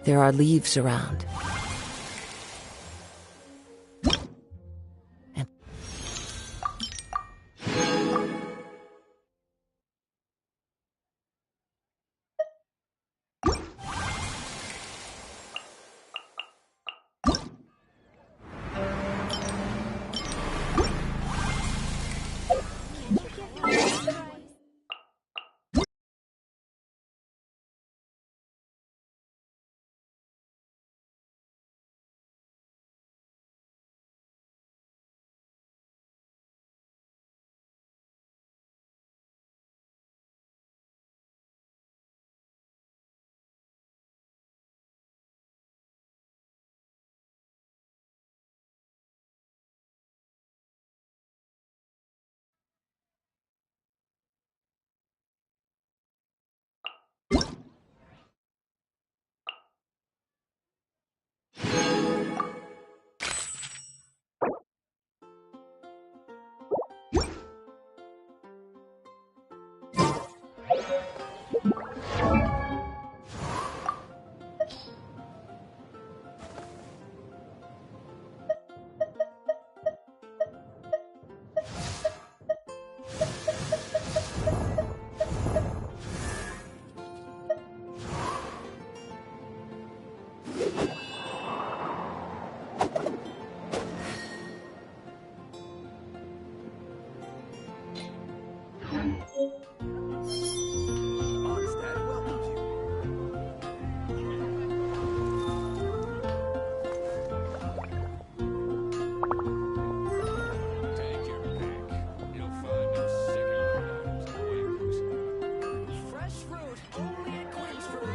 There are leaves around. Fresh fruit only at Queen's Fruit.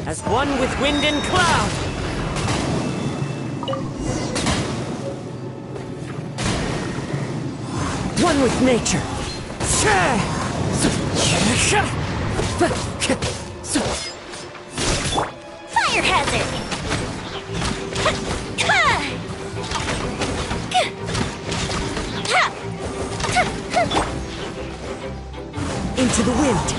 As one with wind and cloud. One with nature. Fire hazard! Into the wind.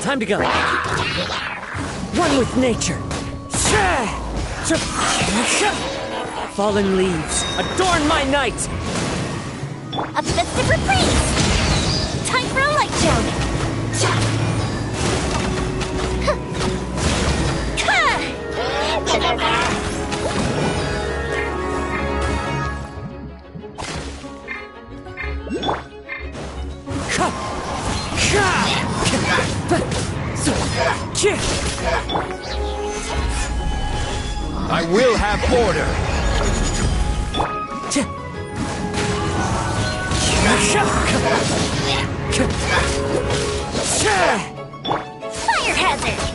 Time to go. One with nature. Fallen leaves, adorn my night. A festive reprise! Time for a light show! I will have order. Fire hazard!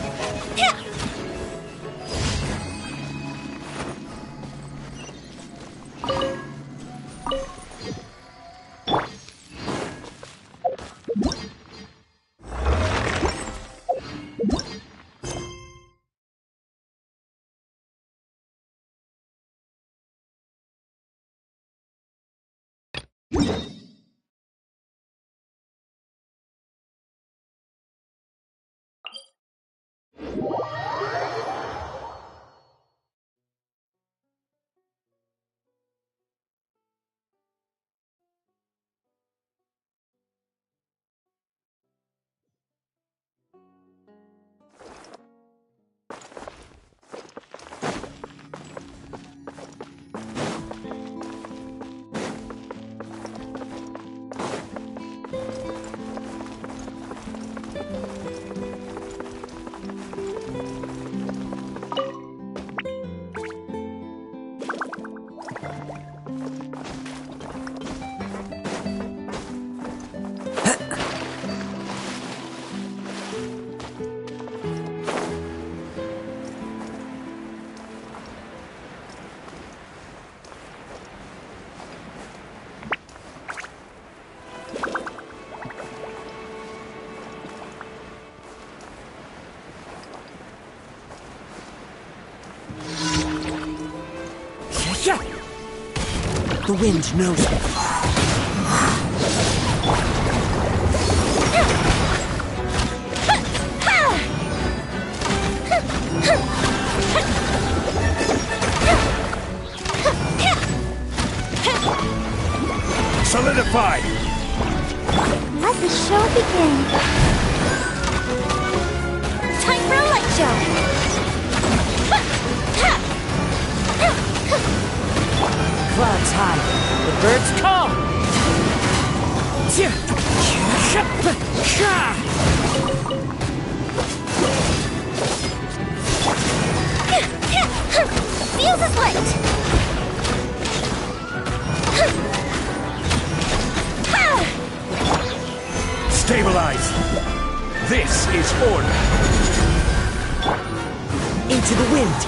The wind knows me. Solidify! Let the show begin. Time for a light show. Clouds high, the birds call. Fuse is lit. Stabilize! This is order! Into the wind.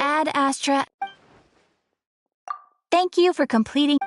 Ad Astra. Thank you for completing.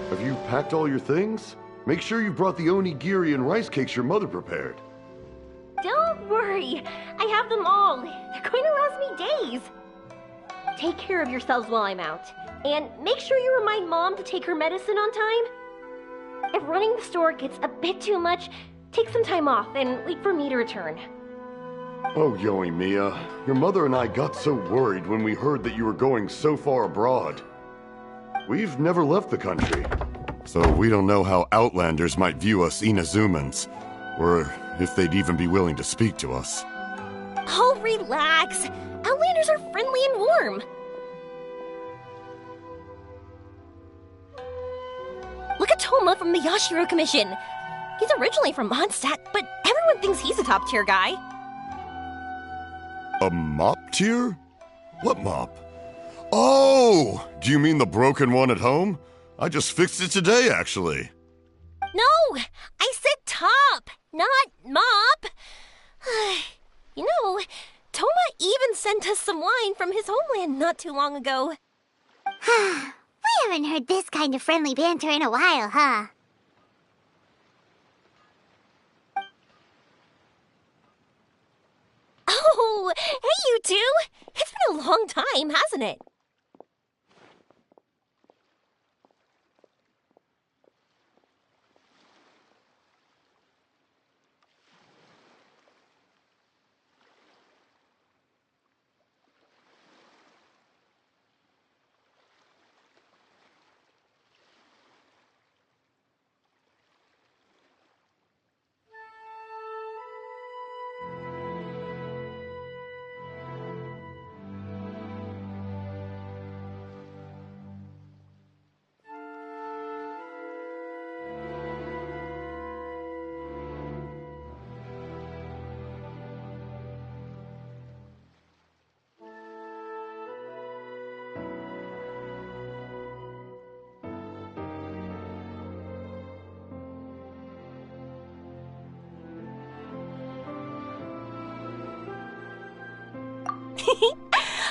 Have you packed all your things? Make sure you brought the onigiri and rice cakes your mother prepared. Don't worry. I have them all. They're going to last me days. Take care of yourselves while I'm out. And make sure you remind Mom to take her medicine on time. If running the store gets a bit too much, take some time off and wait for me to return. Oh, Yoimiya, your mother and I got so worried when we heard that you were going so far abroad. We've never left the country, so we don't know how Outlanders might view us Inazumans, or if they'd even be willing to speak to us. Oh, relax. Outlanders are friendly and warm. Look at Toma from the Yashiro Commission. He's originally from Mondstadt, but everyone thinks he's a top-tier guy. A mop tier? What mop? Oh! Do you mean the broken one at home? I just fixed it today, actually. No! I said top, not mop. You know, Toma even sent us some wine from his homeland not too long ago. We haven't heard this kind of friendly banter in a while, huh? Oh, hey you two! It's been a long time, hasn't it?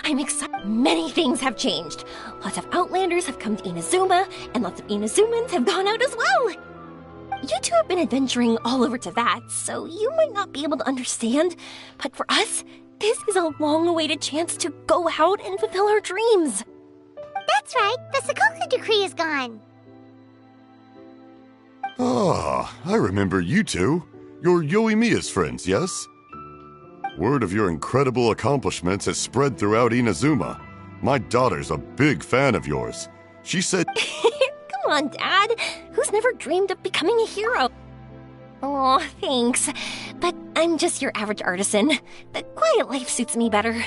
I'm excited. Many things have changed. Lots of Outlanders have come to Inazuma, and lots of Inazumans have gone out as well. You two have been adventuring all over Teyvat, so you might not be able to understand, but for us, this is a long-awaited chance to go out and fulfill our dreams. That's right. The Sakoku decree is gone. Ah, I remember you two. You're Yoimiya's friends, yes? Word of your incredible accomplishments has spread throughout Inazuma. My daughter's a big fan of yours. She said... Come on, Dad. Who's never dreamed of becoming a hero? Oh, thanks. But I'm just your average artisan. The quiet life suits me better.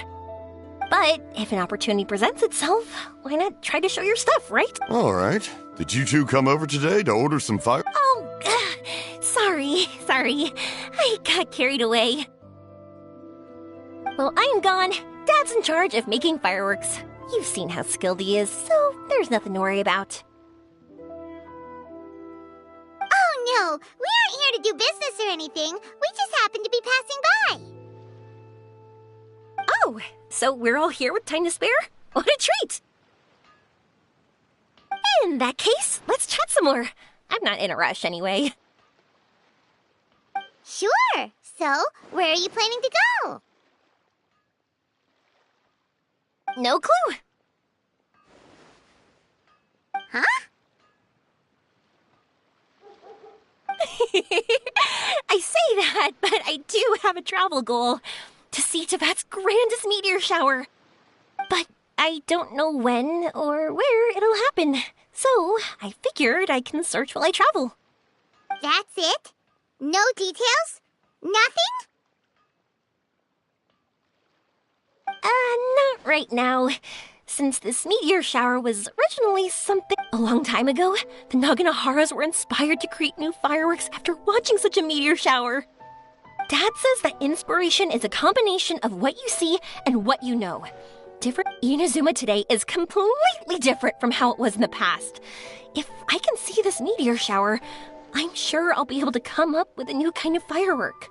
But if an opportunity presents itself, why not try to show your stuff, right? All right. Did you two come over today to order some fire? Oh, sorry. I got carried away. Well, I'm gone. Dad's in charge of making fireworks. You've seen how skilled he is, so there's nothing to worry about. Oh no, we aren't here to do business or anything. We just happen to be passing by. Oh, so we're all here with time to spare? What a treat! In that case, let's chat some more. I'm not in a rush anyway. Sure. So, where are you planning to go? No clue. Huh? I say that, but I do have a travel goal. To see Teyvat's grandest meteor shower. But I don't know when or where it'll happen. So, I figured I can search while I travel. That's it? No details? Nothing? Not right now. Since this meteor shower was originally something a long time ago, the Naganaharas were inspired to create new fireworks after watching such a meteor shower. Dad says that inspiration is a combination of what you see and what you know. Inazuma today is completely different from how it was in the past. If I can see this meteor shower, I'm sure I'll be able to come up with a new kind of firework.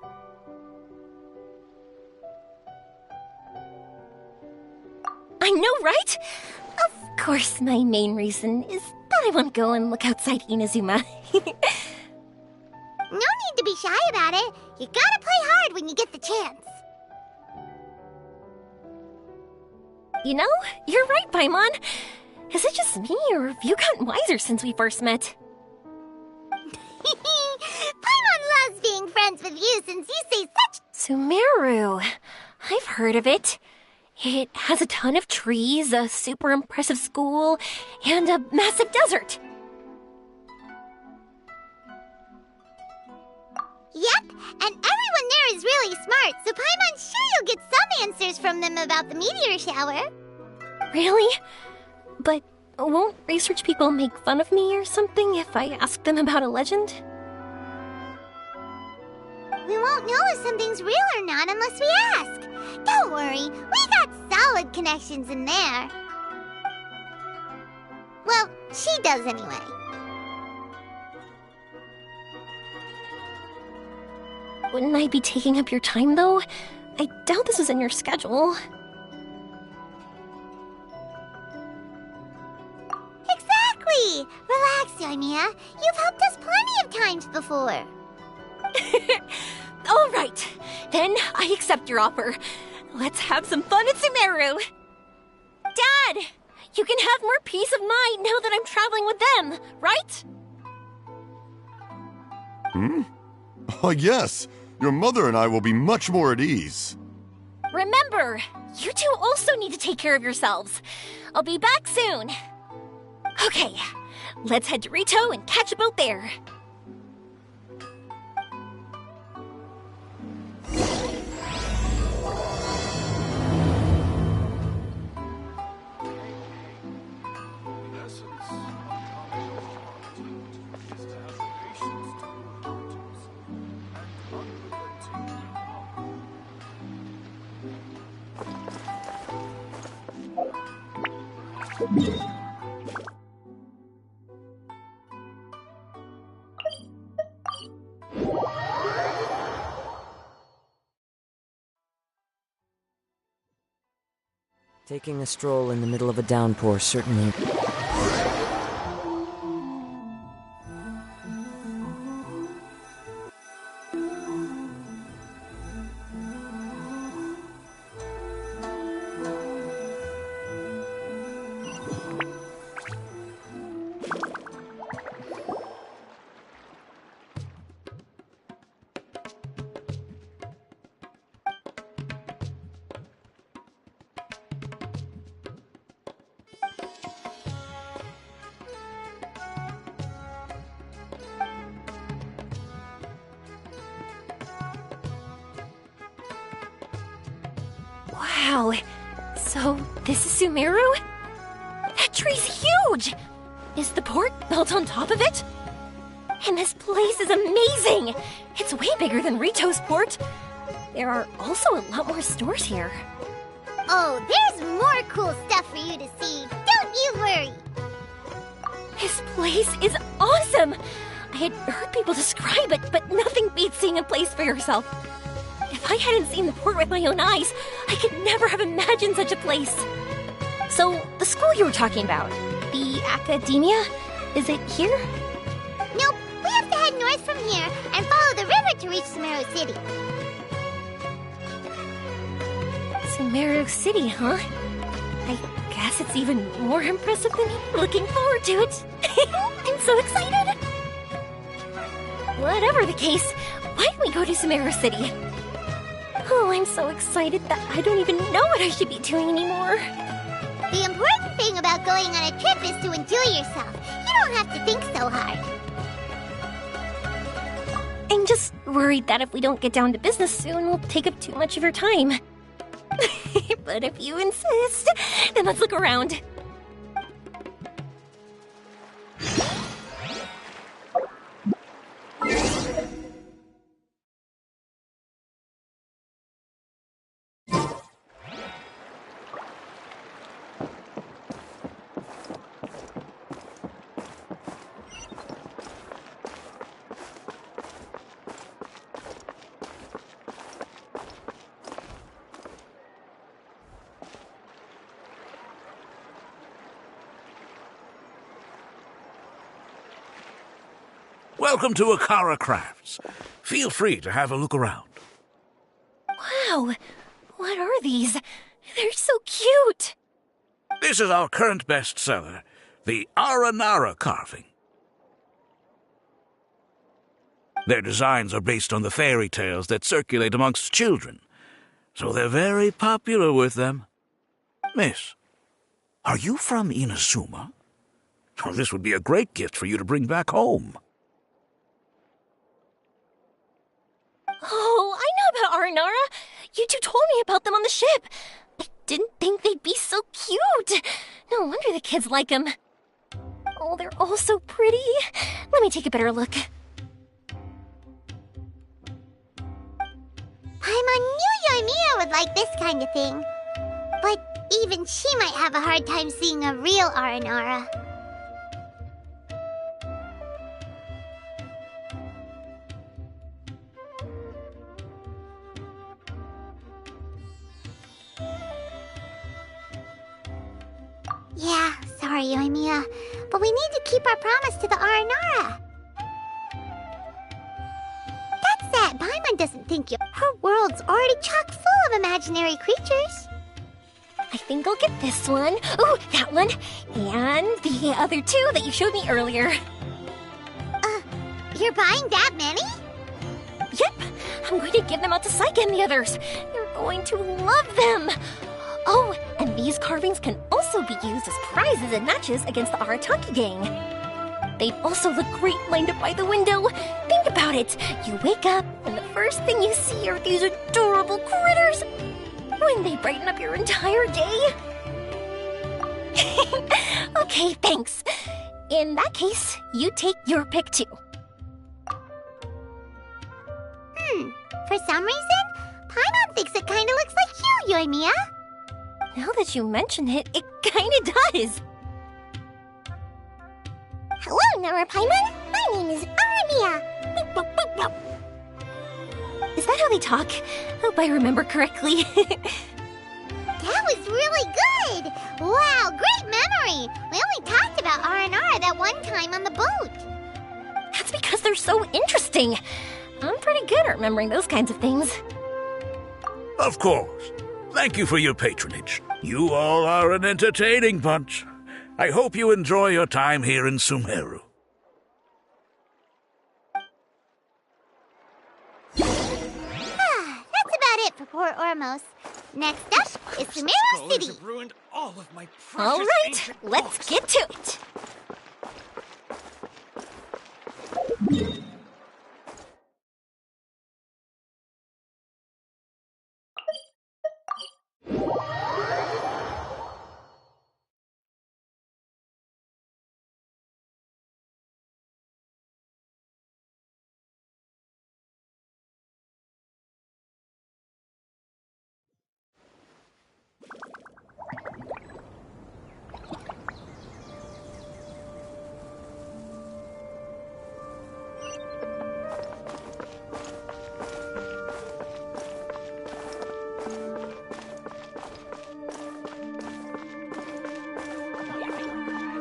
I know, right? Of course, my main reason is that I want to go and look outside Inazuma. No need to be shy about it. You gotta play hard when you get the chance. You know, you're right, Paimon. Is it just me, or have you gotten wiser since we first met? friends with you since you say such... Sumeru. I've heard of it. It has a ton of trees, a super impressive school, and a massive desert. Yep, and everyone there is really smart, so Paimon's sure you'll get some answers from them about the meteor shower. Really? But won't research people make fun of me or something if I ask them about a legend? We won't know if something's real or not unless we ask. Don't worry, we got solid connections in there. Well, she does anyway. Wouldn't I be taking up your time, though? I doubt this is in your schedule. Exactly! Relax, Yoimiya. You've helped us plenty of times before. All right, then I accept your offer. Let's have some fun at Sumeru. Dad, you can have more peace of mind now that I'm traveling with them, right? Oh, yes. Your mother and I will be much more at ease. Remember, you two also need to take care of yourselves. I'll be back soon. Okay, let's head to Rito and catch a boat there. Taking a stroll in the middle of a downpour certainly... Wow, so this is Sumeru? That tree's huge! Is the port built on top of it? And this place is amazing! It's way bigger than Rito's port. There are also a lot more stores here. Oh, there's more cool stuff for you to see. Don't you worry. This place is awesome! I had heard people describe it, but nothing beats seeing a place for yourself. If I hadn't seen the port with my own eyes, I could never have imagined such a place. So, the school you were talking about, the academia, is it here? Nope, we have to head north from here and follow the river to reach Sumeru City. Sumeru City, huh? I guess it's even more impressive than me. Looking forward to it. I'm so excited. Whatever the case, why don't we go to Sumeru City? Oh, I'm so excited that I don't even know what I should be doing anymore. The important thing about going on a trip is to enjoy yourself. You don't have to think so hard. I'm just worried that if we don't get down to business soon, we'll take up too much of your time. But if you insist, then let's look around. Welcome to Akara Crafts. Feel free to have a look around. Wow, what are these? They're so cute. This is our current bestseller, the Aranara carving. Their designs are based on the fairy tales that circulate amongst children, so they're very popular with them. Miss, are you from Inazuma? Oh, this would be a great gift for you to bring back home. Oh, I know about Aranara. You two told me about them on the ship. I didn't think they'd be so cute. No wonder the kids like them. Oh, they're all so pretty. Let me take a better look. Paimon knew Yoimiya would like this kind of thing. But even she might have a hard time seeing a real Aranara. Yeah, sorry, Yoimiya, but we need to keep our promise to the Aranara. That's that. Paimon doesn't think you. Her world's already chock full of imaginary creatures. I think I'll get this one. Ooh, that one. And the other two that you showed me earlier. You're buying that many? Yep, I'm going to give them out to Saika and the others. You're going to love them. Oh, and these carvings can also be used as prizes and matches against the Arataki gang. They'd also look great lined up by the window. Think about it. You wake up, and the first thing you see are these adorable critters. Wouldn't they brighten up your entire day? Okay, thanks. In that case, you take your pick too. For some reason, Paimon thinks it kinda looks like you, Yoimiya. Now that you mention it, it kinda does. Hello, Nara Paimon. My name is Aramia. Is that how they talk? Hope I remember correctly. That was really good! Wow, great memory! We only talked about Aranara that one time on the boat. That's because they're so interesting. I'm pretty good at remembering those kinds of things. Of course. Thank you for your patronage. You all are an entertaining bunch. I hope you enjoy your time here in Sumeru. That's about it for Port Ormos. Next up is Sumeru Scholars City. have ruined all of my precious All right, ancient let's books. get to it.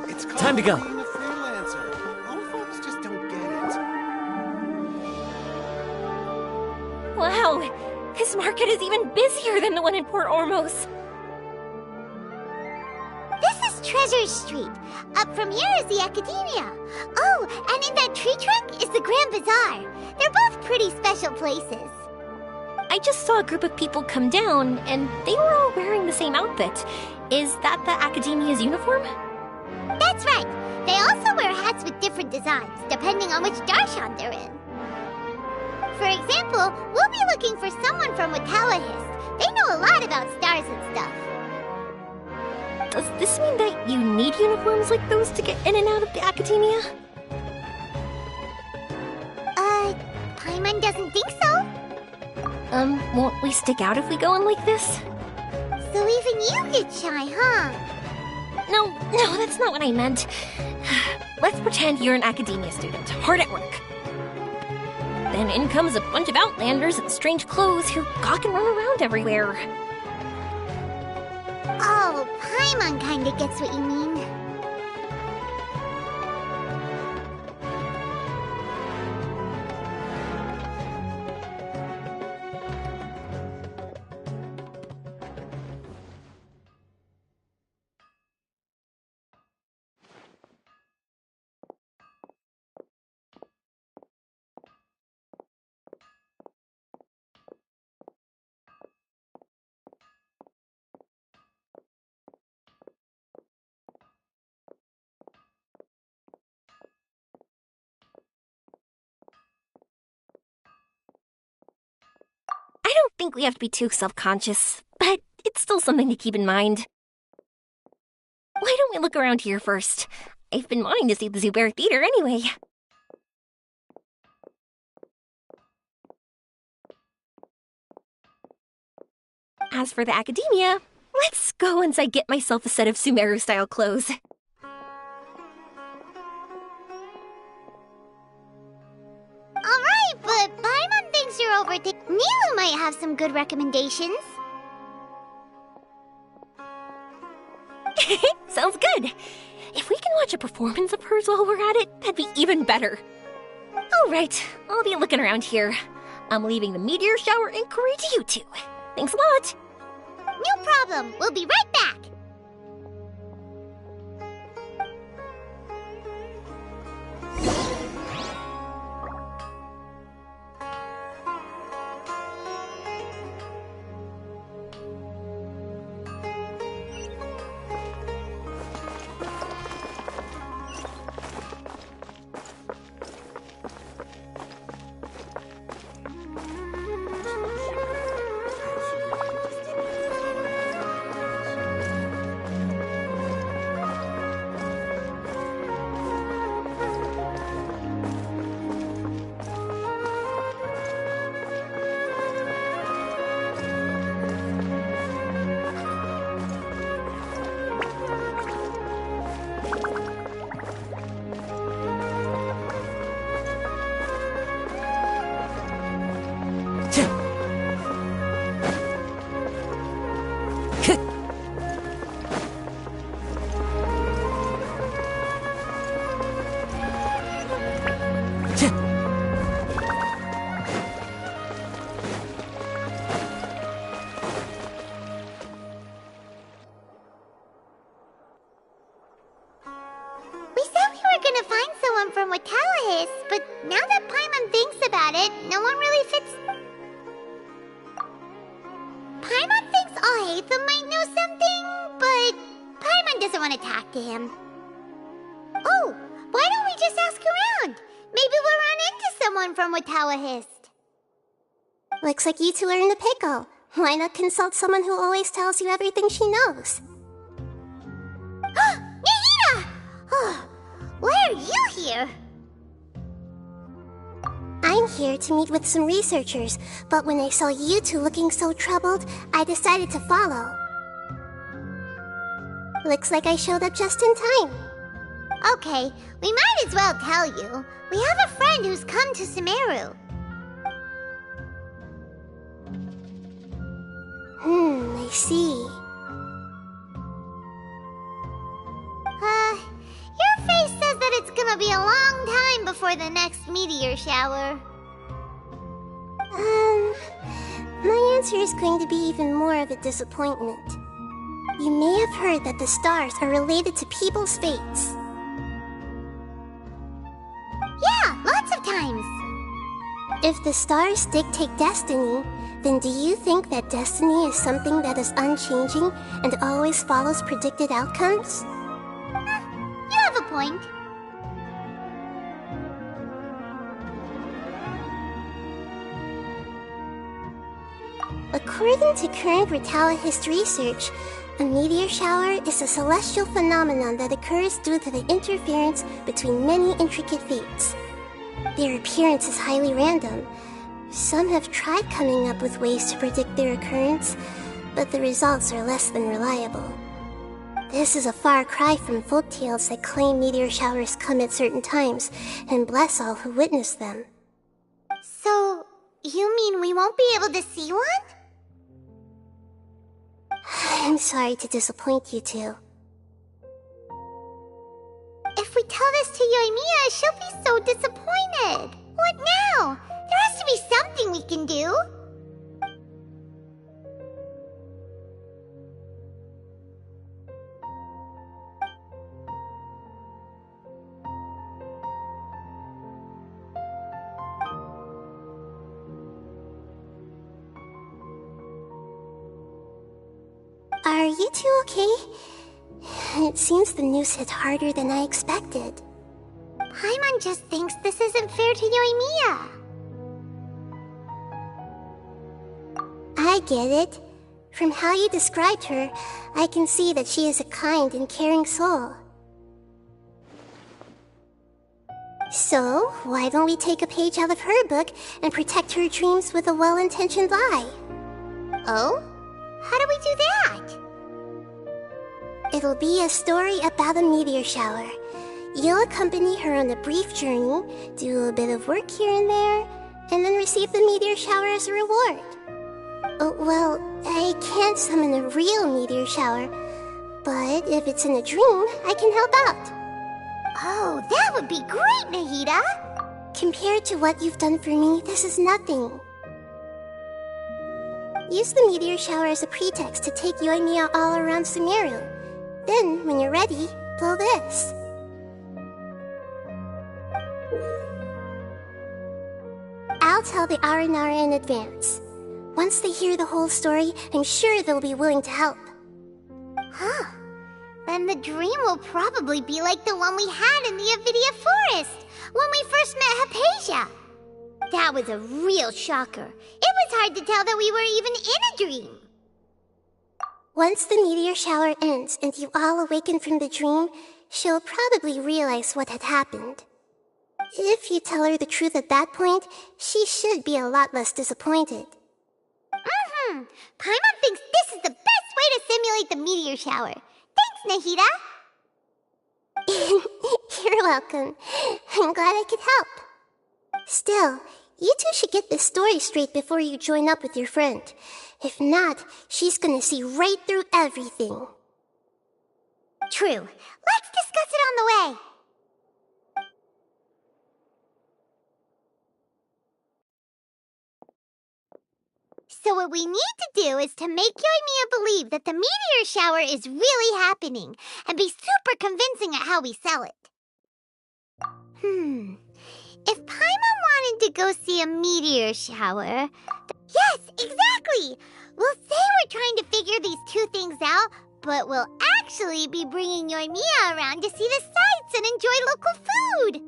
It's Time to go. called being a freelancer. All folks just don't get it. Wow, this market is even busier than the one in Port Ormos. This is Treasure Street. Up from here is the Academia. Oh, and in that tree trunk is the Grand Bazaar. They're both pretty special places. I just saw a group of people come down, and they were all wearing the same outfit. Is that the Academia's uniform? That's right. They also wear hats with different designs, depending on which darshan they're in. For example, we'll be looking for someone from Watawahist. They know a lot about stars and stuff. Does this mean that you need uniforms like those to get in and out of the Academia? Paimon doesn't think so. Won't we stick out if we go in like this? So even you get shy, huh? No, that's not what I meant. Let's pretend you're an Academia student, hard at work. Then in comes a bunch of outlanders in strange clothes who gawk and run around everywhere. Oh, Paimon kinda gets what you mean. think we have to be too self-conscious, but it's still something to keep in mind. Why don't we look around here first? I've been wanting to see the Zubair Theater anyway. As for the academia, let's go once I get myself a set of Sumeru-style clothes. Alright, but Paimon thinks you're overtaken. Nilu might have some good recommendations. Sounds good. If we can watch a performance of hers while we're at it, that'd be even better. Alright, I'll be looking around here. I'm leaving the meteor shower inquiry to you two. Thanks a lot. No problem. We'll be right back. From Watallahis, but now that Paimon thinks about it, no one really fits. Paimon thinks all Hatham might know something, but Paimon doesn't want to talk to him. Oh, why don't we just ask around? Maybe we'll run into someone from Watallahis. Looks like you two are in the pickle. Why not consult someone who always tells you everything she knows? Nahida! Oh, why are you here? I'm here to meet with some researchers, but when I saw you two looking so troubled, I decided to follow. Looks like I showed up just in time. Okay, we might as well tell you. We have a friend who's come to Sumeru. I see. Your face says that it's gonna be a long time before the next meteor shower. My answer is going to be even more of a disappointment. You may have heard that the stars are related to people's fates. Yeah, lots of times. If the stars dictate destiny, then do you think that destiny is something that is unchanging and always follows predicted outcomes? You have a point. According to current Watallahis research, a meteor shower is a celestial phenomenon that occurs due to the interference between many intricate fates. Their appearance is highly random. Some have tried coming up with ways to predict their occurrence, but the results are less than reliable. This is a far cry from folktales that claim meteor showers come at certain times and bless all who witness them. So, you mean we won't be able to see one? I'm sorry to disappoint you two. If we tell this to Yoimiya, she'll be so disappointed. What now? There has to be something we can do. Are you two okay? It seems the news hit harder than I expected. Paimon just thinks this isn't fair to Yoimiya. I get it. From how you described her, I can see that she is a kind and caring soul. So, why don't we take a page out of her book and protect her dreams with a well-intentioned lie? Oh? How do we do that? It'll be a story about a meteor shower. You'll accompany her on a brief journey, do a bit of work here and there, and then receive the meteor shower as a reward. Oh, well, I can't summon a real meteor shower, but if it's in a dream, I can help out. Oh, that would be great, Nahida! Compared to what you've done for me, this is nothing. Use the meteor shower as a pretext to take Yoimiya all around Sumeru. Then, when you're ready, blow this. I'll tell the Aranara in advance. Once they hear the whole story, I'm sure they'll be willing to help. Huh. Then the dream will probably be like the one we had in the Avidia Forest, when we first met Hypatia. That was a real shocker. It was hard to tell that we were even in a dream. Once the meteor shower ends and you all awaken from the dream, she'll probably realize what had happened. If you tell her the truth at that point, she should be a lot less disappointed. Paimon thinks this is the best way to simulate the meteor shower. Thanks, Nahida. You're welcome. I'm glad I could help. Still, you two should get this story straight before you join up with your friend. If not, she's gonna see right through everything. True. Let's discuss it on the way. So what we need to do is to make Yoimiya believe that the meteor shower is really happening, and be super convincing at how we sell it. If Paimon wanted to go see a meteor shower... Yes, exactly! We'll say we're trying to figure these two things out, but we'll actually be bringing Yoimiya around to see the sights and enjoy local food.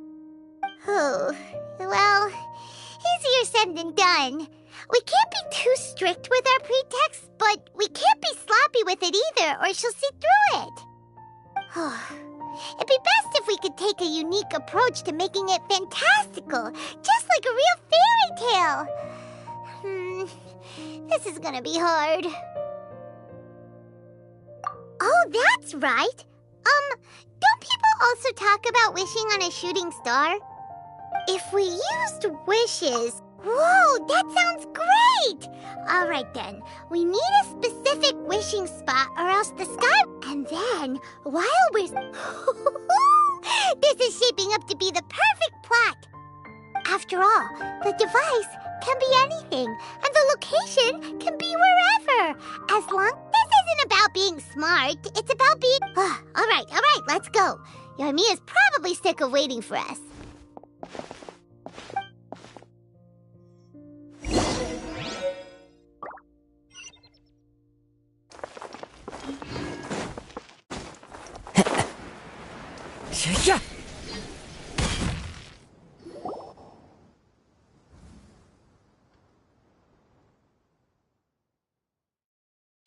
Oh, well, easier said than done. We can't be too strict with our pretexts, but we can't be sloppy with it either, or she'll see through it. It'd be best if we could take a unique approach to making it fantastical, just like a real fairy tale. This is gonna be hard. Oh, that's right. Don't people also talk about wishing on a shooting star? If we used wishes... Whoa, that sounds great! Alright then, we need a specific wishing spot or else the sky... And then, while we're... This is shaping up to be the perfect plot! After all, the device can be anything, and the location can be wherever. As long... This isn't about being smart, it's about being... Alright, let's go. Yoimiya's probably sick of waiting for us.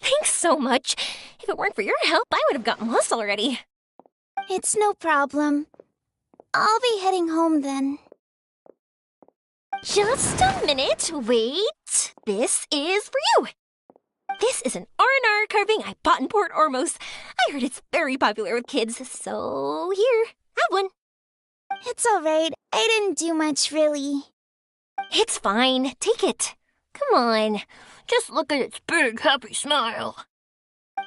Thanks so much. If it weren't for your help, I would have gotten lost already. It's no problem. I'll be heading home then. Just a minute, wait. This is for you. This is an R&R carving I bought in Port Ormos. I heard it's very popular with kids, so here, have one. It's alright. I didn't do much, really. It's fine. Take it. Come on. Just look at its big, happy smile.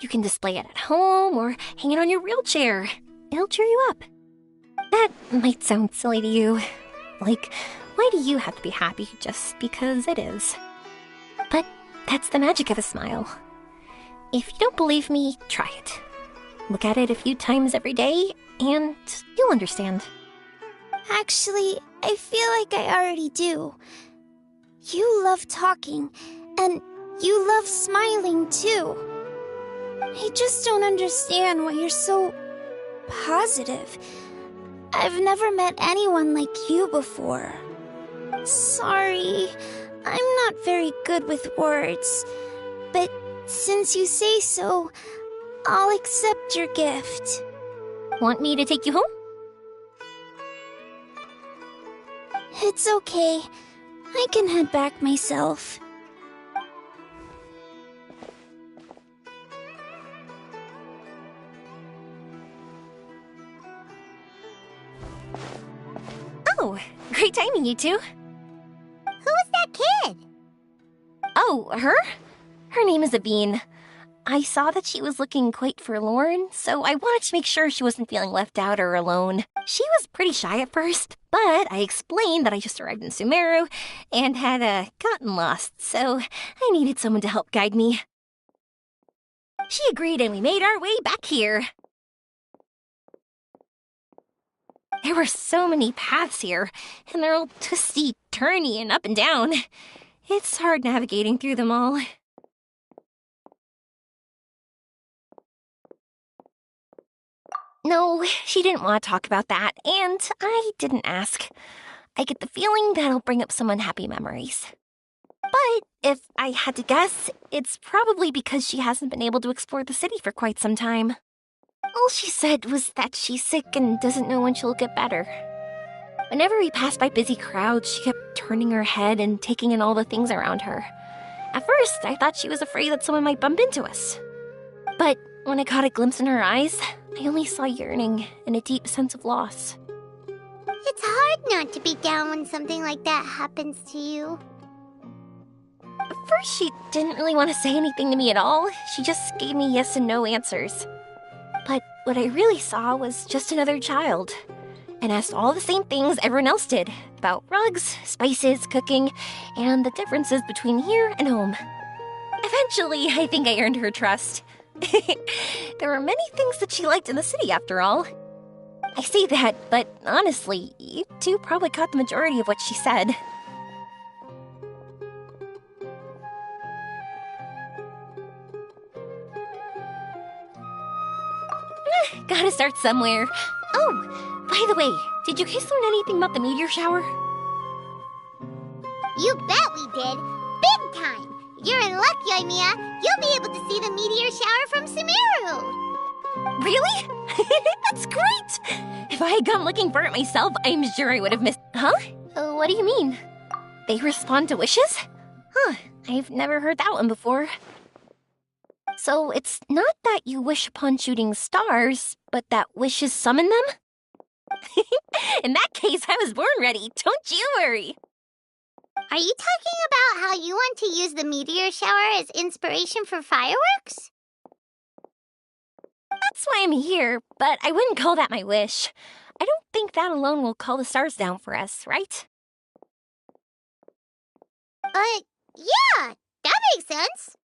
You can display it at home or hang it on your wheelchair. It'll cheer you up. That might sound silly to you. Like, why do you have to be happy just because it is? But that's the magic of a smile. If you don't believe me, try it. Look at it a few times every day, and you'll understand. Actually, I feel like I already do. You love talking, and you love smiling too. I just don't understand why you're so positive. I've never met anyone like you before. Sorry, I'm not very good with words. But since you say so, I'll accept your gift. Want me to take you home? It's okay. I can head back myself. Oh, great timing, you two. Who was that kid? Oh, her? Her name is Aveen. I saw that she was looking quite forlorn, so I wanted to make sure she wasn't feeling left out or alone. She was pretty shy at first, but I explained that I just arrived in Sumeru and had gotten lost, so I needed someone to help guide me. She agreed and we made our way back here. There were so many paths here, and they're all twisty, turny, and up and down. It's hard navigating through them all. No, she didn't want to talk about that, and I didn't ask. I get the feeling that'll bring up some unhappy memories. But if I had to guess, it's probably because she hasn't been able to explore the city for quite some time. All she said was that she's sick and doesn't know when she'll get better. Whenever we passed by busy crowds, she kept turning her head and taking in all the things around her. At first, I thought she was afraid that someone might bump into us. But when I caught a glimpse in her eyes, I only saw yearning and a deep sense of loss. It's hard not to be down when something like that happens to you. At first, she didn't really want to say anything to me at all. She just gave me yes and no answers. But what I really saw was just another child, and asked all the same things everyone else did about rugs, spices, cooking, and the differences between here and home. Eventually, I think I earned her trust. There were many things that she liked in the city, after all. I say that, but honestly, you two probably caught the majority of what she said. Gotta start somewhere. Oh, by the way, did you guys learn anything about the meteor shower? You bet we did. Big time. You're in luck, Yoimiya. You'll be able to see the meteor shower from Sumeru. Really? That's great! If I had gone looking for it myself, I'm sure I would have missed... Huh? What do you mean? They respond to wishes? Huh, I've never heard that one before. So it's not that you wish upon shooting stars, but that wishes summon them? In that case, I was born ready. Don't you worry. Are you talking about how you want to use the meteor shower as inspiration for fireworks? That's why I'm here, but I wouldn't call that my wish. I don't think that alone will call the stars down for us, right? Yeah, that makes sense.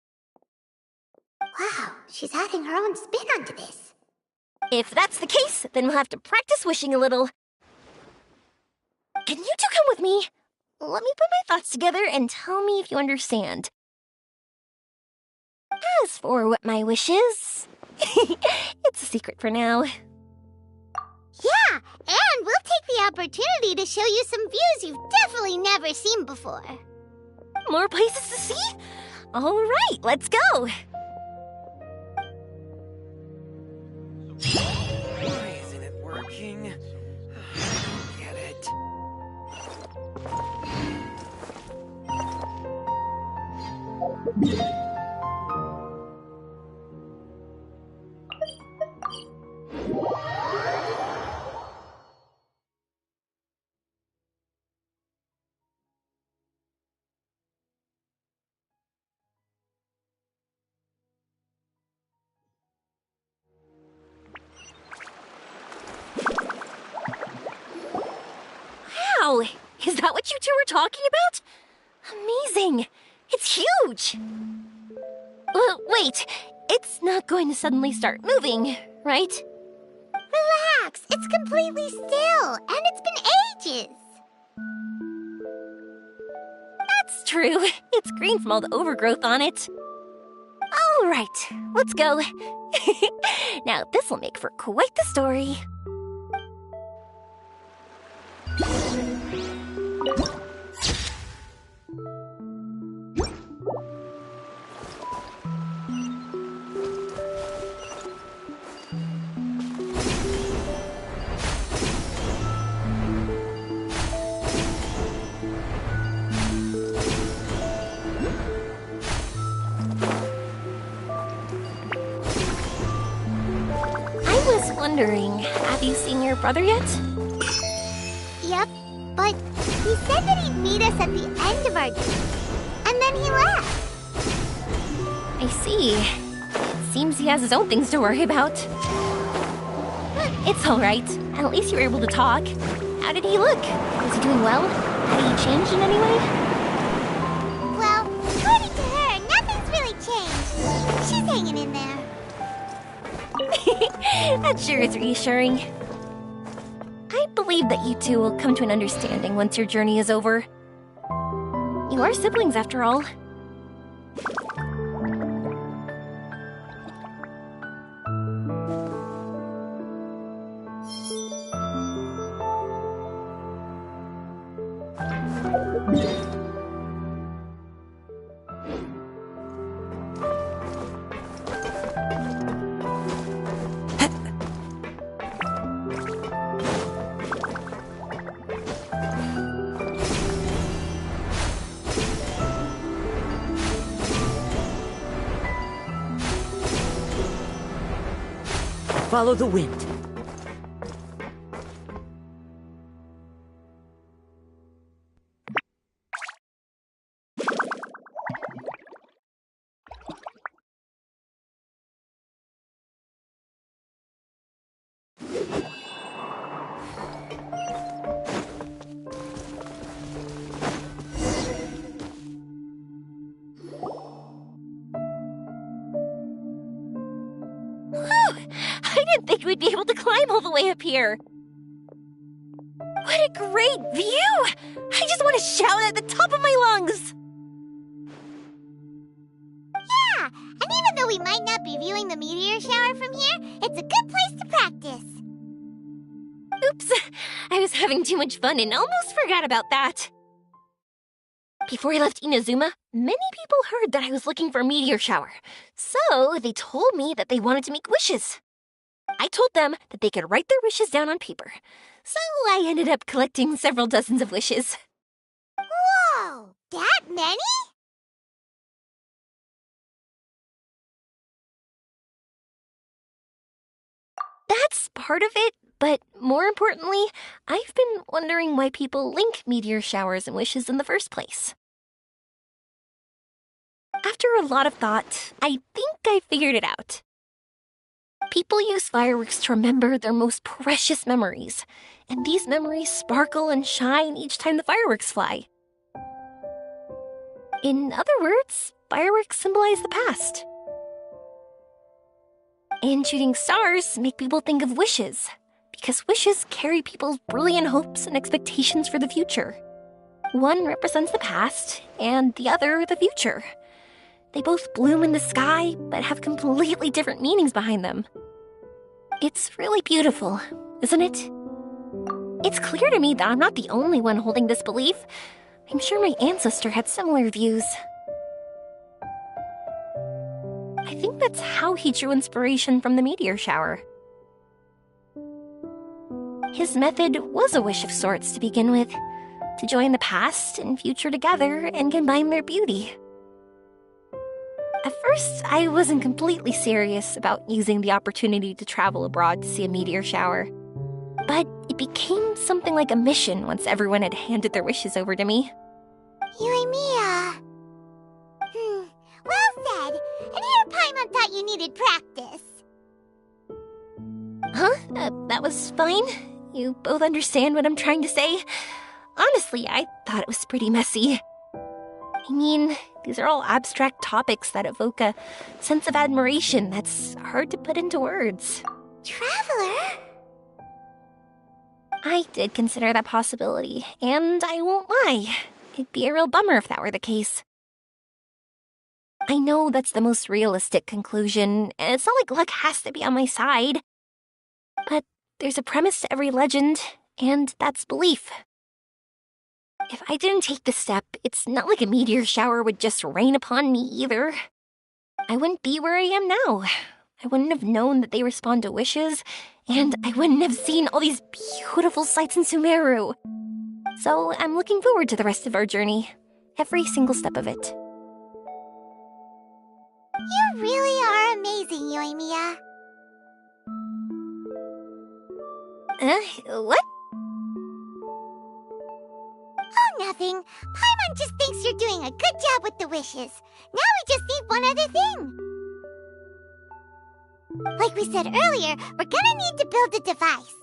Wow, she's adding her own spin onto this. If that's the case, then we'll have to practice wishing a little. Can you two come with me? Let me put my thoughts together and tell me if you understand. As for what my wish is, it's a secret for now. Yeah, and we'll take the opportunity to show you some views you've definitely never seen before. More places to see? All right, let's go. Why isn't it working? Get it. Wow, is that what you two were talking about? Amazing. It's huge. Wait, it's not going to suddenly start moving, right? Relax, it's completely still, and it's been ages. That's true. It's green from all the overgrowth on it. All right, let's go. Now, this will make for quite the story. wondering, have you seen your brother yet? Yep, but he said that he'd meet us at the end of our journey. And then he left. I see. It seems he has his own things to worry about. It's alright. At least you were able to talk. How did he look? Was he doing well? Had he changed in any way? Well, according to her, nothing's really changed. She's hanging in there. That sure is reassuring. I believe that you two will come to an understanding once your journey is over. You are siblings, after all. Follow the wind. I didn't think we'd be able to climb all the way up here. What a great view! I just want to shout at the top of my lungs! Yeah, and even though we might not be viewing the meteor shower from here, it's a good place to practice. Oops, I was having too much fun and almost forgot about that. Before I left Inazuma, many people heard that I was looking for a meteor shower, so they told me that they wanted to make wishes. I told them that they could write their wishes down on paper, so I ended up collecting several dozens of wishes. Whoa, that many? That's part of it, but more importantly, I've been wondering why people link meteor showers and wishes in the first place. After a lot of thought, I think I figured it out. People use fireworks to remember their most precious memories, and these memories sparkle and shine each time the fireworks fly. In other words, fireworks symbolize the past. And shooting stars make people think of wishes, because wishes carry people's brilliant hopes and expectations for the future. One represents the past, and the other the future. They both bloom in the sky, but have completely different meanings behind them. It's really beautiful, isn't it? It's clear to me that I'm not the only one holding this belief. I'm sure my ancestor had similar views. I think that's how he drew inspiration from the meteor shower. His method was a wish of sorts to begin with, to join the past and future together and combine their beauty. At first, I wasn't completely serious about using the opportunity to travel abroad to see a meteor shower. But it became something like a mission once everyone had handed their wishes over to me. Yoimiya. Well said. And here Paimon thought you needed practice. Huh? That was fine? You both understand what I'm trying to say? Honestly, I thought it was pretty messy. I mean, these are all abstract topics that evoke a sense of admiration that's hard to put into words. Traveler? I did consider that possibility, and I won't lie. It'd be a real bummer if that were the case. I know that's the most realistic conclusion, and it's not like luck has to be on my side. But there's a premise to every legend, and that's belief. If I didn't take this step, it's not like a meteor shower would just rain upon me either. I wouldn't be where I am now. I wouldn't have known that they respond to wishes, and I wouldn't have seen all these beautiful sights in Sumeru. So I'm looking forward to the rest of our journey, every single step of it. You really are amazing, Yoimiya. What? Oh, nothing. Paimon just thinks you're doing a good job with the wishes. Now we just need one other thing. Like we said earlier, we're gonna need to build a device.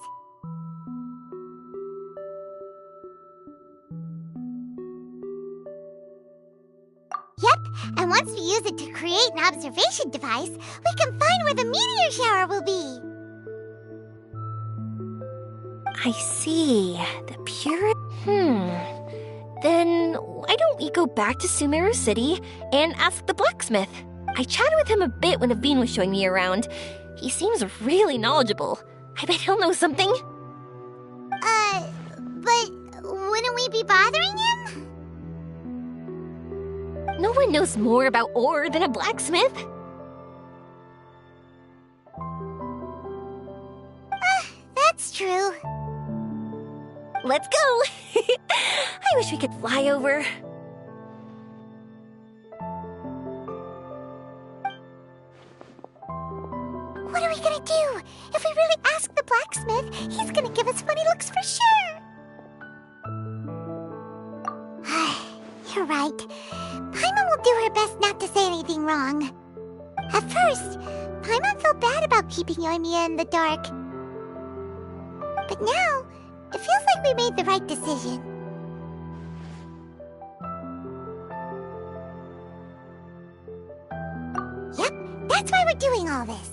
Yep, and once we use it to create an observation device, we can find where the meteor shower will be. I see. The pure... Then why don't we go back to Sumeru City and ask the blacksmith? I chatted with him a bit when Aveen was showing me around. He seems really knowledgeable. I bet he'll know something. But wouldn't we be bothering him? No one knows more about ore than a blacksmith. That's true. Let's go! I wish we could fly over. What are we gonna do? If we really ask the blacksmith, he's gonna give us funny looks for sure. You're right. Paimon will do her best not to say anything wrong. At first, Paimon felt bad about keeping Yoimiya in the dark. But now, it feels like we made the right decision. Yep, that's why we're doing all this.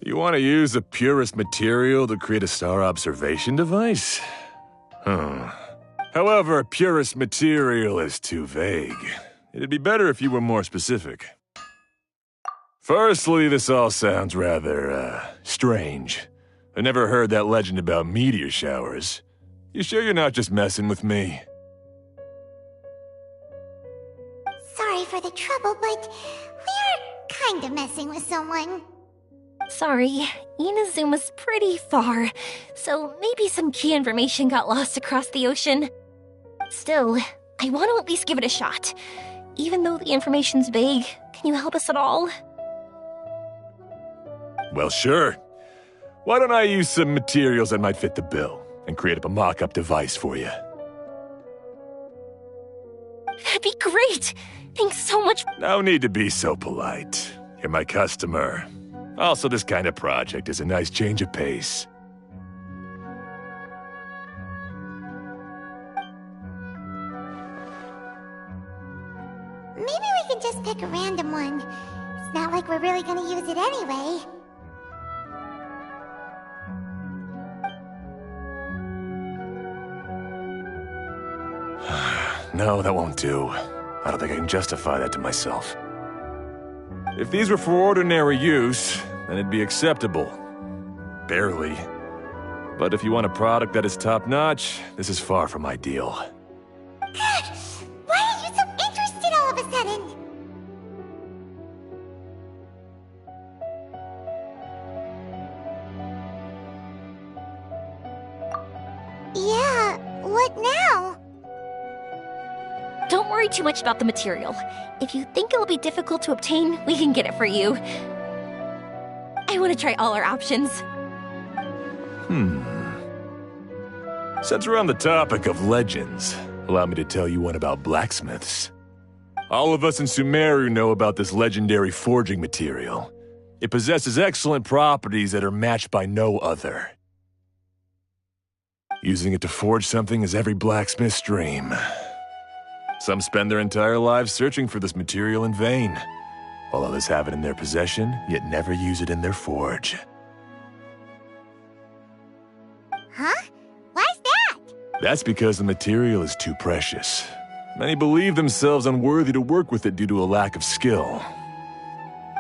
You want to use the purest material to create a star observation device? However, purest material is too vague. It'd be better if you were more specific. Firstly, this all sounds rather, strange. I never heard that legend about meteor showers. You sure you're not just messing with me? Sorry for the trouble, but we are kinda messing with someone. Sorry, Inazuma's pretty far, so maybe some key information got lost across the ocean. Still, I want to at least give it a shot. Even though the information's vague, can you help us at all? Well, sure. Why don't I use some materials that might fit the bill and create up a mock-up device for you? That'd be great! Thanks so much. No need to be so polite. You're my customer. Also, this kind of project is a nice change of pace. Maybe we can just pick a random one. It's not like we're really gonna use it anyway. No, that won't do. I don't think I can justify that to myself. If these were for ordinary use, then it'd be acceptable. Barely. But if you want a product that is top-notch, this is far from ideal. Why are you so interested all of a sudden? Yeah, what now? Don't worry too much about the material. If you think it'll be difficult to obtain, we can get it for you. I want to try all our options. Since we're on the topic of legends, allow me to tell you one about blacksmiths. All of us in Sumeru know about this legendary forging material. It possesses excellent properties that are matched by no other. Using it to forge something is every blacksmith's dream. Some spend their entire lives searching for this material in vain, while others have it in their possession, yet never use it in their forge. Huh? Why's that? That's because the material is too precious. Many believe themselves unworthy to work with it due to a lack of skill.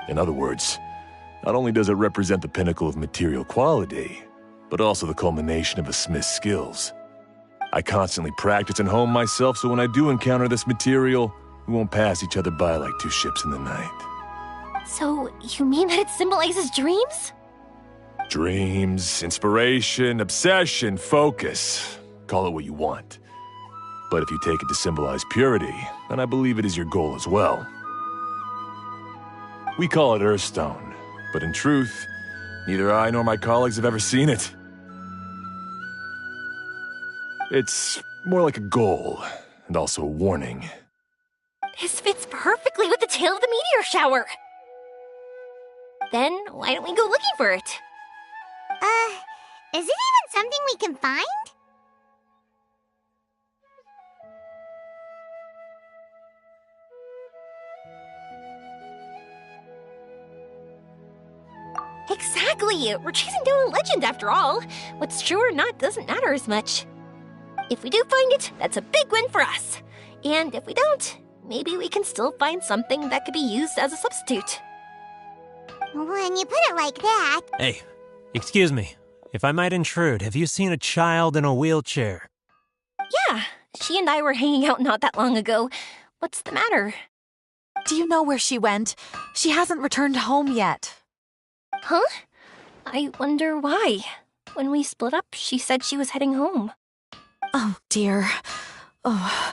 In other words, not only does it represent the pinnacle of material quality, but also the culmination of a smith's skills. I constantly practice and hone myself, so when I do encounter this material, we won't pass each other by like two ships in the night. So, you mean that it symbolizes dreams? Dreams, inspiration, obsession, focus. Call it what you want. But if you take it to symbolize purity, then I believe it is your goal as well. We call it Earthstone, but in truth, neither I nor my colleagues have ever seen it. It's more like a goal, and also a warning. This fits perfectly with the tale of the meteor shower. Then, why don't we go looking for it? Is it even something we can find? Exactly! We're chasing down a legend after all. What's true or not doesn't matter as much. If we do find it, that's a big win for us. And if we don't, maybe we can still find something that could be used as a substitute. When you put it like that... Hey, excuse me. If I might intrude, have you seen a child in a wheelchair? Yeah, she and I were hanging out not that long ago. What's the matter? Do you know where she went? She hasn't returned home yet. Huh? I wonder why. When we split up, she said she was heading home. Oh, dear. Oh.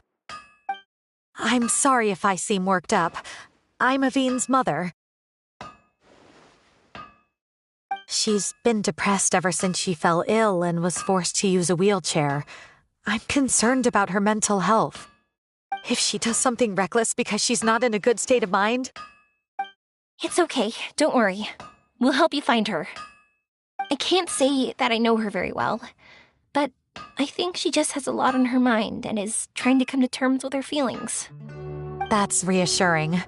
I'm sorry if I seem worked up. I'm Avine's mother. She's been depressed ever since she fell ill and was forced to use a wheelchair. I'm concerned about her mental health. If she does something reckless because she's not in a good state of mind... It's okay, don't worry. We'll help you find her. I can't say that I know her very well, but I think she just has a lot on her mind and is trying to come to terms with her feelings. That's reassuring.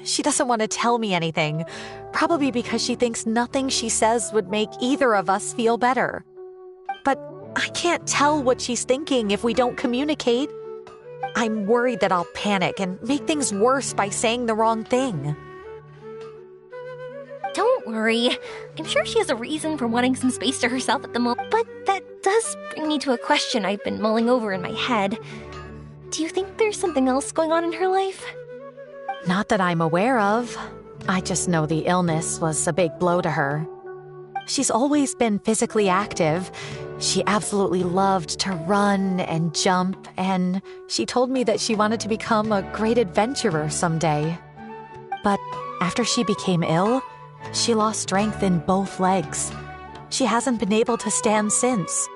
She doesn't want to tell me anything, probably because she thinks nothing she says would make either of us feel better. But I can't tell what she's thinking if we don't communicate. I'm worried that I'll panic and make things worse by saying the wrong thing. Don't worry. I'm sure she has a reason for wanting some space to herself at the moment. But that does bring me to a question I've been mulling over in my head. Do you think there's something else going on in her life? Not that I'm aware of. I just know the illness was a big blow to her. She's always been physically active. She absolutely loved to run and jump, and she told me that she wanted to become a great adventurer someday. But after she became ill, she lost strength in both legs. She hasn't been able to stand since.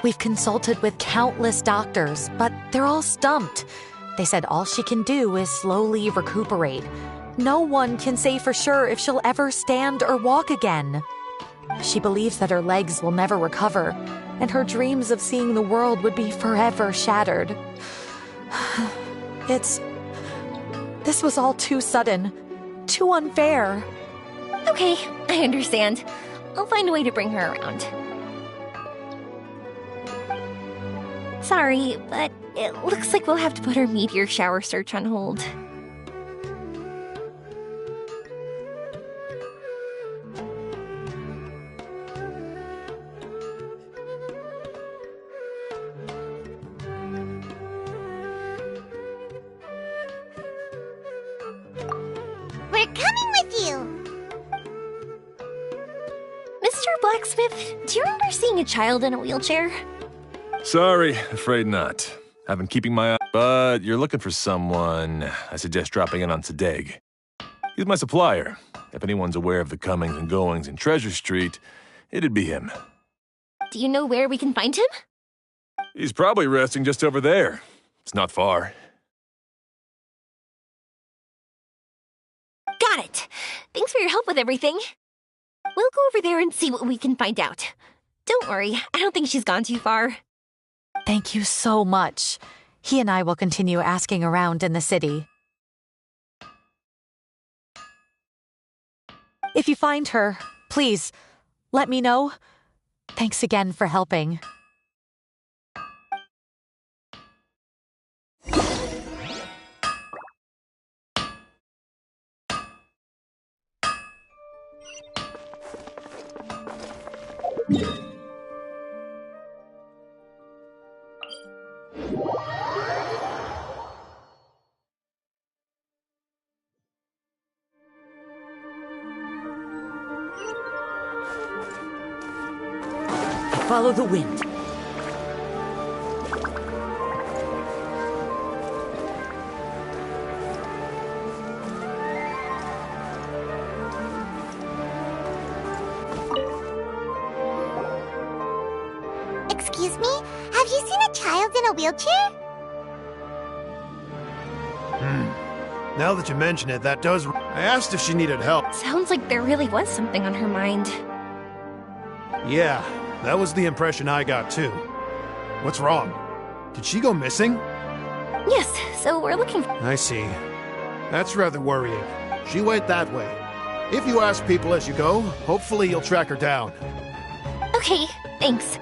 We've consulted with countless doctors, but they're all stumped. They said all she can do is slowly recuperate. No one can say for sure if she'll ever stand or walk again. She believes that her legs will never recover, and her dreams of seeing the world would be forever shattered. This was all too sudden, too unfair. Okay, I understand. I'll find a way to bring her around. Sorry, but it looks like we'll have to put our meteor shower search on hold. Mr. Blacksmith, do you remember seeing a child in a wheelchair? Sorry, afraid not. I've been keeping my eye, but you're looking for someone. I suggest dropping in on Sadeg. He's my supplier. If anyone's aware of the comings and goings in Treasure Street, it'd be him. Do you know where we can find him? He's probably resting just over there. It's not far. Got it. Thanks for your help with everything. We'll go over there and see what we can find out. Don't worry, I don't think she's gone too far. Thank you so much. He and I will continue asking around in the city. If you find her, please, let me know. Thanks again for helping. Follow the wind. Excuse me? Have you seen a child in a wheelchair? Now that you mention it, that does... I asked if she needed help. Sounds like there really was something on her mind. Yeah, that was the impression I got too. What's wrong? Did she go missing? Yes, so we're looking for... I see. That's rather worrying. She went that way. If you ask people as you go, hopefully you'll track her down. Okay, thanks.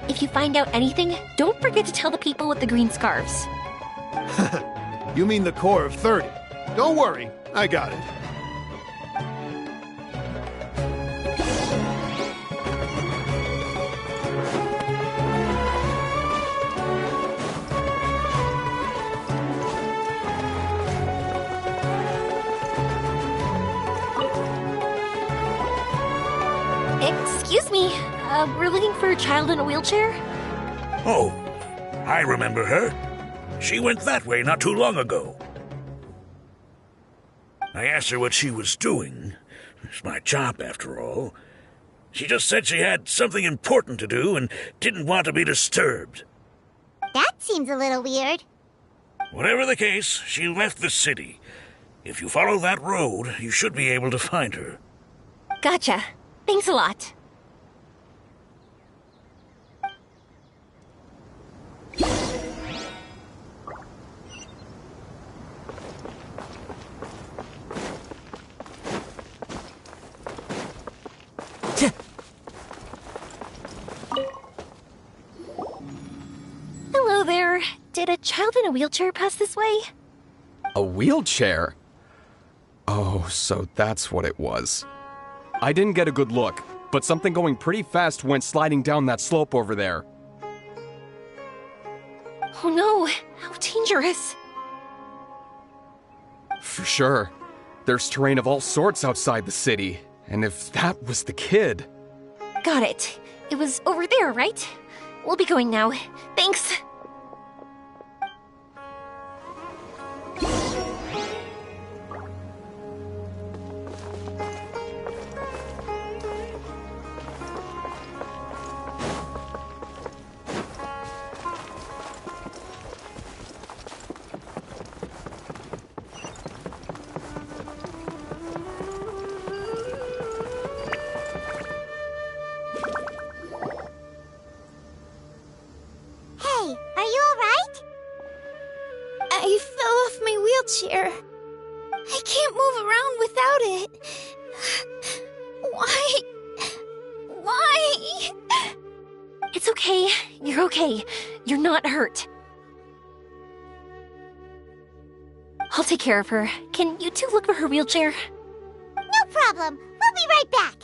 If you find out anything, don't forget to tell the people with the green scarves. You mean the core of 30. Don't worry, I got it. Excuse me, we're looking for a child in a wheelchair? Oh, I remember her. She went that way not too long ago. I asked her what she was doing. It's my job, after all. She just said she had something important to do and didn't want to be disturbed. That seems a little weird. Whatever the case, she left the city. If you follow that road, you should be able to find her. Gotcha. Thanks a lot. Hello there. Did a child in a wheelchair pass this way? A wheelchair? Oh, so that's what it was. I didn't get a good look, but something going pretty fast went sliding down that slope over there. Oh no, how dangerous. For sure. There's terrain of all sorts outside the city, and if that was the kid... Got it. It was over there, right? We'll be going now. Thanks. Wheelchair. I can't move around without it. Why? Why? It's okay. You're okay. You're not hurt. I'll take care of her. Can you two look for her wheelchair? No problem. We'll be right back.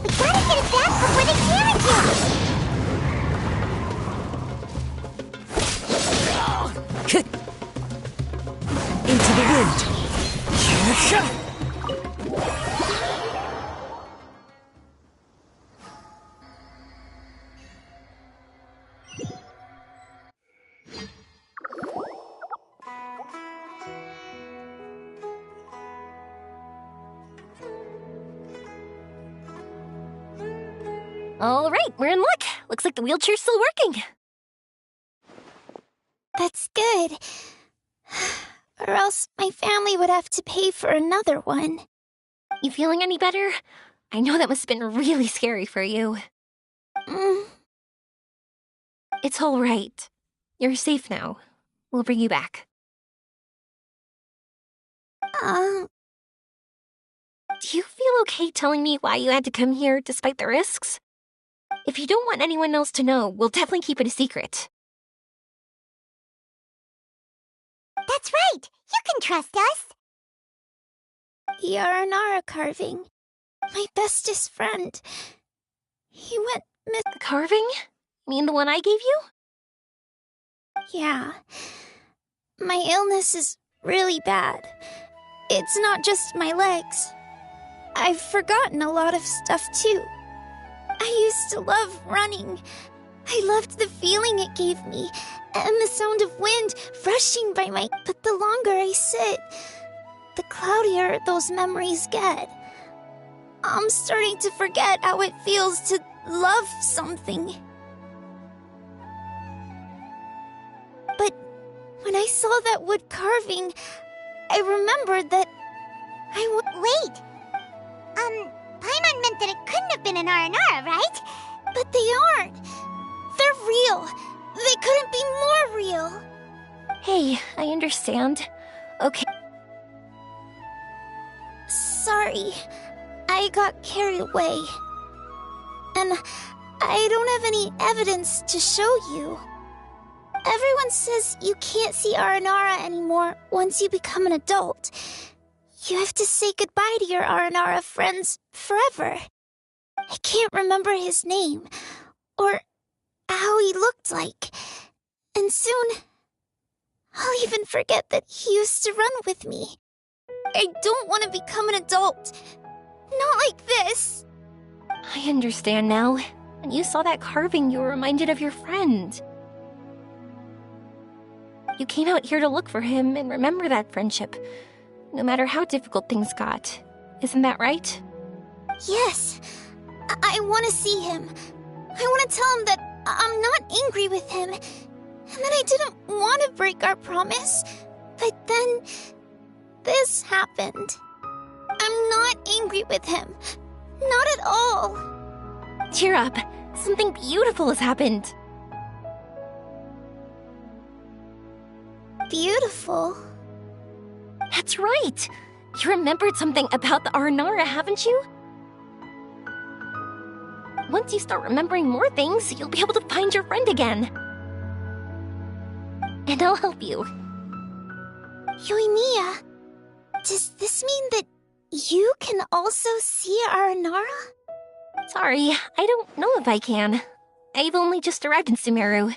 We gotta get it back before they damage it! Into the wind. All right, we're in luck. Looks like the wheelchair's still working. That's good. Or else my family would have to pay for another one. You feeling any better? I know that must have been really scary for you. It's all right. You're safe now. We'll bring you back. Uh, Do you feel okay telling me why you had to come here despite the risks? If you don't want anyone else to know, we'll definitely keep it a secret. That's right! You can trust us! the Aranara carving. My bestest friend. He went The carving? You mean the one I gave you? Yeah. My illness is really bad. It's not just my legs. I've forgotten a lot of stuff too. I used to love running. I loved the feeling it gave me, and the sound of wind rushing by my... But the longer I sit, the cloudier those memories get. I'm starting to forget how it feels to love something. But when I saw that wood carving, I remembered that Wait! Paimon meant that it couldn't have been an Aranara, right? But they aren't. They're real. They couldn't be more real. Hey, I understand. Okay. Sorry. I got carried away. And I don't have any evidence to show you. Everyone says you can't see Aranara anymore once you become an adult. You have to say goodbye to your Aranara friends forever. I can't remember his name, or how he looked like. And soon, I'll even forget that he used to run with me. I don't want to become an adult. Not like this. I understand now. When you saw that carving, you were reminded of your friend. You came out here to look for him and remember that friendship, no matter how difficult things got. Isn't that right? Yes. I want to see him. I want to tell him that I'm not angry with him, and that I didn't want to break our promise. But then, this happened. I'm not angry with him. Not at all. Cheer up. Something beautiful has happened. Beautiful? That's right. You remembered something about the Aranara, haven't you? Once you start remembering more things, you'll be able to find your friend again. And I'll help you. Yoimiya, does this mean that you can also see Aranara? Sorry, I don't know if I can. I've only just arrived in Sumeru.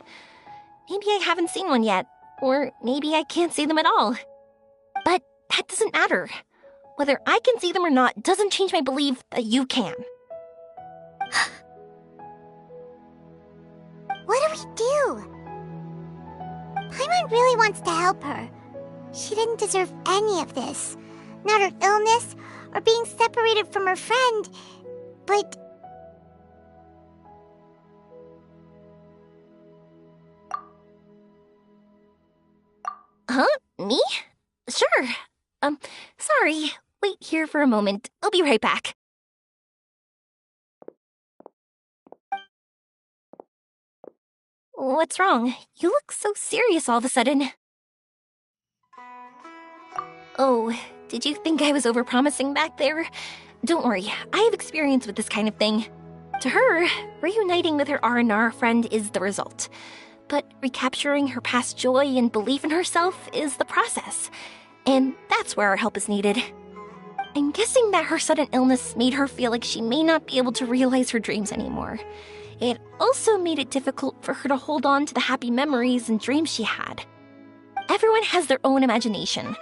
Maybe I haven't seen one yet, or maybe I can't see them at all. But that doesn't matter. Whether I can see them or not doesn't change my belief that you can. What do we do? Paimon really wants to help her. She didn't deserve any of this. Not her illness, or being separated from her friend. But... Huh? Me? Sure. Sorry. Wait here for a moment. I'll be right back. What's wrong? You look so serious all of a sudden. Oh, did you think I was overpromising back there? Don't worry, I have experience with this kind of thing. To her, reuniting with her Aranara friend is the result. But recapturing her past joy and belief in herself is the process. And that's where our help is needed. I'm guessing that her sudden illness made her feel like she may not be able to realize her dreams anymore. It also made it difficult for her to hold on to the happy memories and dreams she had. Everyone has their own imagination.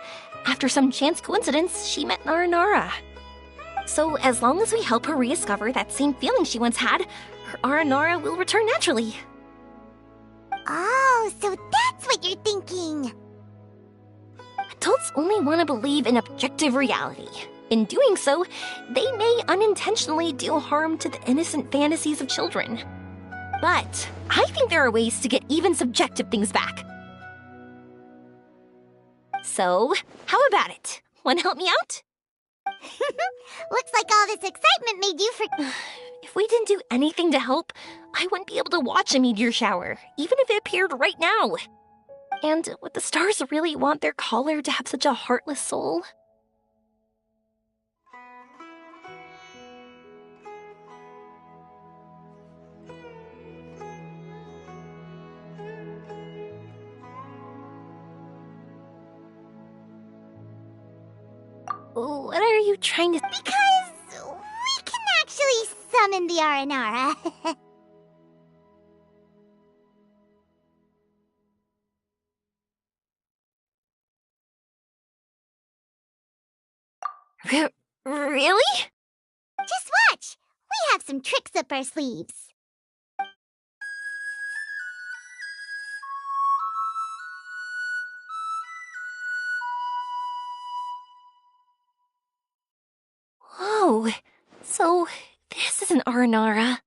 After some chance coincidence, she met Naranara. So as long as we help her rediscover that same feeling she once had, her Aranara will return naturally. Oh, so that's what you're thinking. Adults only want to believe in objective reality. In doing so, they may unintentionally do harm to the innocent fantasies of children. But I think there are ways to get even subjective things back. So, how about it? Want to help me out? Looks like all this excitement made you forget. If we didn't do anything to help, I wouldn't be able to watch a meteor shower, even if it appeared right now. And would the stars really want their caller to have such a heartless soul? What are you trying to... Because we can actually summon the Aranara. Really? Just watch! We have some tricks up our sleeves. Whoa, so this is an Aranara.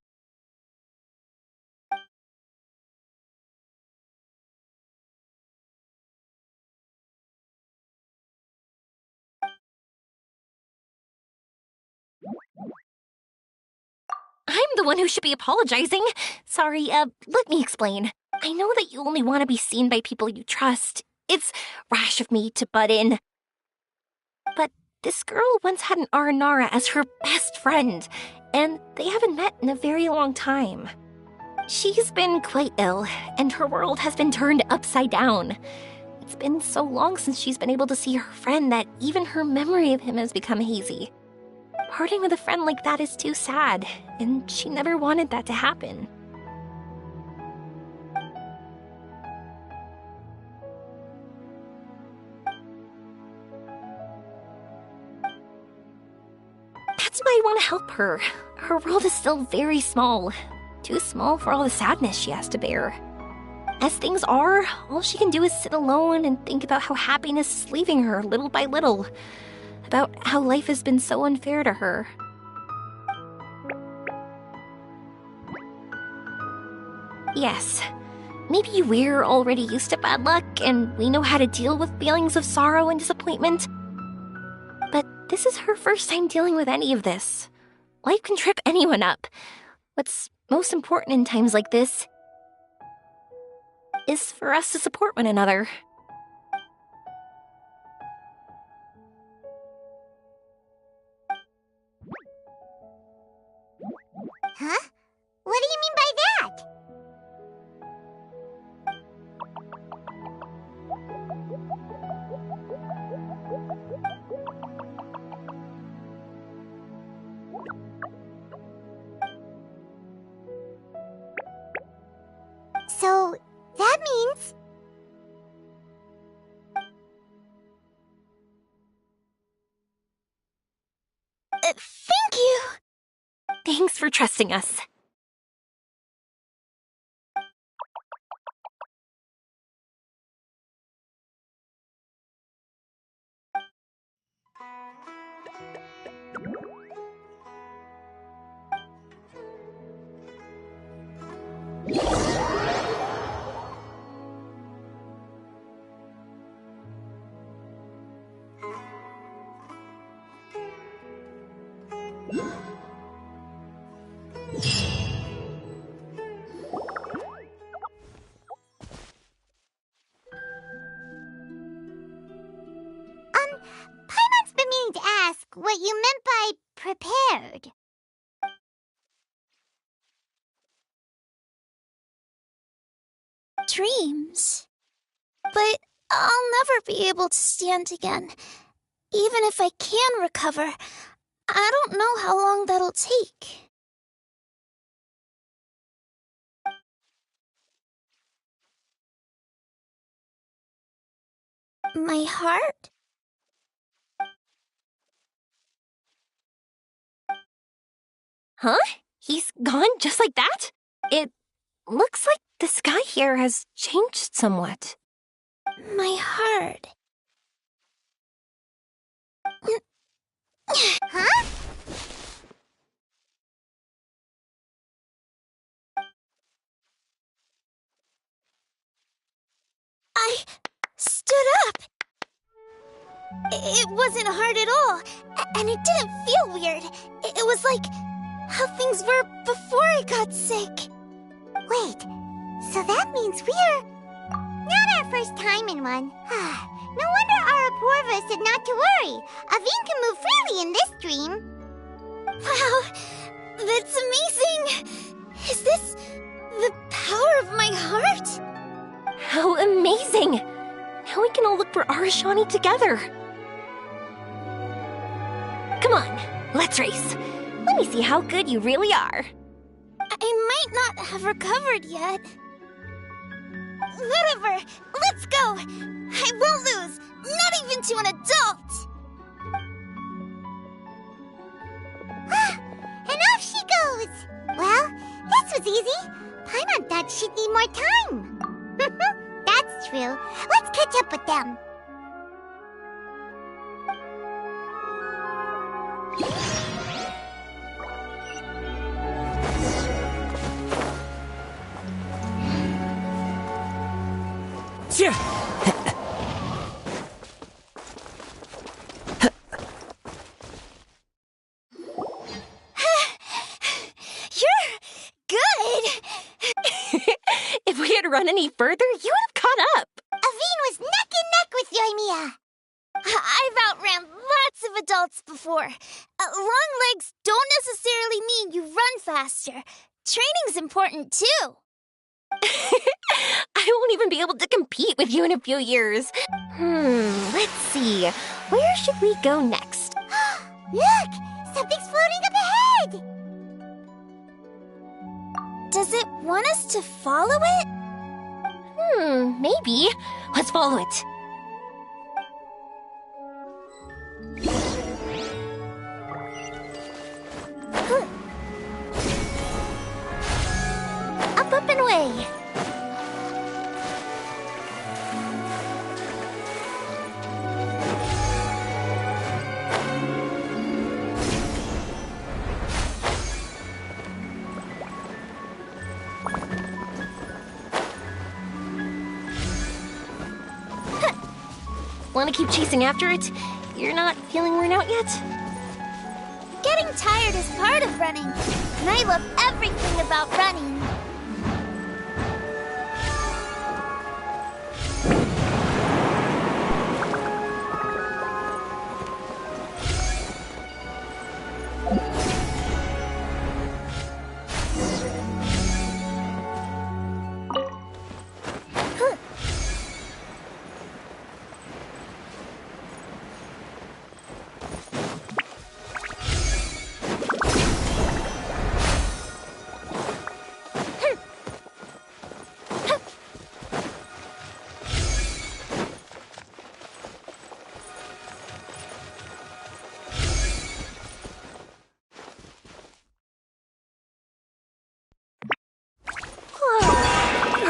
I'm the one who should be apologizing. Sorry, let me explain. I know that you only want to be seen by people you trust. It's rash of me to butt in. But this girl once had an Aranara as her best friend, and they haven't met in a very long time. She's been quite ill, and her world has been turned upside down. It's been so long since she's been able to see her friend that even her memory of him has become hazy. Parting with a friend like that is too sad, and she never wanted that to happen. That's why I want to help her. Her world is still very small. Too small for all the sadness she has to bear. As things are, all she can do is sit alone and think about how happiness is leaving her little by little. About how life has been so unfair to her. Yes, maybe we're already used to bad luck and we know how to deal with feelings of sorrow and disappointment. But this is her first time dealing with any of this. Life can trip anyone up. What's most important in times like this is for us to support one another. Huh? What do you mean by that? So, that means... Thank you! Thanks for trusting us. Paimon's been meaning to ask what you meant by prepared. Dreams. But I'll never be able to stand again. Even if I can recover, I don't know how long that'll take. My heart? Huh? He's gone just like that? It looks like the sky here has changed somewhat. My heart. Huh? I stood up. It wasn't hard at all, and it didn't feel weird. It was like how things were before I got sick. Wait, so that means we're not our first time in one. No wonder Araporva said not to worry. Aveen can move freely in this dream. Wow, that's amazing! Is this the power of my heart? How amazing! Now we can all look for Arashani together. Come on, let's race. Let me see how good you really are. I might not have recovered yet. Whatever, let's go! I won't lose, not even to an adult! And off she goes! Well, this was easy. Paimon thought she'd need more time. That's true. Let's catch up with them. You're good! If we had run any further, you would have caught up. Aveen was neck and neck with Yoimiya. I've outran lots of adults before. Long legs don't necessarily mean you run faster. Training's important too. I won't even be able to compete with you in a few years. Let's see. Where should we go next? Look! Something's floating up ahead! Does it want us to follow it? Maybe. Let's follow it. Up and away. Want to keep chasing after it? You're not feeling worn out yet? Getting tired is part of running, and I love everything about running.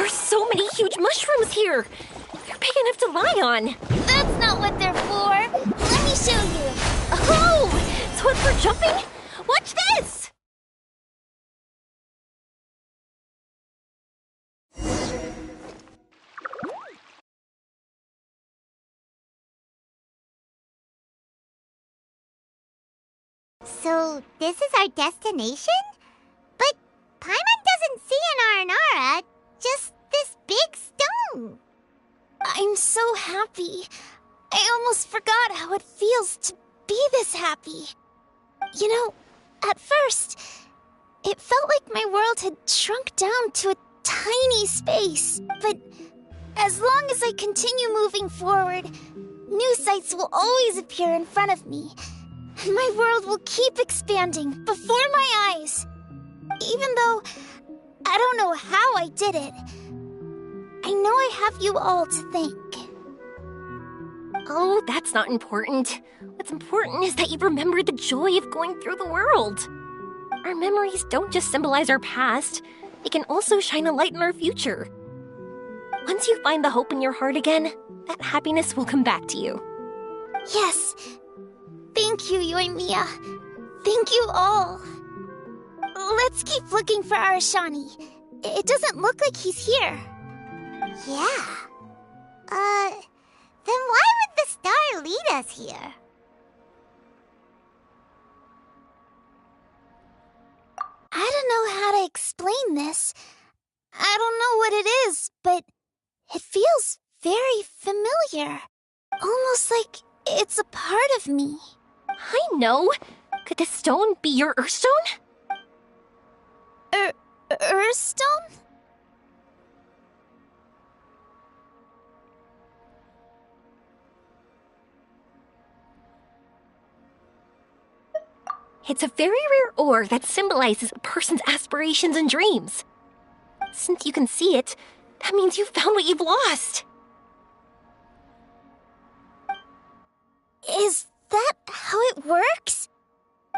So many huge mushrooms here! They're big enough to lie on! That's not what they're for! Let me show you! Oh! So it's for jumping? Watch this! So, this is our destination? But Paimon doesn't see an Aranara, just this big stone. I'm so happy. I almost forgot how it feels to be this happy. You know, at first, it felt like my world had shrunk down to a tiny space. But as long as I continue moving forward, New sights will always appear in front of me. And my world will keep expanding before my eyes. Even though I don't know how I did it, I know I have you all to thank. Oh, that's not important. What's important is that you remember the joy of going through the world. Our memories don't just symbolize our past, they can also shine a light in our future. Once you find the hope in your heart again, that happiness will come back to you. Yes. Thank you, Yoimiya. Thank you all. Let's keep looking for Arashani. It doesn't look like he's here. Yeah. Then why would the star lead us here? I don't know how to explain this. I don't know what it is, but it feels very familiar. Almost like it's a part of me. I know. Could this stone be your Earthstone? Earthstone? It's a very rare ore that symbolizes a person's aspirations and dreams. Since you can see it, that means you found what you've lost. Is that how it works?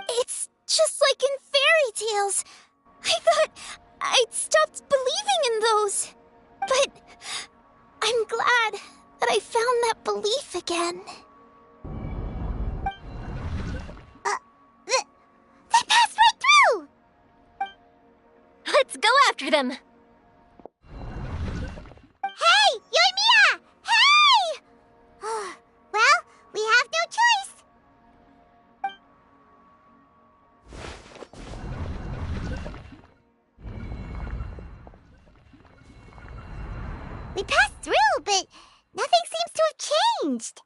It's just like in fairy tales. I thought I'd stopped believing in those. But I'm glad that I found that belief again. They passed right through! Let's go after them! Hey! Yoimiya! Hey! Well, we have no choice. We passed through, but nothing seems to have changed.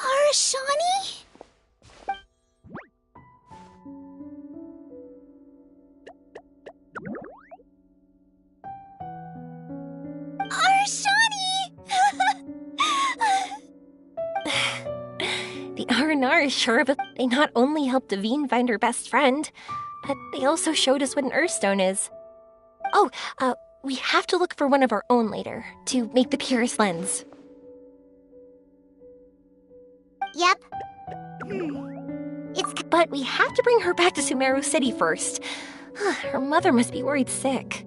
Arashani? The R&R is sure, but they not only helped Davine find her best friend, but they also showed us what an Earthstone is. Oh, we have to look for one of our own later, to make the purest lens. Yep. But we have to bring her back to Sumeru City first. Her mother must be worried sick.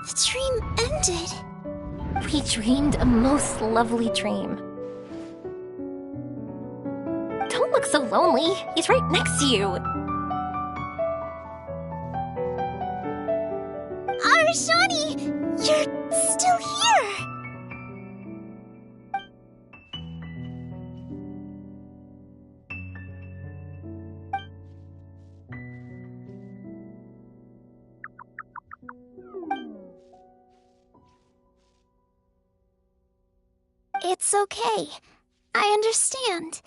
The dream ended. We dreamed a most lovely dream. Don't look so lonely. He's right next to you. Arashani! You're still here! It's okay. I understand.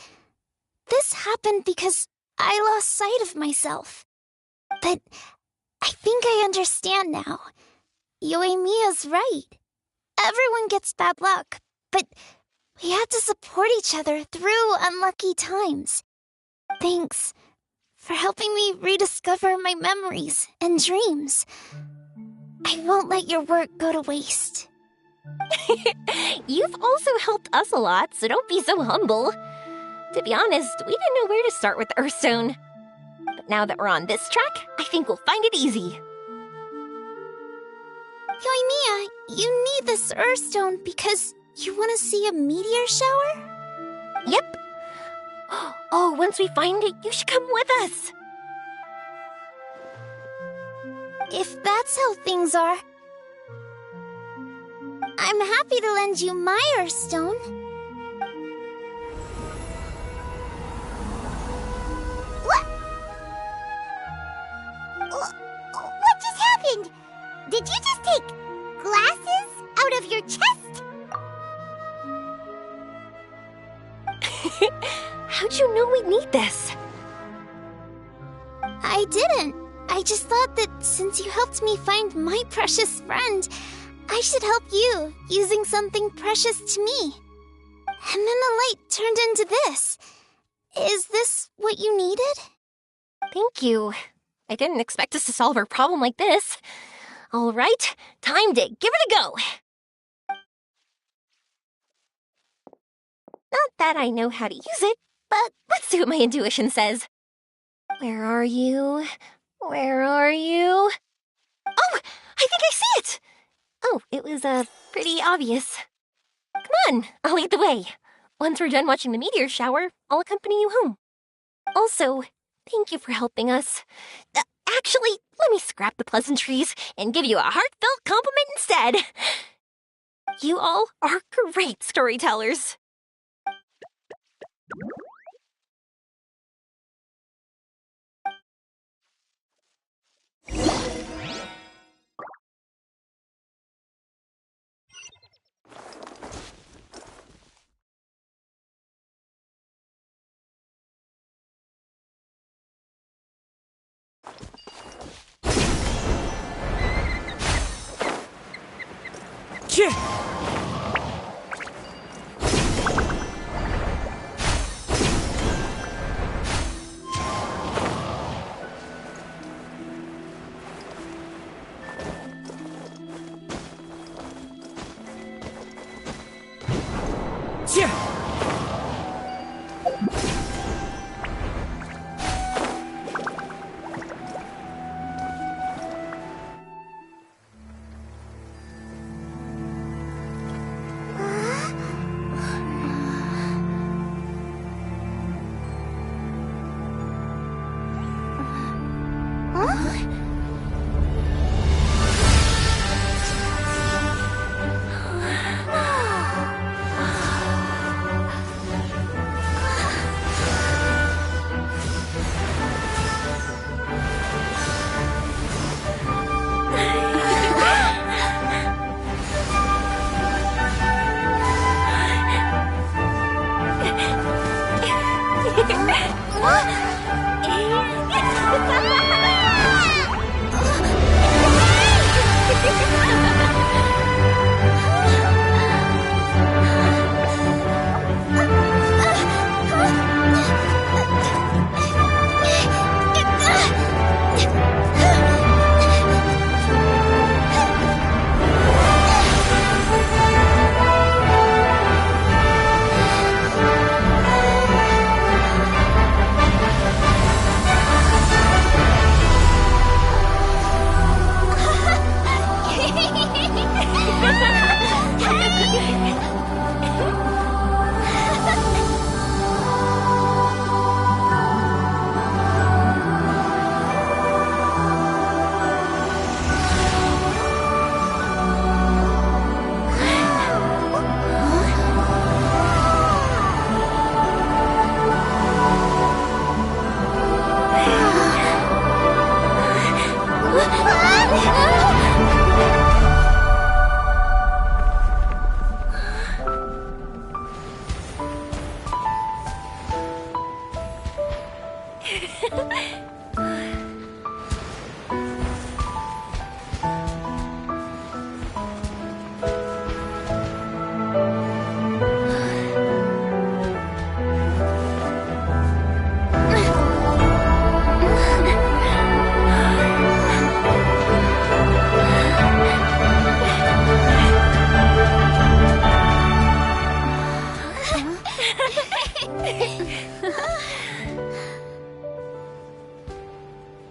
This happened because I lost sight of myself. But I think I understand now. Yoimiya's right. Everyone gets bad luck, but we have to support each other through unlucky times. Thanks for helping me rediscover my memories and dreams. I won't let your work go to waste. You've also helped us a lot, so don't be so humble. To be honest, we didn't know where to start with the Earthstone. But now that we're on this track, I think we'll find it easy. Yoimiya, you need this Earthstone because you want to see a meteor shower? Yep. Oh, once we find it, you should come with us. If that's how things are, I'm happy to lend you my Earthstone. What? How'd you know we'd need this? I didn't. I just thought that since you helped me find my precious friend, I should help you, using something precious to me. And then the light turned into this. Is this what you needed? Thank you. I didn't expect us to solve our problem like this. All right, time to give it a go. Not that I know how to use it, but let's see what my intuition says. Where are you? Where are you? Oh, I think I see it! Oh, it was, pretty obvious. Come on, I'll lead the way. Once we're done watching the meteor shower, I'll accompany you home. Also, thank you for helping us. Actually, let me scrap the pleasantries and give you a heartfelt compliment instead. You all are great storytellers.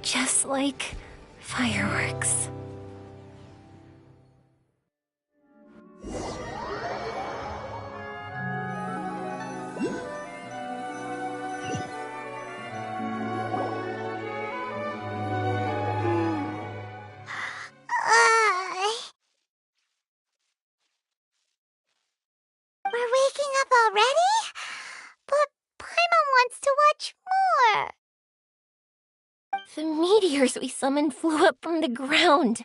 Just like fireworks. We're waking up already? But Paimon wants to watch more. The meteors we summoned flew up from the ground.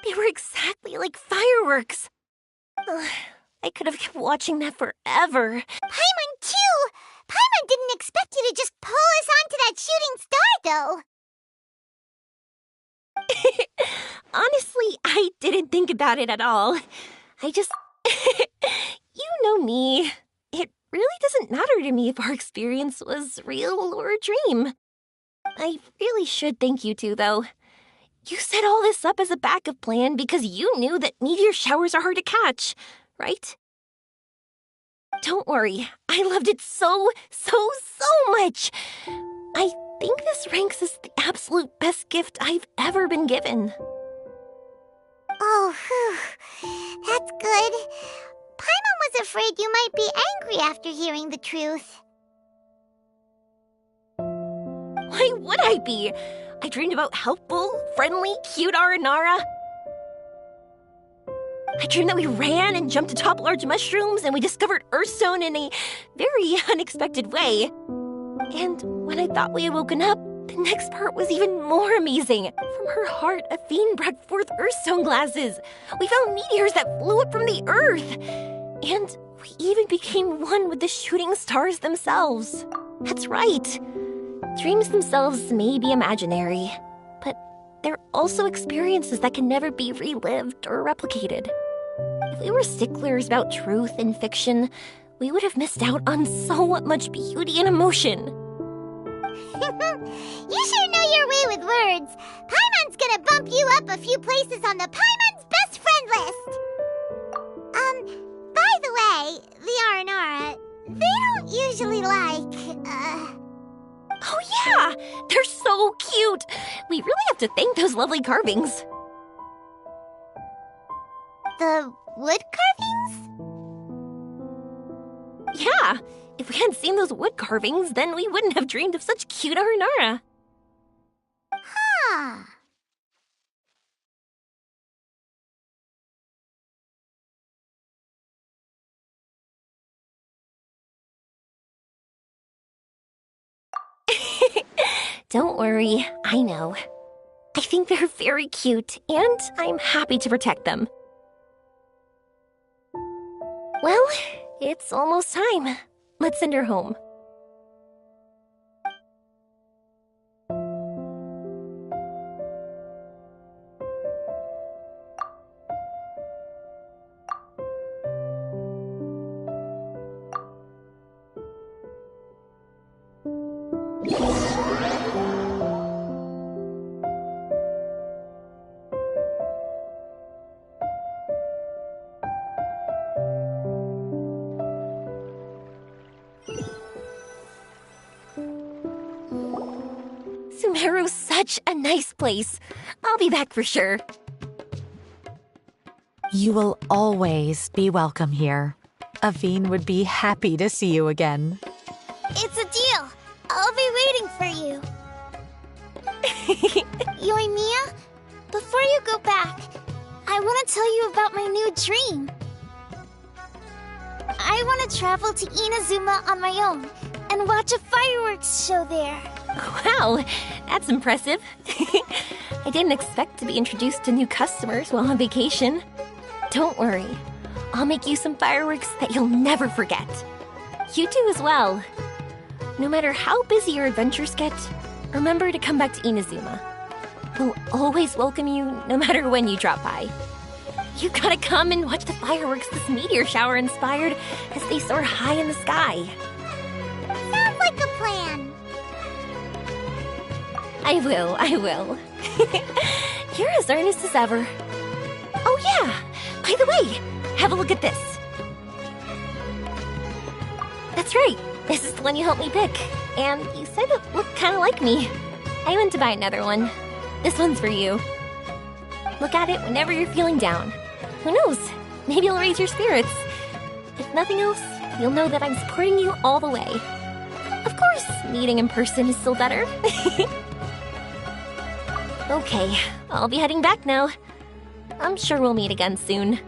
They were exactly like fireworks. Ugh, I could have kept watching that forever. Paimon, too! Paimon didn't expect you to just pull us onto that shooting star, though. Honestly, I didn't think about it at all. I just... You know me. It really doesn't matter to me if our experience was real or a dream. I really should thank you two, though. You set all this up as a backup plan because you knew that meteor showers are hard to catch, right? Don't worry, I loved it so much. I think this ranks as the absolute best gift I've ever been given. Oh, whew. That's good. Paimon was afraid you might be angry after hearing the truth. Why would I be? I dreamed about helpful, friendly, cute Aranara. I dreamed that we ran and jumped atop large mushrooms and we discovered Earthstone in a very unexpected way. And when I thought we had woken up, the next part was even more amazing. From her heart, Athene brought forth Earthstone glasses. We found meteors that flew up from the Earth. And we even became one with the shooting stars themselves. That's right. Dreams themselves may be imaginary, but they're also experiences that can never be relived or replicated. If we were sticklers about truth in fiction, we would have missed out on so much beauty and emotion. You sure know your way with words. Paimon's gonna bump you up a few places on the Paimon's best friend list. By the way, the Aranara, they don't usually like, Oh yeah! They're so cute! We really have to thank those lovely carvings. the wood carvings? Yeah! If we hadn't seen those wood carvings, then we wouldn't have dreamed of such cute Aranara. Huh. Don't worry, I know. I think they're very cute, and I'm happy to protect them. Well, it's almost time. Let's send her home. Sumeru's such a nice place. I'll be back for sure. You will always be welcome here. Athene would be happy to see you again. It's a deal. I'll be waiting for you. Yoimiya, before you go back, I want to tell you about my new dream. I want to travel to Inazuma on my own and watch a fireworks show there. Wow, that's impressive. I didn't expect to be introduced to new customers while on vacation. Don't worry, I'll make you some fireworks that you'll never forget. You do as well. No matter how busy your adventures get, remember to come back to Inazuma. We'll always welcome you no matter when you drop by. You gotta come and watch the fireworks this meteor shower inspired as they soar high in the sky. Sounds like a plan. I will. You're as earnest as ever. Oh yeah, by the way, have a look at this. That's right, this is the one you helped me pick. And you said it looked kind of like me. I went to buy another one. This one's for you. Look at it whenever you're feeling down. Who knows, maybe it'll raise your spirits. If nothing else, you'll know that I'm supporting you all the way. Of course, meeting in person is still better. Okay, I'll be heading back now. I'm sure we'll meet again soon.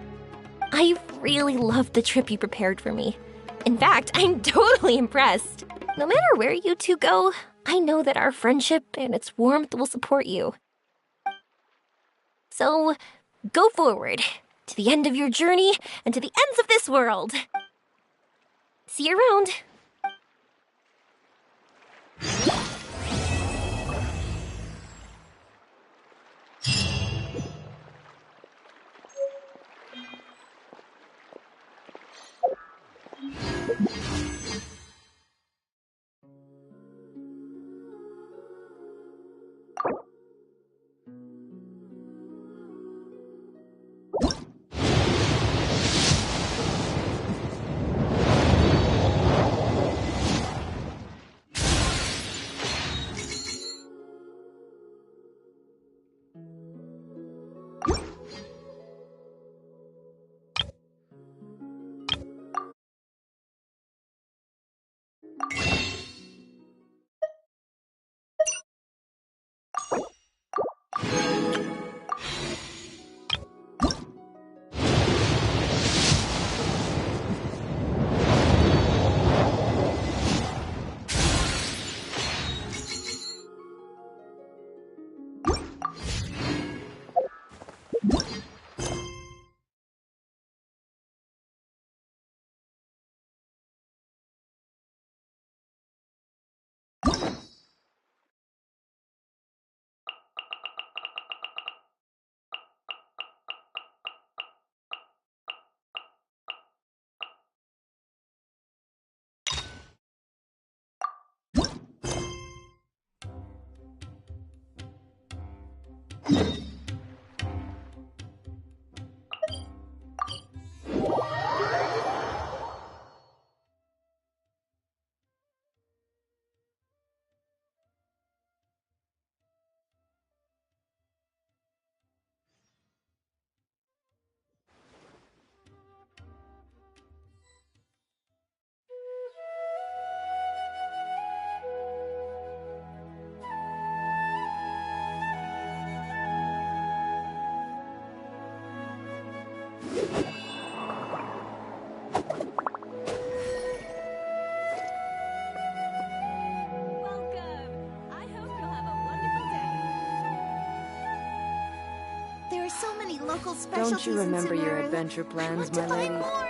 I really loved the trip you prepared for me. In fact, I'm totally impressed. No matter where you two go, I know that our friendship and its warmth will support you. So, go forward. to the end of your journey, and to the ends of this world. See you around. There are so many local specialties. Don't you remember in your Sumeru. adventure plans, I want my to lady? buy more.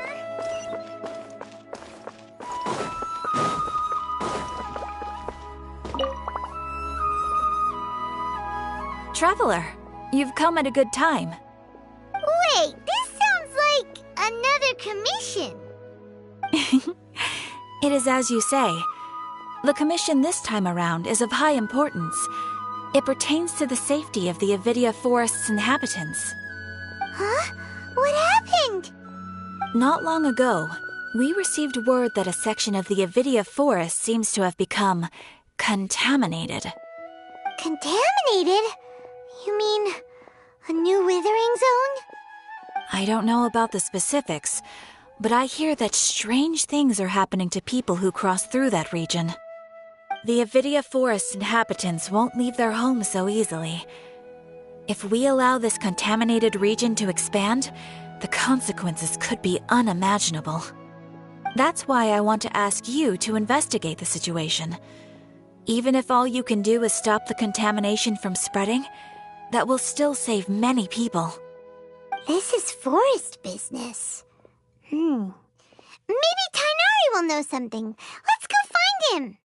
Traveler, you've come at a good time. Wait, this sounds like another commission. It is as you say. The commission this time around is of high importance. It pertains to the safety of the Avidia Forest's inhabitants. Huh? What happened? Not long ago, we received word that a section of the Avidia Forest seems to have become contaminated. Contaminated? You mean a new withering zone? I don't know about the specifics, but I hear that strange things are happening to people who cross through that region. The Avidia Forest inhabitants won't leave their homes so easily. If we allow this contaminated region to expand, the consequences could be unimaginable. That's why I want to ask you to investigate the situation. Even if all you can do is stop the contamination from spreading, that will still save many people. This is forest business. Maybe Tainari will know something. Let's go find him.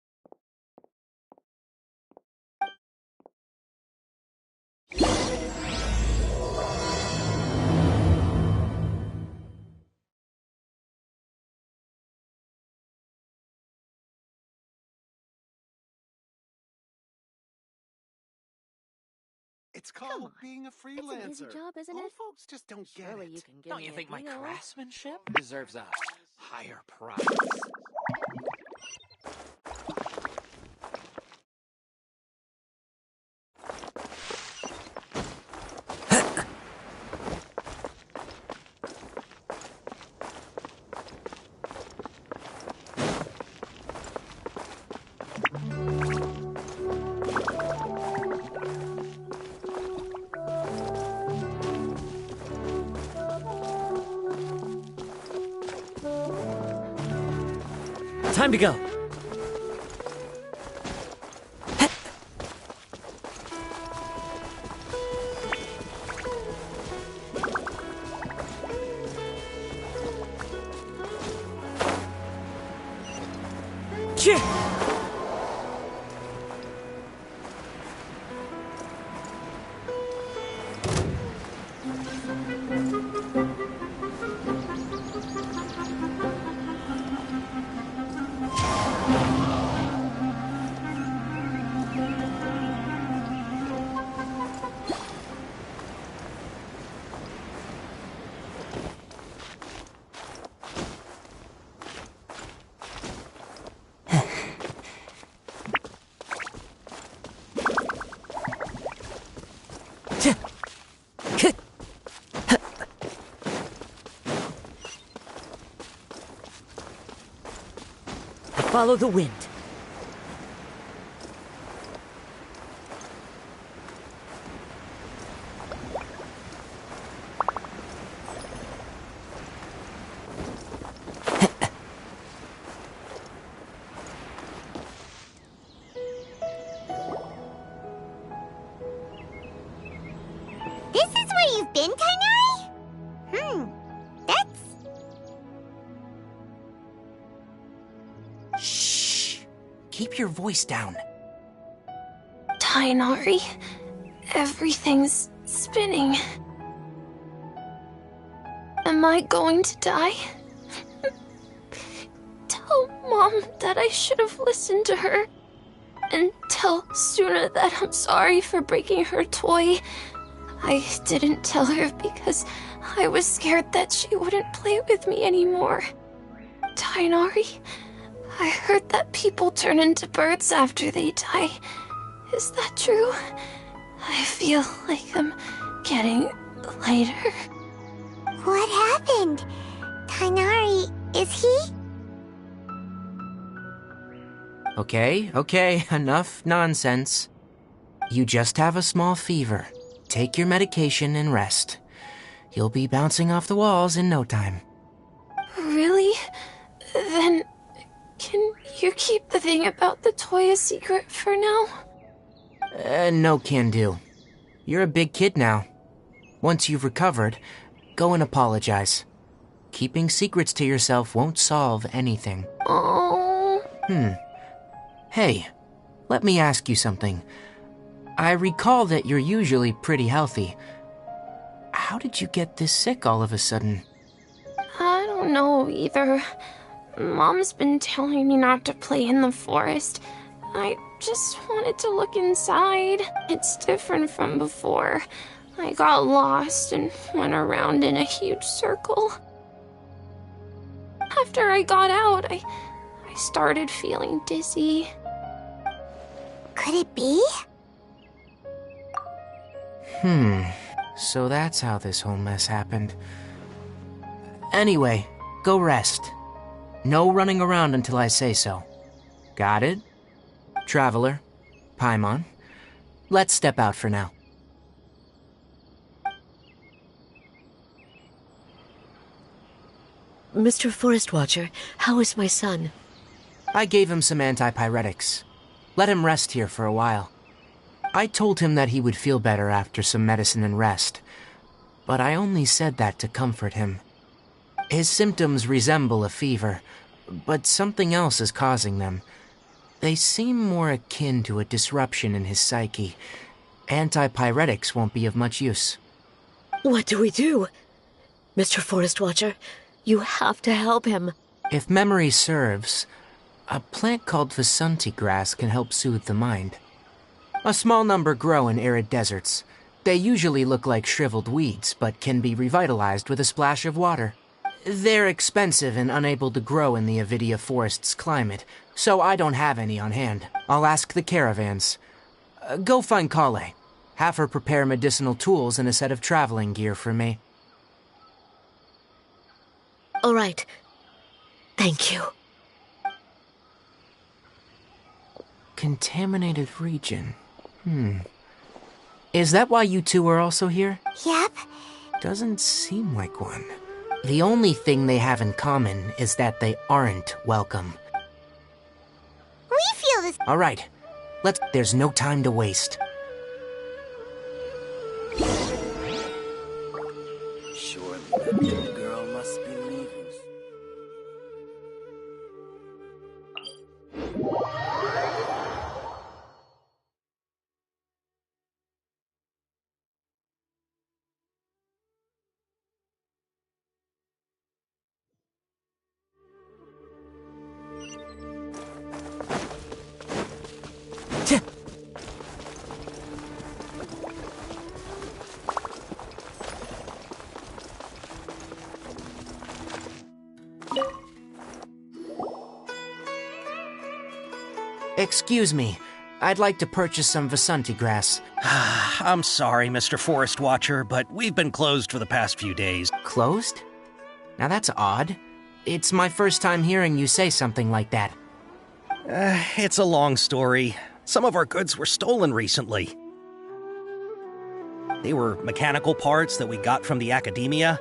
It's called being a freelancer. It's an easy job, isn't Old it? folks just don't get Surely it. you can give Don't me you a think my deal. craftsmanship deserves a higher price? Time to go. Follow the wind. This is where you've been, Kainari? That's... Shh! Keep your voice down. Tainari, everything's spinning. Am I going to die? Tell Mom that I should have listened to her. And tell Suna that I'm sorry for breaking her toy. I didn't tell her because I was scared that she wouldn't play with me anymore. Tainari, I heard that people turn into birds after they die. Is that true? I feel like I'm getting lighter. What happened? Tainari, is he? Okay, enough nonsense. You just have a small fever. Take your medication and rest. You'll be bouncing off the walls in no time. Really? Then, can you keep the thing about the toy a secret for now? No can do. You're a big kid now. Once you've recovered, go and apologize. Keeping secrets to yourself won't solve anything. Oh. Hey, let me ask you something. I recall that you're usually pretty healthy. How did you get this sick all of a sudden? I don't know either. Mom's been telling me not to play in the forest. I just wanted to look inside. It's different from before. I got lost and went around in a huge circle. After I got out, I started feeling dizzy. Could it be? So that's how this whole mess happened. Anyway, go rest. No running around until I say so. Got it? Traveler, Paimon, let's step out for now. Mr. Forest Watcher, how is my son? I gave him some antipyretics. Let him rest here for a while. I told him that he would feel better after some medicine and rest, but I only said that to comfort him. His symptoms resemble a fever, but something else is causing them. They seem more akin to a disruption in his psyche. Antipyretics won't be of much use. What do we do? Mr. Forest Watcher, you have to help him. If memory serves, a plant called Vasanti grass can help soothe the mind. A small number grow in arid deserts. They usually look like shriveled weeds, but can be revitalized with a splash of water. They're expensive and unable to grow in the Avidia Forest's climate, so I don't have any on hand. I'll ask the caravans. Go find Kale. Have her prepare medicinal tools and a set of traveling gear for me. All right. Thank you. Contaminated region. Is that why you two are also here? Yep. Doesn't seem like one. The only thing they have in common is that they aren't welcome. We feel this. All right. There's no time to waste. Surely that little girl must be leaving. Excuse me. I'd like to purchase some Vasanti grass. I'm sorry, Mr. Forest Watcher, but we've been closed for the past few days. Closed? Now that's odd. It's my first time hearing you say something like that. It's a long story. Some of our goods were stolen recently. They were mechanical parts that we got from the academia.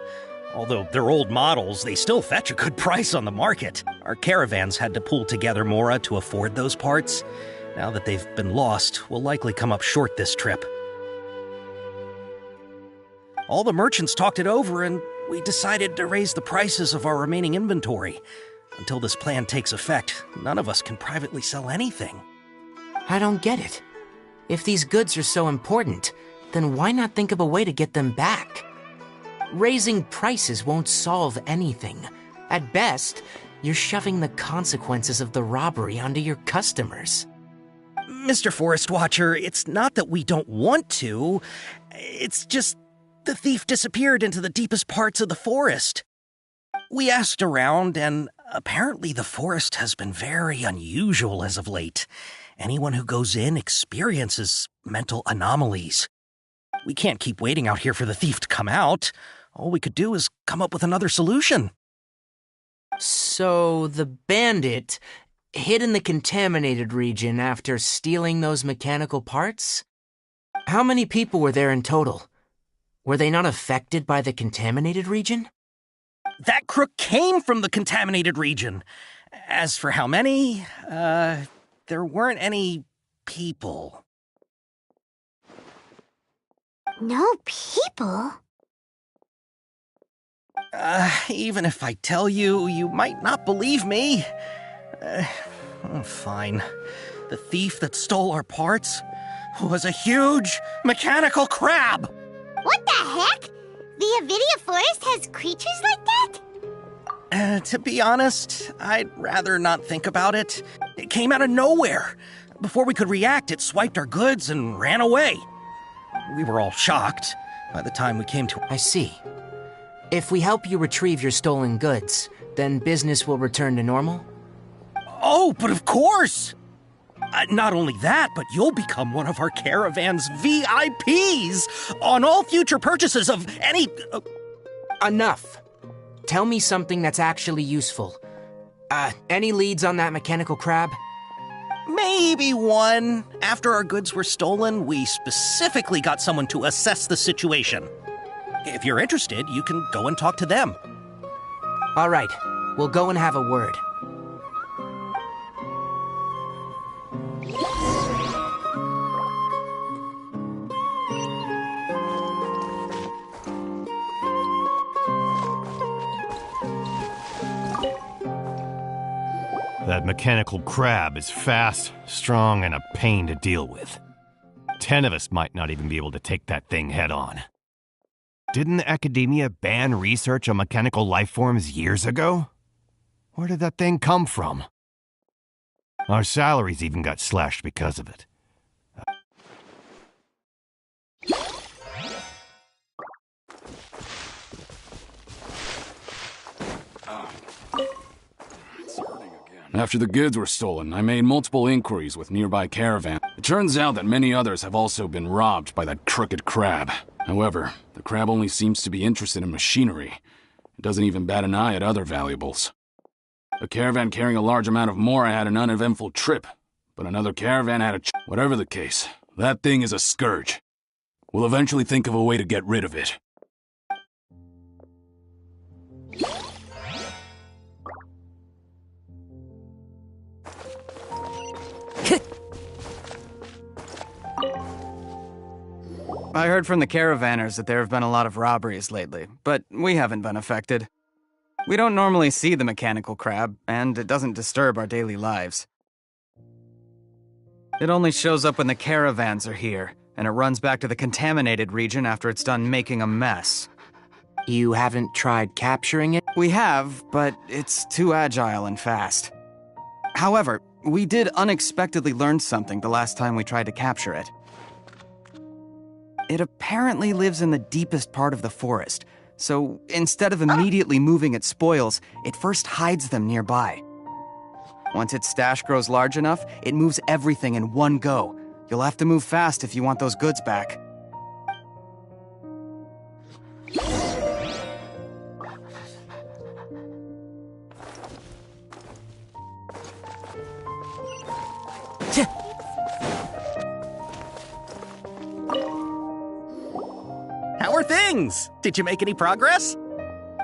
Although they're old models, they still fetch a good price on the market. Our caravans had to pool together Mora to afford those parts. Now that they've been lost, we'll likely come up short this trip. All the merchants talked it over, and we decided to raise the prices of our remaining inventory. Until this plan takes effect, none of us can privately sell anything. I don't get it. If these goods are so important, then why not think of a way to get them back? Raising prices won't solve anything. At best, you're shoving the consequences of the robbery onto your customers. Mr. Forest Watcher, it's not that we don't want to. It's just the thief disappeared into the deepest parts of the forest. We asked around, and apparently the forest has been very unusual as of late. Anyone who goes in experiences mental anomalies. We can't keep waiting out here for the thief to come out. All we could do is come up with another solution. So the bandit hid in the contaminated region after stealing those mechanical parts? How many people were there in total? Were they not affected by the contaminated region? That crook came from the contaminated region. As for how many, there weren't any people. No people? Even if I tell you, you might not believe me. Fine. The thief that stole our parts was a huge mechanical crab! What the heck? The Avidia Forest has creatures like that? To be honest, I'd rather not think about it. It came out of nowhere. Before we could react, it swiped our goods and ran away. We were all shocked by the time we came to... I see. If we help you retrieve your stolen goods, then business will return to normal? Oh, but of course! Not only that, but you'll become one of our caravan's VIPs on all future purchases of any... Enough. Tell me something that's actually useful. Any leads on that mechanical crab? Maybe one. After our goods were stolen, we specifically got someone to assess the situation. If you're interested, you can go and talk to them. All right. We'll go and have a word. That mechanical crab is fast, strong, and a pain to deal with. 10 of us might not even be able to take that thing head on. Didn't the academia ban research on mechanical life forms years ago? Where did that thing come from? Our salaries even got slashed because of it. After the goods were stolen, I made multiple inquiries with nearby caravans. It turns out that many others have also been robbed by that crooked crab. However, the crab only seems to be interested in machinery. It doesn't even bat an eye at other valuables. A caravan carrying a large amount of Mora had an uneventful trip, but another caravan had a... Whatever the case, that thing is a scourge. We'll eventually think of a way to get rid of it. I heard from the caravanners that there have been a lot of robberies lately, but we haven't been affected. We don't normally see the mechanical crab, and it doesn't disturb our daily lives. It only shows up when the caravans are here, and it runs back to the contaminated region after it's done making a mess. You haven't tried capturing it? We have, but it's too agile and fast. However, we did unexpectedly learn something the last time we tried to capture it. It apparently lives in the deepest part of the forest, so instead of immediately moving its spoils, it first hides them nearby. Once its stash grows large enough, it moves everything in one go. You'll have to move fast if you want those goods back. How are things? Did you make any progress?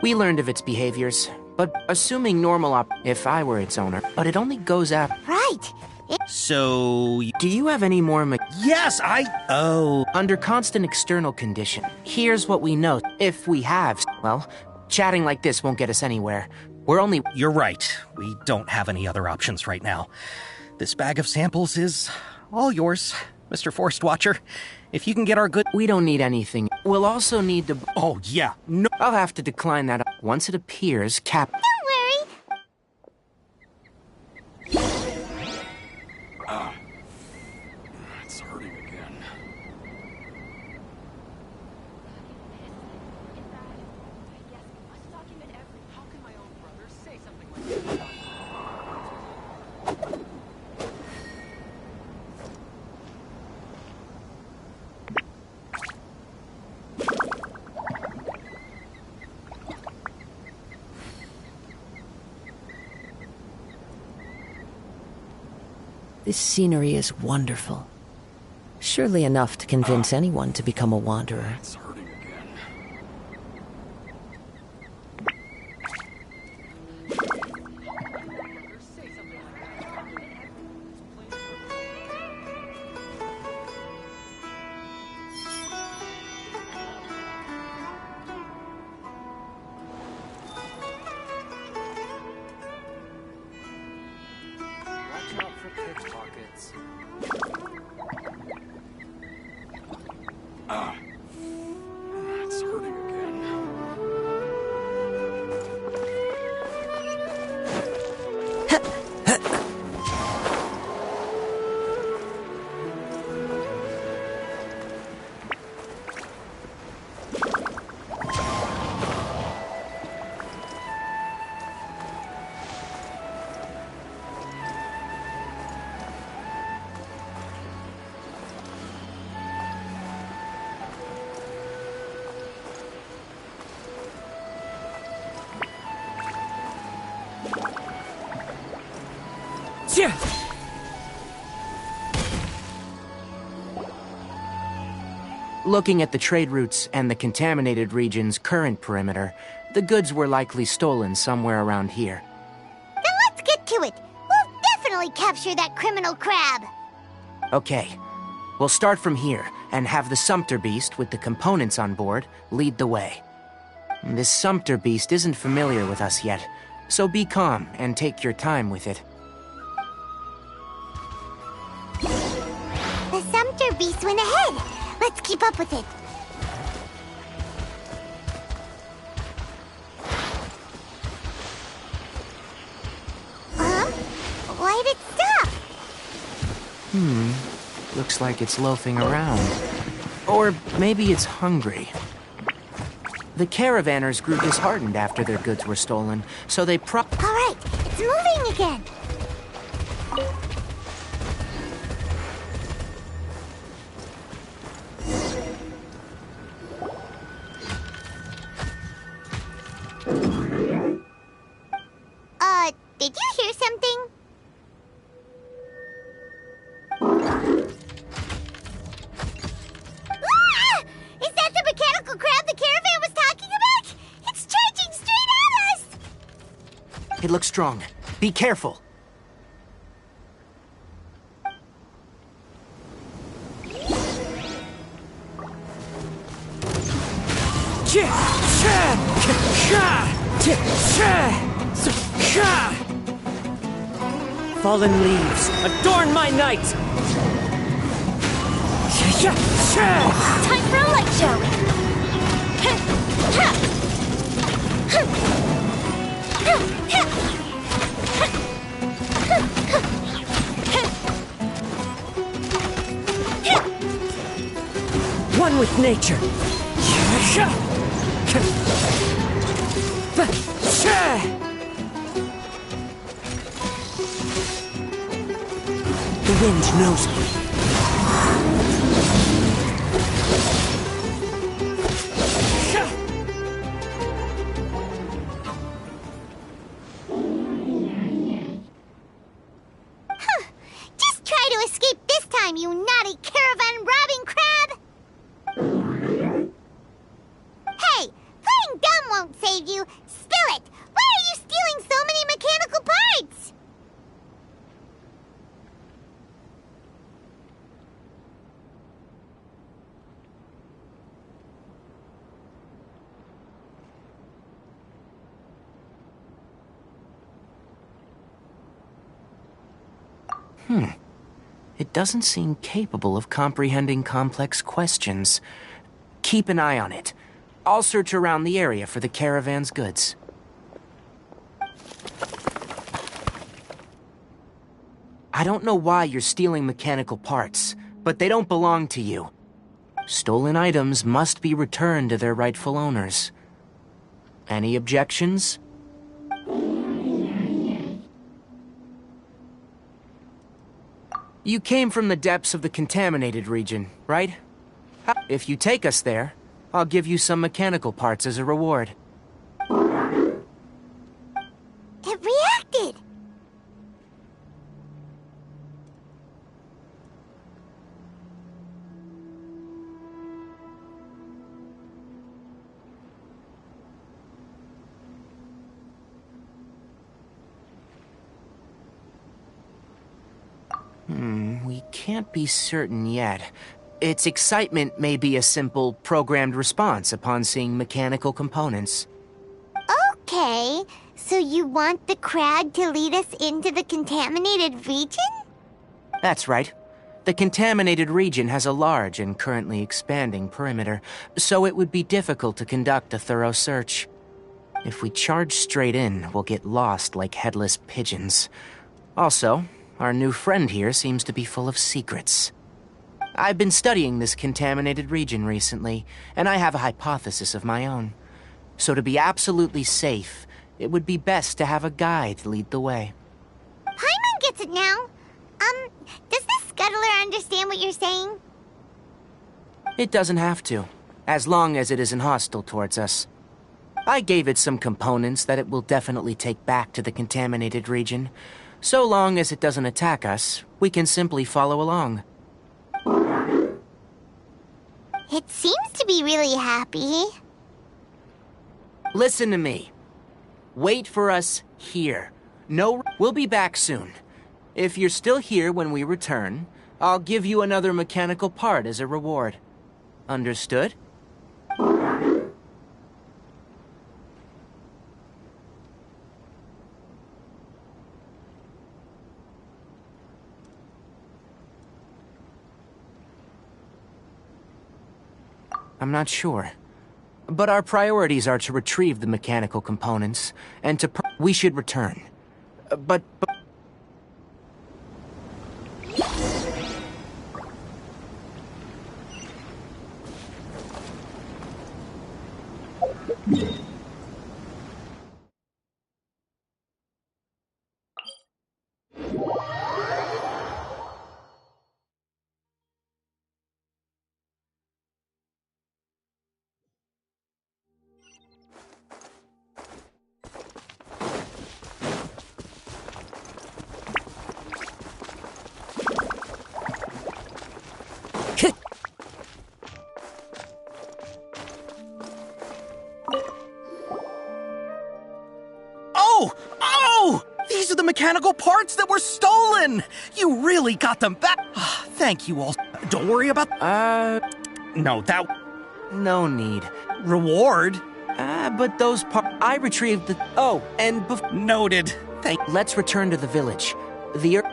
We learned of its behaviors, but assuming normal if I were its owner, but it only goes after. Right. So... Do you have any more Yes, Oh. Under constant external condition, here's what we know. If we have, well, chatting like this won't get us anywhere. We're only... You're right. We don't have any other options right now. This bag of samples is all yours, Mr. Forest Watcher. If you can get our good... We don't need anything. We'll also need to... Oh, yeah. No. I'll have to decline that. Once it appears, Don't worry. It's hurting again. This scenery is wonderful. Surely enough to convince anyone to become a wanderer. It's hurting again. Watch out for pickpockets. It's hurting again. Looking at the trade routes and the contaminated region's current perimeter, the goods were likely stolen somewhere around here. Then let's get to it. We'll definitely capture that criminal crab. Okay, we'll start from here and have the Sumpter Beast with the components on board lead the way. This Sumpter Beast isn't familiar with us yet, so be calm and take your time with it. The Sumpter Beast went ahead. Let's keep up with it. Huh? Why'd it stop? Looks like it's loafing around. Or maybe it's hungry. The caravanners grew disheartened after their goods were stolen, so they All right, it's moving again. Did you hear something? Ah! Is that the mechanical crab the caravan was talking about? It's charging straight at us! It looks strong. Be careful. Fallen leaves, adorn my night! Time for a light show! One with nature! wind knows me. Just try to escape this time, you naughty caravan-robbing crab! Hey, playing dumb won't save you. Spill it! Why are you stealing so many mechanical parts? It doesn't seem capable of comprehending complex questions. Keep an eye on it. I'll search around the area for the caravan's goods. I don't know why you're stealing mechanical parts, but they don't belong to you. Stolen items must be returned to their rightful owners. Any objections? You came from the depths of the contaminated region, right? If you take us there, I'll give you some mechanical parts as a reward. It reacted! We can't be certain yet. Its excitement may be a simple, programmed response upon seeing mechanical components. Okay, so you want the crab to lead us into the contaminated region? That's right. The contaminated region has a large and currently expanding perimeter, so it would be difficult to conduct a thorough search. If we charge straight in, we'll get lost like headless pigeons. Also, our new friend here seems to be full of secrets. I've been studying this contaminated region recently, and I have a hypothesis of my own. So to be absolutely safe, it would be best to have a guide lead the way. Paimon gets it now. Does this scuttler understand what you're saying? It doesn't have to, as long as it isn't hostile towards us. I gave it some components that it will definitely take back to the contaminated region. So long as it doesn't attack us, we can simply follow along. It seems to be really happy. Listen to me. Wait for us here. We'll be back soon. If you're still here when we return, I'll give you another mechanical part as a reward. Understood? I'm not sure. But our priorities are to retrieve the mechanical components, and we should return. But... Oh! These are the mechanical parts that were stolen! You really got them back! Thank you all. Don't worry about... No, that... No need. Reward? But those I retrieved the... Oh, and Noted. Let's return to the village. The...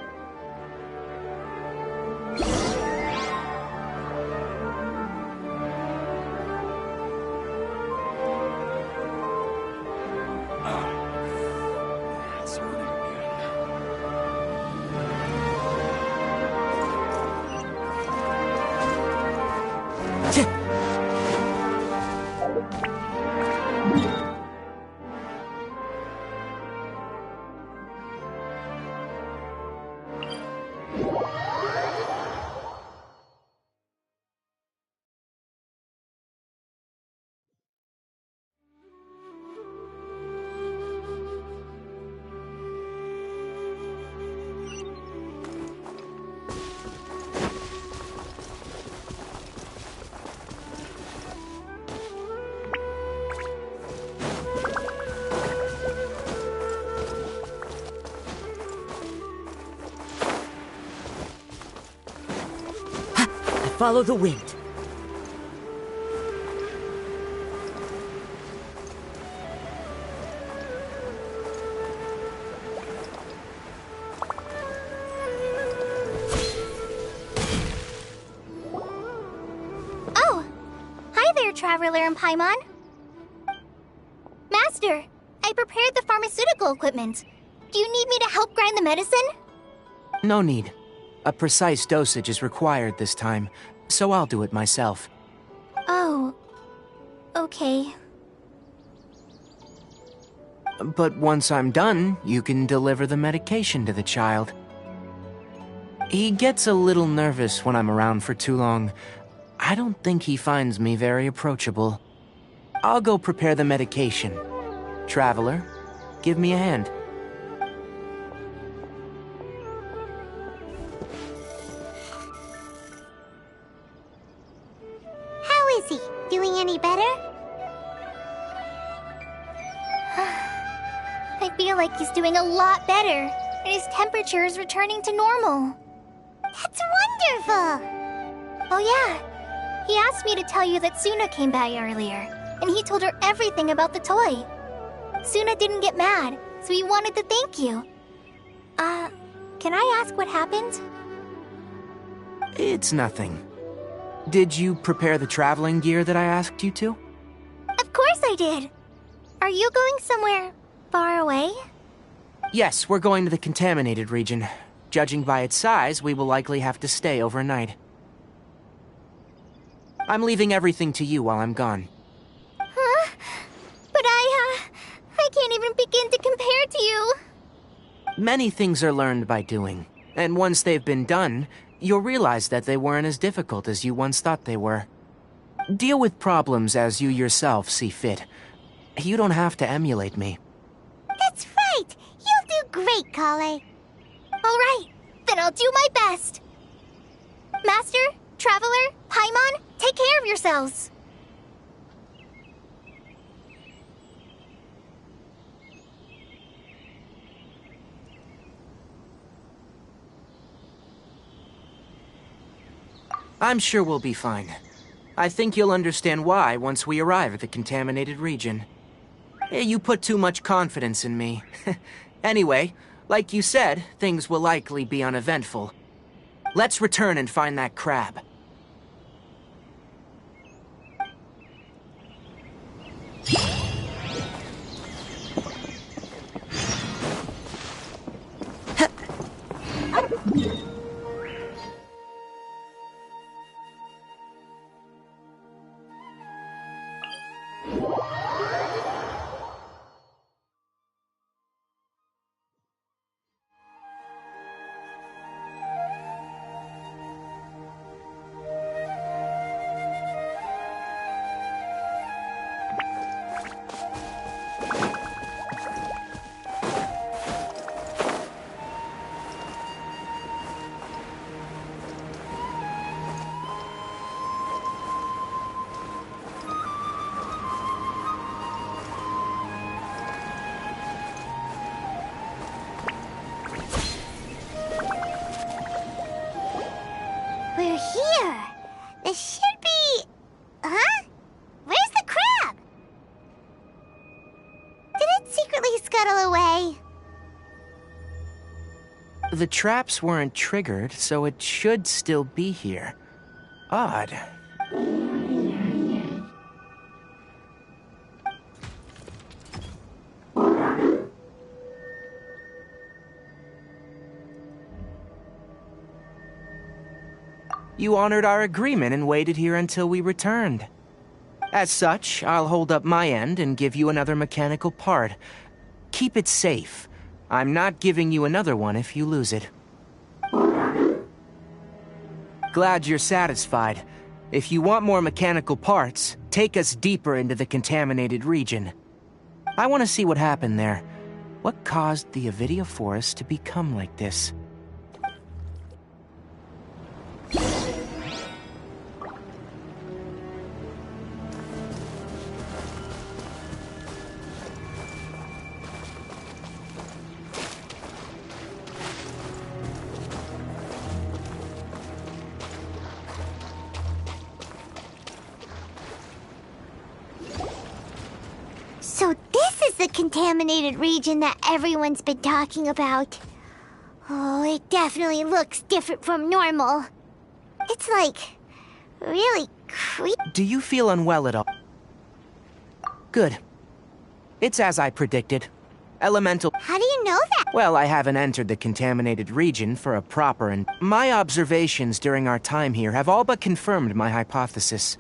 Follow the wind. Oh! Hi there, Traveler and Paimon. Master, I prepared the pharmaceutical equipment. Do you need me to help grind the medicine? No need. A precise dosage is required this time, so I'll do it myself. Oh. Okay. But once I'm done, you can deliver the medication to the child. He gets a little nervous when I'm around for too long. I don't think he finds me very approachable. I'll go prepare the medication. Traveler, give me a hand. How is he? Doing any better? I feel like he's doing a lot better, and his temperature is returning to normal. That's wonderful! Oh yeah, he asked me to tell you that Suna came by earlier, and he told her everything about the toy. Suna didn't get mad, so he wanted to thank you. Can I ask what happened? It's nothing. Did you prepare the traveling gear that I asked you to? Of course I did! Are you going somewhere far away? Yes, we're going to the contaminated region. Judging by its size, we will likely have to stay overnight. I'm leaving everything to you while I'm gone. Huh? But I can't even begin to compare to you. Many things are learned by doing, and once they've been done, you'll realize that they weren't as difficult as you once thought they were. Deal with problems as you yourself see fit. You don't have to emulate me. That's right! You'll do great, Kale. Alright, then I'll do my best. Master, Traveler, Paimon, take care of yourselves. I'm sure we'll be fine. I think you'll understand why once we arrive at the contaminated region. You put too much confidence in me. Anyway, like you said, things will likely be uneventful. Let's return and find that crab. We're here. This should be... Huh? Where's the crab? Did it secretly scuttle away? The traps weren't triggered, so it should still be here. Odd. You honored our agreement and waited here until we returned. As such, I'll hold up my end and give you another mechanical part. Keep it safe. I'm not giving you another one if you lose it. Glad you're satisfied. If you want more mechanical parts, take us deeper into the contaminated region. I want to see what happened there. What caused the Avidia forest to become like this? the contaminated region that everyone's been talking about. Oh, it definitely looks different from normal. It's like really creepy. Do you feel unwell at all? Good. It's as I predicted. Elemental. How do you know that? Well, I haven't entered the contaminated region for a proper and my observations during our time here have all but confirmed my hypothesis.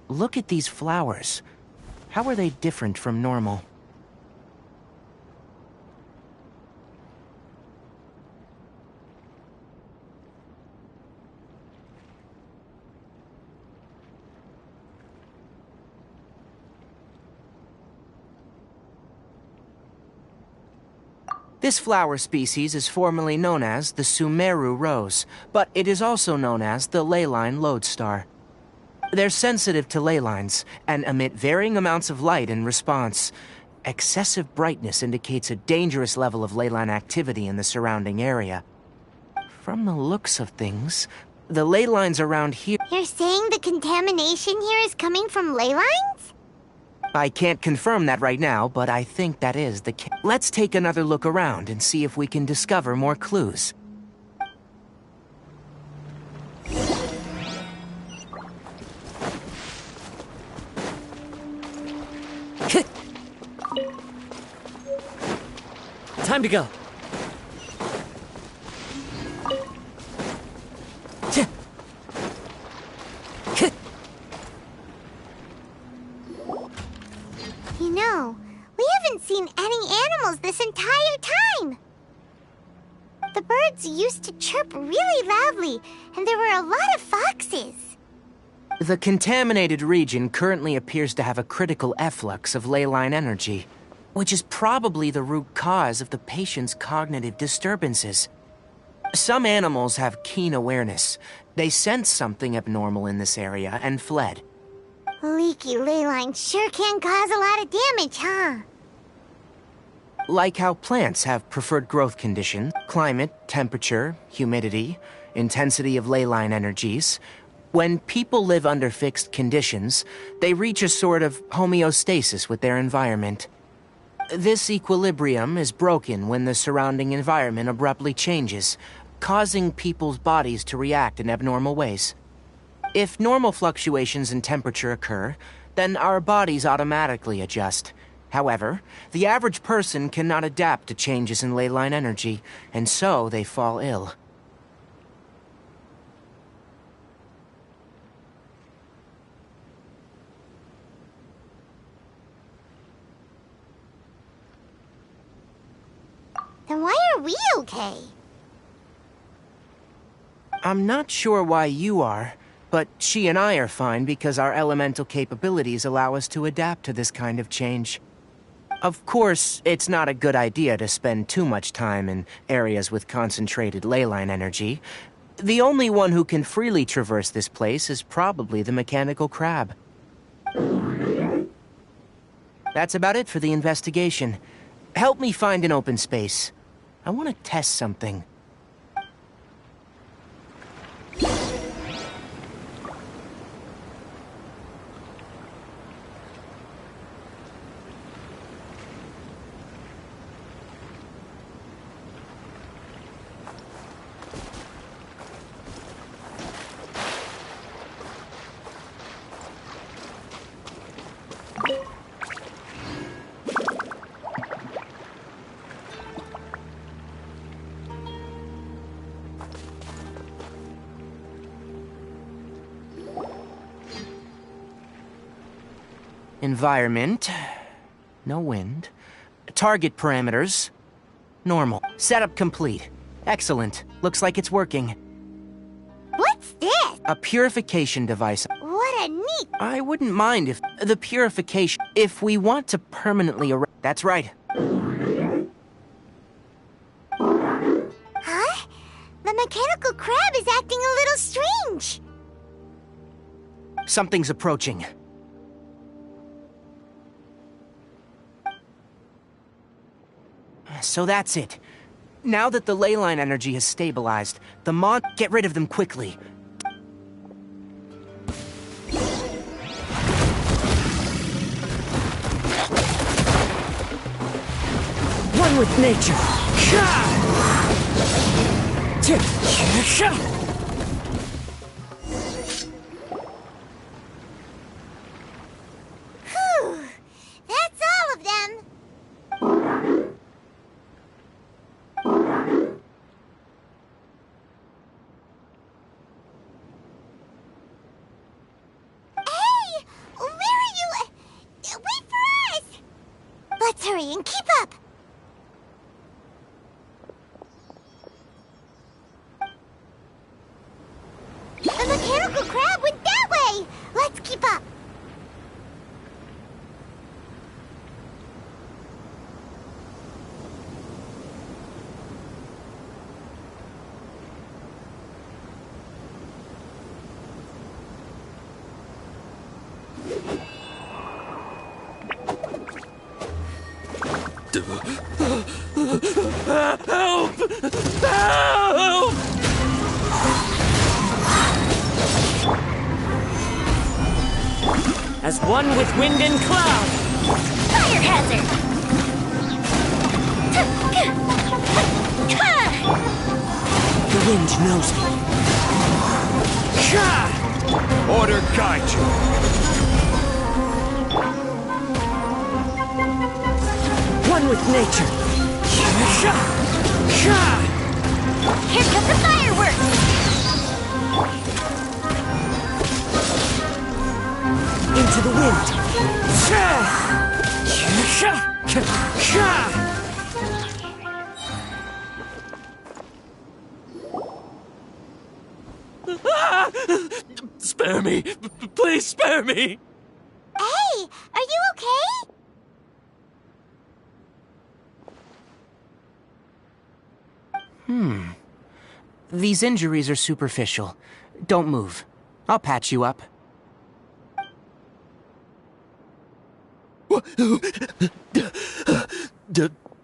Look at these flowers. How are they different from normal? This flower species is formerly known as the Sumeru rose, but it is also known as the leyline lodestar. They're sensitive to ley lines and emit varying amounts of light in response. Excessive brightness indicates a dangerous level of leyline activity in the surrounding area. From the looks of things, the ley lines around here... You're saying the contamination here is coming from ley lines? I can't confirm that right now, but I think that is the case. Let's take another look around and see if we can discover more clues. Time to go. You know, we haven't seen any animals this entire time. The birds used to chirp really loudly, and there were a lot of foxes. The contaminated region currently appears to have a critical efflux of leyline energy, which is probably the root cause of the patient's cognitive disturbances. Some animals have keen awareness. They sensed something abnormal in this area and fled. Leaky ley lines sure can cause a lot of damage, huh? Like how plants have preferred growth conditions, climate, temperature, humidity, intensity of leyline energies. When people live under fixed conditions, they reach a sort of homeostasis with their environment. This equilibrium is broken when the surrounding environment abruptly changes, causing people's bodies to react in abnormal ways. If normal fluctuations in temperature occur, then our bodies automatically adjust. However, the average person cannot adapt to changes in leyline energy, and so they fall ill. Then why are we okay? I'm not sure why you are, but she and I are fine because our elemental capabilities allow us to adapt to this kind of change. Of course, it's not a good idea to spend too much time in areas with concentrated leyline energy. The only one who can freely traverse this place is probably the mechanical crab. That's about it for the investigation. Help me find an open space. I want to test something. Environment. No wind. Target parameters. Normal. Setup complete. Excellent. Looks like it's working. What's this? A purification device. What a neat... I wouldn't mind if... The purification... If we want to permanently erase... That's right. Huh? The mechanical crab is acting a little strange. Something's approaching. So that's it. Now that the leyline energy has stabilized, the mod... Get rid of them quickly. with nature. Whew! That's all of them! Hey! Where are you? Wait for us! Let's hurry and keep up! The mechanical crab went that way! Let's keep up! Help! Help! As one with wind and cloud. Fire hazard! The wind knows me. Order guide you. One with nature. Here come the fireworks! Into the wind. Spare me. Please spare me. Hey, are you okay? These injuries are superficial. Don't move. I'll patch you up.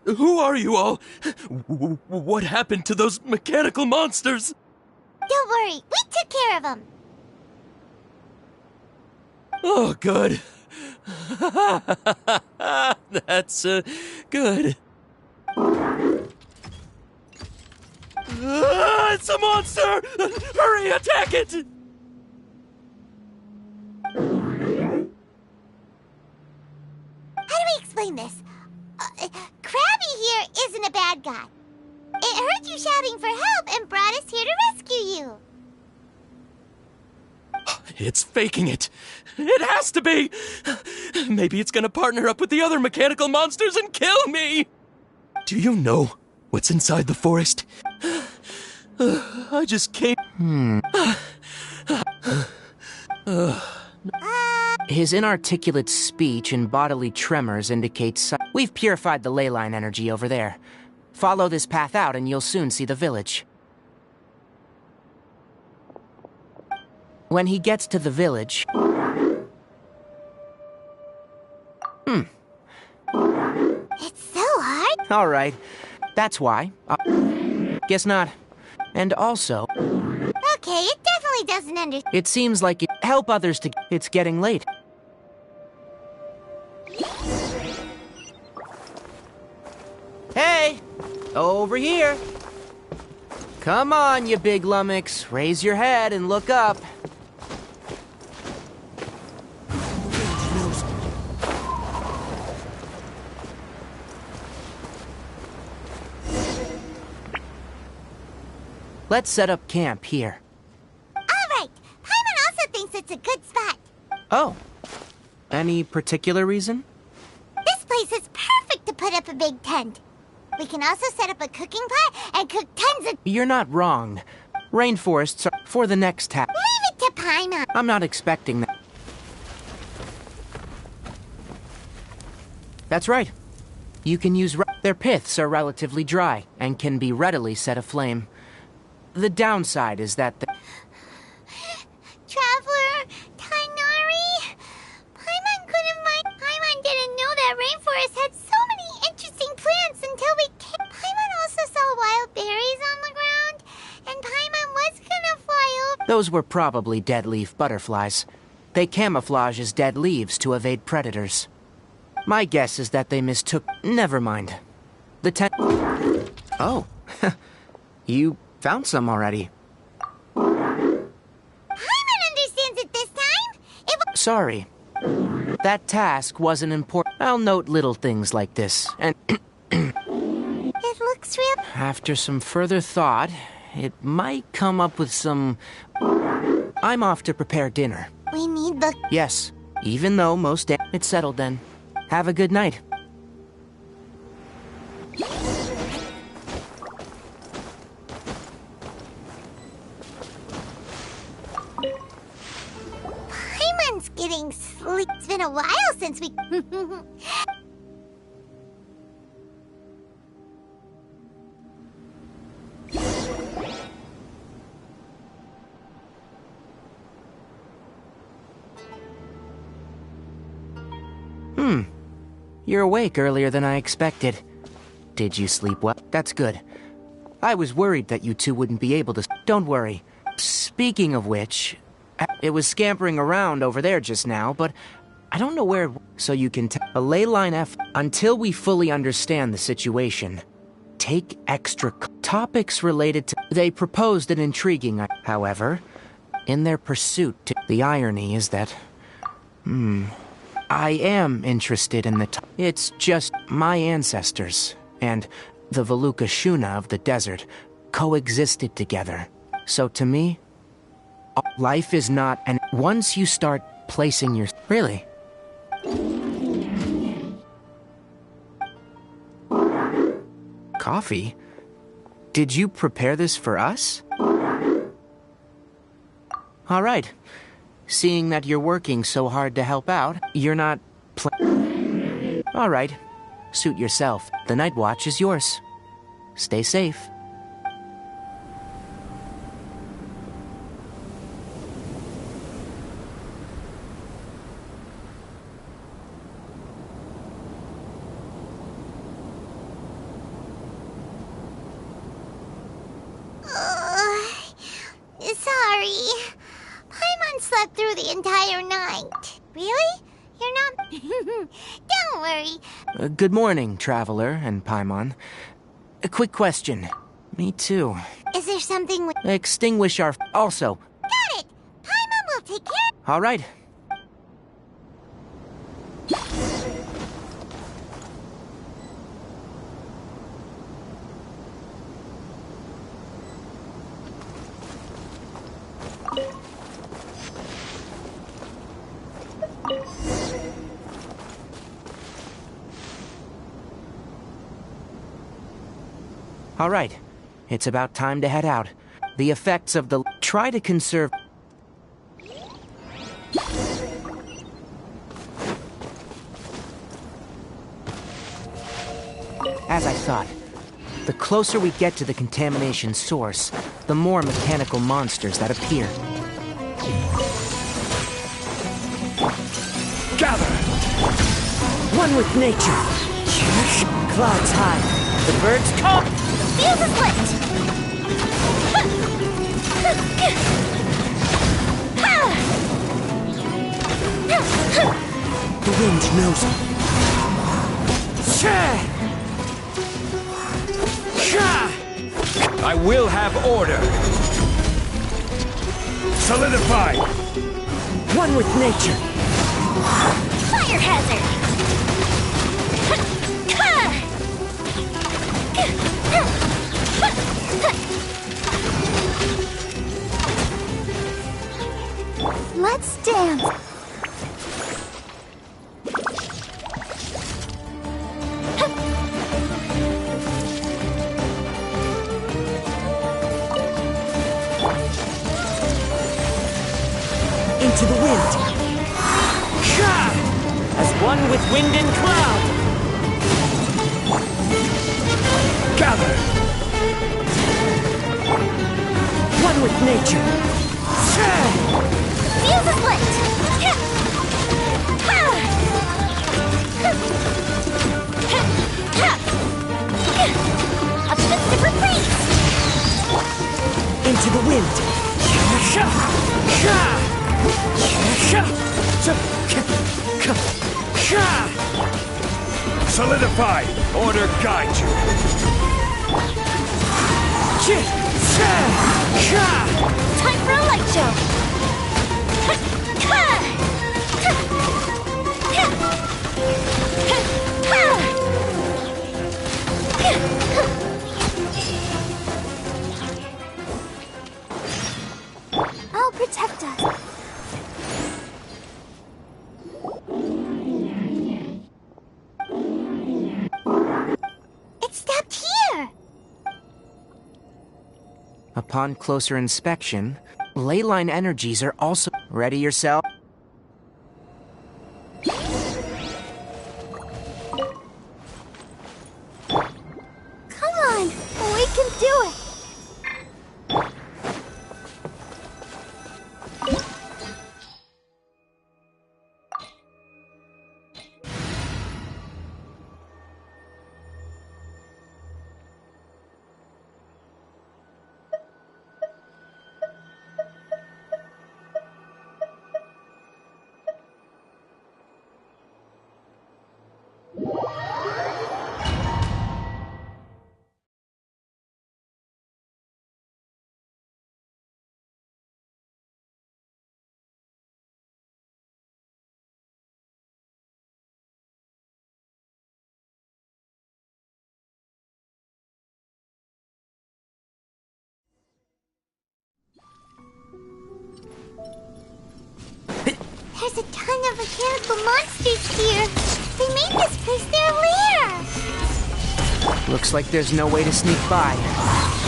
Who are you all? What happened to those mechanical monsters? Don't worry, we took care of them. Oh, good. That's good. It's a monster! Hurry, attack it! How do we explain this? Krabby here isn't a bad guy. It heard you shouting for help and brought us here to rescue you. It's faking it. It has to be. Maybe it's gonna partner up with the other mechanical monsters and kill me. Do you know what's inside the forest? I just can't. His inarticulate speech and bodily tremors indicate We've purified the ley line energy over there. Follow this path out and you'll soon see the village. When he gets to the village... It's so hard. All right. That's why. Guess not. And also... Okay, it definitely doesn't understand. It seems like it help others to... It's getting late. Hey! Over here! Come on, you big lummox. Raise your head and look up. Let's set up camp here. All right. Paimon also thinks it's a good spot. Oh. Any particular reason? This place is perfect to put up a big tent. We can also set up a cooking pot and cook tons of... You're not wrong. Rainforests are for the next task. Leave it to Paimon. I'm not expecting that. That's right. You can use... Their piths are relatively dry and can be readily set aflame. The downside is that the... Traveler, Tainari, Paimon couldn't find... Paimon didn't know that rainforest had so many interesting plants until we came. Paimon also saw wild berries on the ground, and Paimon was gonna fly over... Those were probably dead leaf butterflies. They camouflage as dead leaves to evade predators. My guess is that they mistook... Never mind. The tent... Oh, you found some already. Paimon understands it this time. Sorry. That task wasn't important. I'll note little things like this, and It looks real. after some further thought, it might come up with some... I'm off to prepare dinner. We need the... Yes, even though most... It's settled then. Have a good night. Paimon's getting sleep. It's been a while since we... You're awake earlier than I expected. Did you sleep well? That's good. I was worried that you two wouldn't be able to... Don't worry. Speaking of which, it was scampering around over there just now, but I don't know where... So you can a ley line F... Until we fully understand the situation, take extra... Topics related to... They proposed an intriguing... However, in their pursuit to... The irony is that... I am interested in the... It's just my ancestors and the Veluca Shuna of the desert coexisted together. So to me, life is not... And once you start placing your... Really? Coffee? Did you prepare this for us? All right. Seeing that you're working so hard to help out, you're not All right. Suit yourself. The night watch is yours. Stay safe. Sorry. Paimon slept through the entire night. Really? You're not... Don't worry. Good morning, Traveler and Paimon. A quick question. Me too. Is there something we... Extinguish our... Also. Got it! Paimon will take care... All right. All right. It's about time to head out. The effects of the... Try to conserve... As I thought, the closer we get to the contamination source, the more mechanical monsters that appear. Gather! One with nature! Clouds high. The birds call. Fuse is lit! The wind knows it. I will have order. Solidify. One with nature. Fire hazard! Let's dance! Into the wind! As one with wind and cloud! Gather! One with nature! Fuse is lit! Optimistic retreat! Into the wind! Solidify! Order guide you! Time for a light show! I'll protect us. It stopped here! Upon closer inspection, ley line energies are also... Ready yourself? Come on, we can do it! There's a ton of mechanical monsters here. They made this place their lair. Looks like there's no way to sneak by.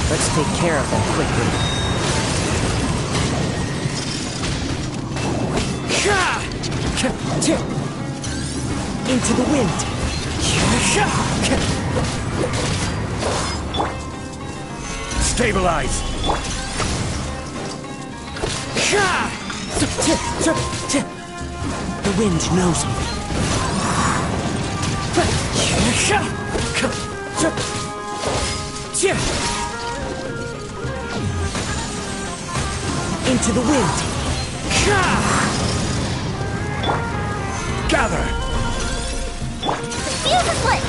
Let's take care of them quickly. Into the wind. Stabilize! The wind knows me. Into the wind. Gather! Feel the foot!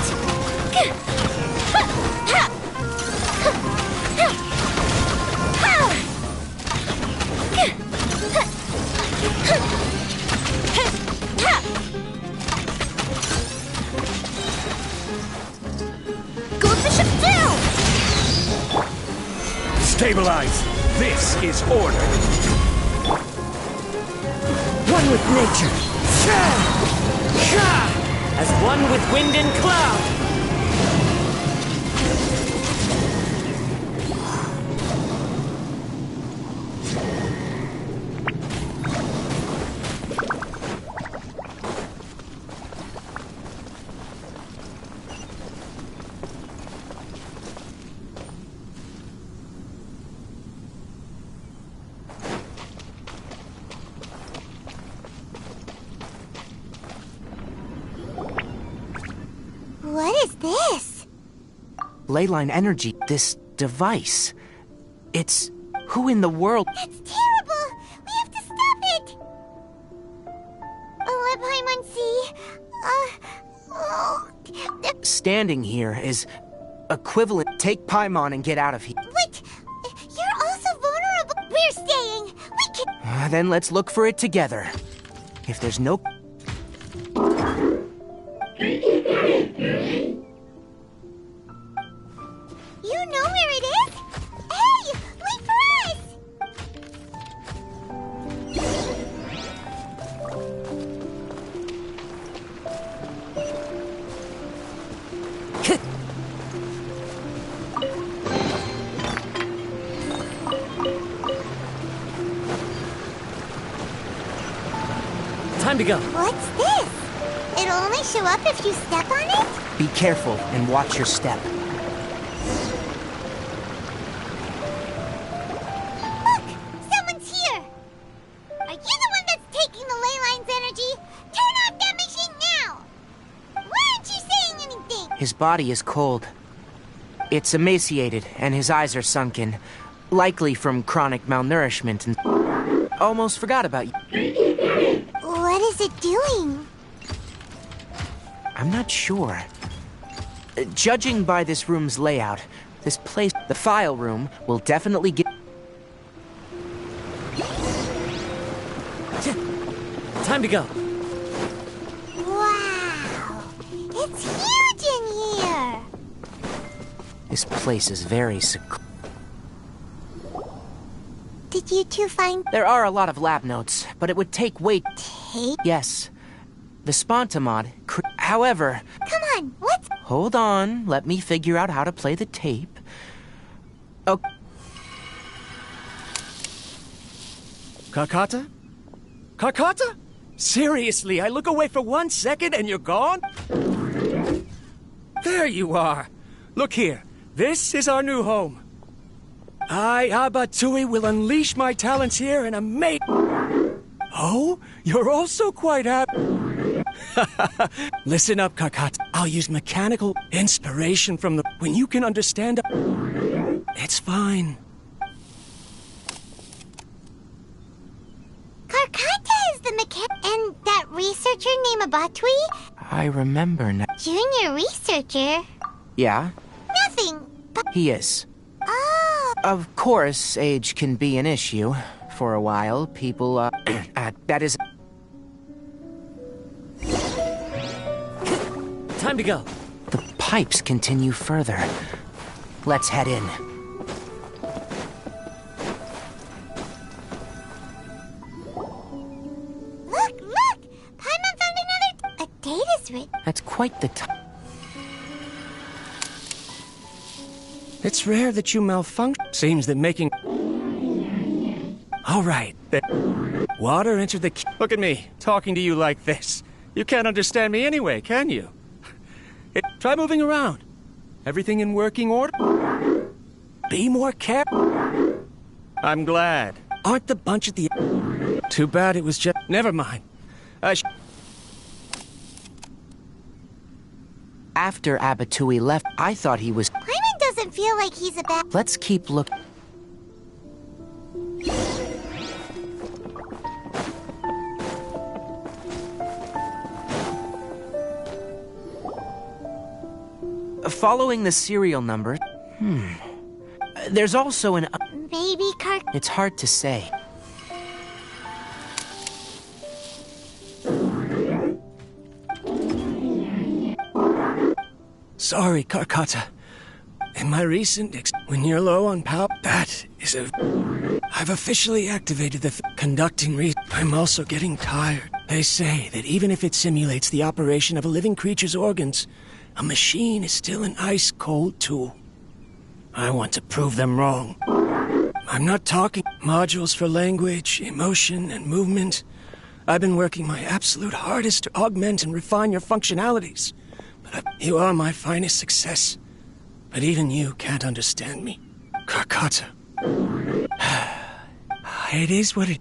Go the ship down! Stabilize! This is order! One with nature. As one with wind and cloud. What is this? Ley line energy, this device. It's... Who in the world... It's terrible! We have to stop it! Paimon. Standing here is equivalent. Take Paimon and get out of here. Wait! You're also vulnerable! We're staying! We can... Then let's look for it together. If there's no... You know where it is? Hey! Wait for us! Time to go. What's this? It'll only show up if you step on it? Be careful and watch your step. Look! Someone's here! Are you the one that's taking the ley line's energy? Turn off that machine now! Why aren't you saying anything? His body is cold. It's emaciated, and his eyes are sunken. Likely from chronic malnourishment and... Almost forgot about you. What is it doing? I'm not sure. Judging by this room's layout, this place, the file room, will definitely get... Time to go. Wow! It's huge in here! This place is very secluded. Did you two find... There are a lot of lab notes, but it would take way... Tape? Yes. The Spontamod... However... Come on, what's... Hold on, let me figure out how to play the tape. Oh... Karkata? Karkata? Seriously, I look away for 1 second and you're gone? There you are. Look here. This is our new home. I, Abatui, will unleash my talents here and amaze... Oh? You're also quite happy. Listen up, Karkata. I'll use mechanical inspiration from the... When you can understand... It's fine. Karkata is the mechanic... And that researcher named Abatui? I remember now. Junior researcher? Yeah? Nothing, but... He is. Oh... Of course, age can be an issue. For a while, people, that is... Time to go. The pipes continue further. Let's head in. Look! Paimon found another... A date is written. That's quite the time. It's rare that you malfunction. Seems that making... All right. Water entered the... Look at me, talking to you like this. You can't understand me anyway, can you? Try moving around. Everything in working order? Be more careful. I'm glad. Aren't the bunch at the... Too bad it was just... Never mind. After Abatui left, I thought he was... Paimon doesn't feel like he's a bad... Let's keep looking. Following the serial number... There's also an... Maybe It's hard to say. Sorry, Karkata. In my recent when you're low on power, that is a... I've officially activated the conducting I'm also getting tired. They say that even if it simulates the operation of a living creature's organs, a machine is still an ice-cold tool. I want to prove them wrong. I'm not talking modules for language, emotion, and movement. I've been working my absolute hardest to augment and refine your functionalities. But you are my finest success. But even you can't understand me. Karkata. It is what it...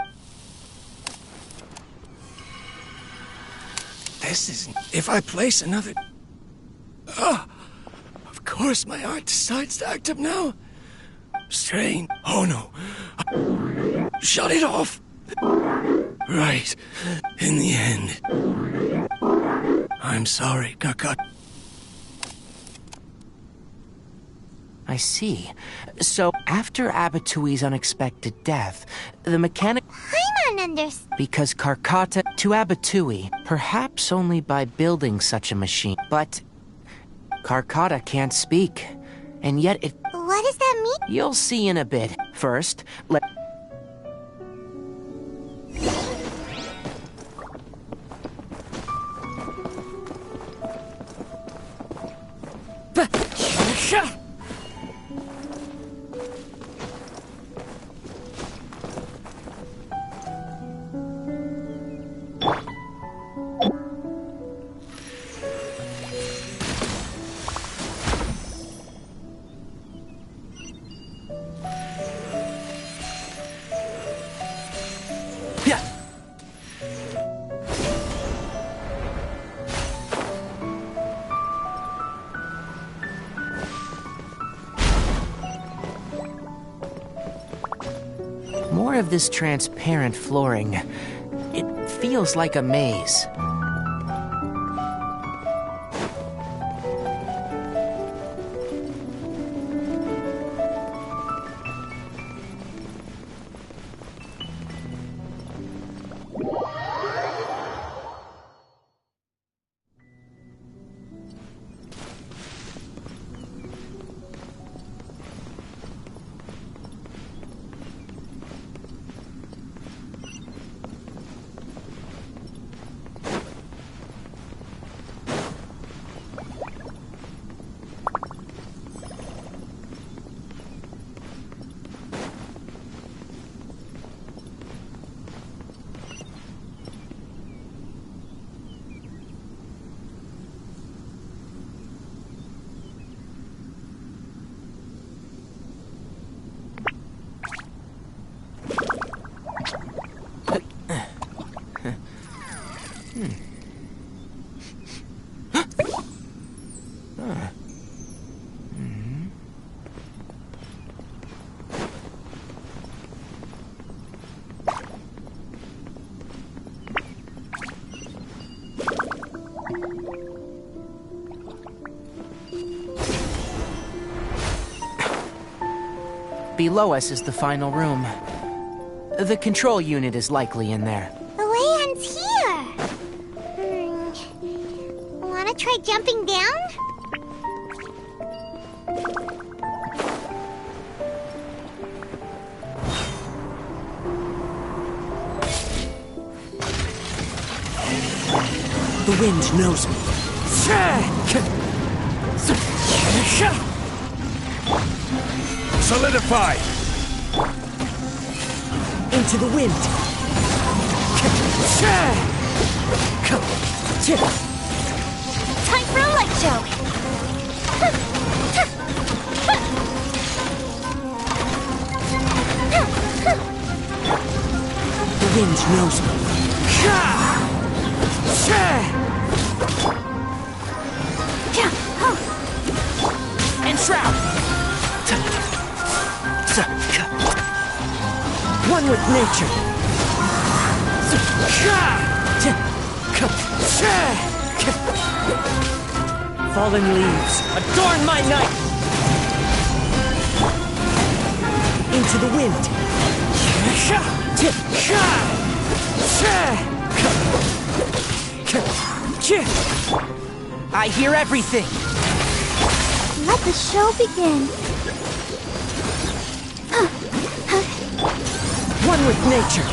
This isn't... If I place another... Of course my heart decides to act up now. Strain. Oh no. Shut it off. Right. In the end. I'm sorry, Karkata. I see. So, after Abatui's unexpected death, the mechanic... Paimon understands. Because Karkata... To Abatui, perhaps only by building such a machine. But... Karkata can't speak. And yet it... What does that mean? You'll see in a bit. First, let... More of this transparent flooring. It feels like a maze. Below us is the final room. The control unit is likely in there. The Leon's here! Wanna try jumping down? The wind knows me. Solidify! Into the wind. Time for a light show! The wind knows me. Enshroud! One with nature. Fallen leaves, adorn my night! Into the wind. I hear everything. Let the show begin. One with nature.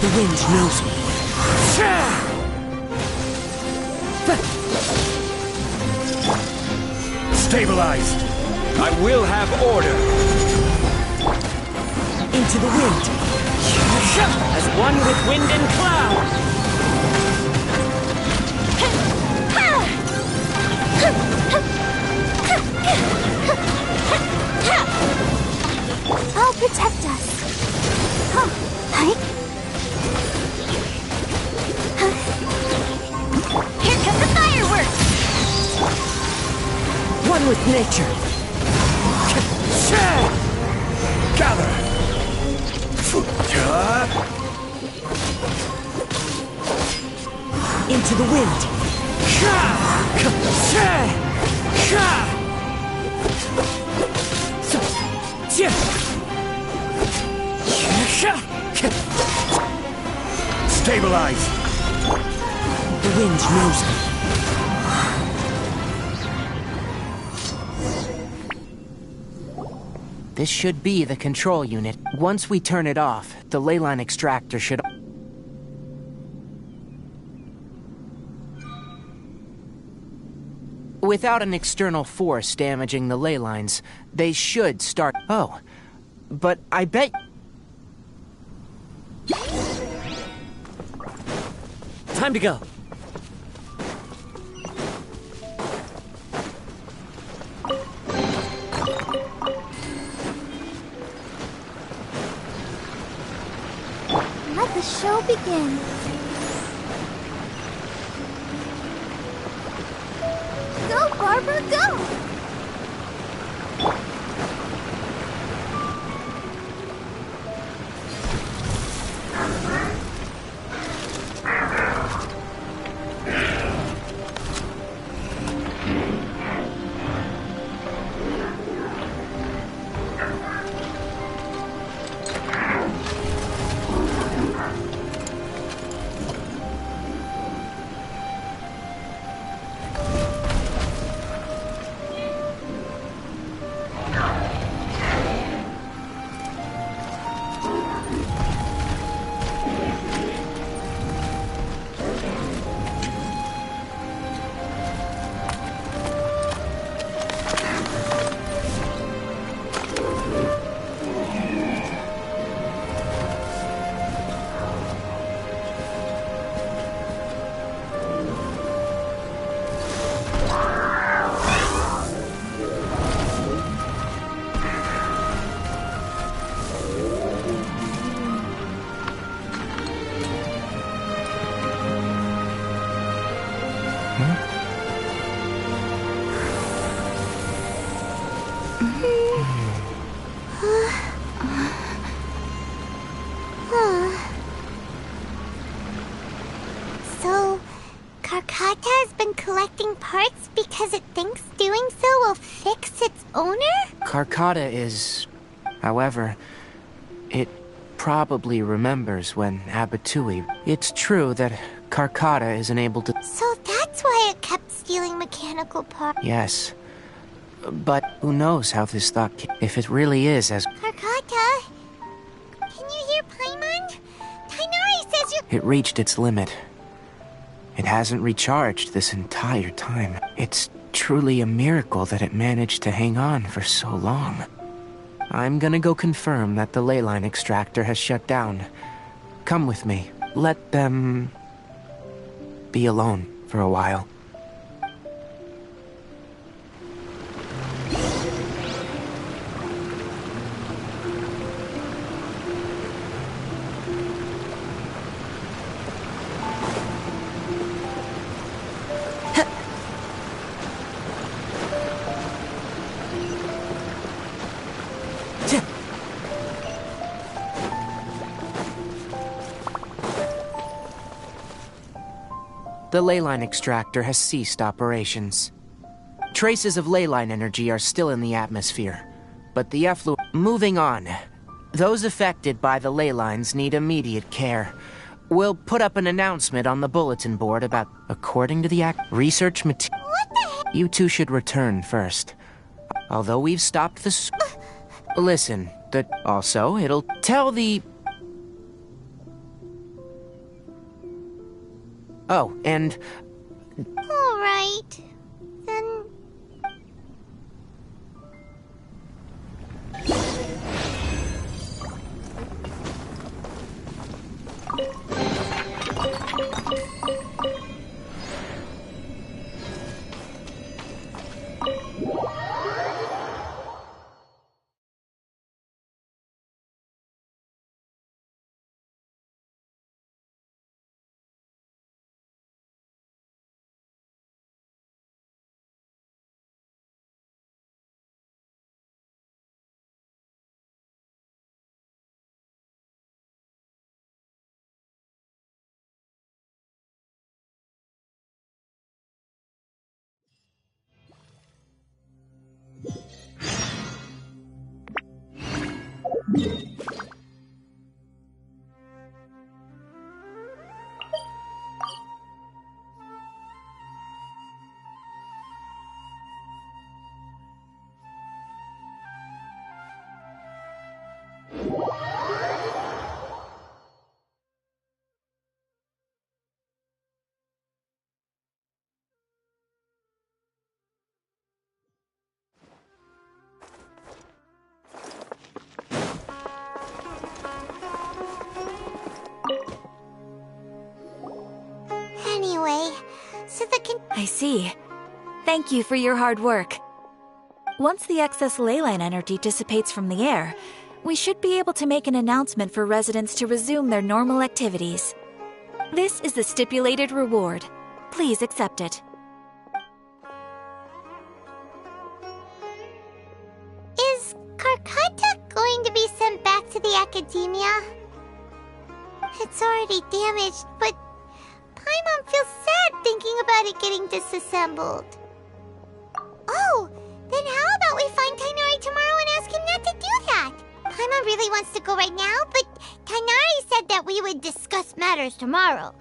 The wind knows me. Stabilized. I will have order. Into the wind. As one with wind and cloud. I'll protect us. Here come the fireworks! One with nature. Gather. Into the wind. Stabilize. The wind knows me. This should be the control unit. Once we turn it off, the leyline extractor should... Without an external force damaging the ley lines, they should start... Oh, but I bet... Time to go. Let the show begin. Go, Barbara, go! Karkata has been collecting parts because it thinks doing so will fix its owner? Karkata is... However, it probably remembers when Abatui... It's true that Karkata isn't able to... So that's why it kept stealing mechanical parts. Yes. But who knows how this thought... If it really is as... Karkata? Can you hear Paimon? Tainari says you... It reached its limit. It hasn't recharged this entire time. It's truly a miracle that it managed to hang on for so long. I'm gonna go confirm that the ley line extractor has shut down. Come with me. Let them... be alone for a while. The ley line extractor has ceased operations. Traces of ley line energy are still in the atmosphere, but the effluent... Moving on. Those affected by the ley lines need immediate care. We'll put up an announcement on the bulletin board about... According to the research material... What the heck? You two should return first. Although we've stopped the... Listen, also, it'll tell the... Oh, and... All right. Then... Anyway, so I see. Thank you for your hard work. Once the excess ley line energy dissipates from the air, we should be able to make an announcement for residents to resume their normal activities. This is the stipulated reward. Please accept it. Is Karkata going to be sent back to the academia? It's already damaged, but Paimon feels sad thinking about it getting disassembled. Oh, then how about we find Tainari tomorrow and ask him not to do that? Paimon really wants to go right now, but Tainari said that we would discuss matters tomorrow.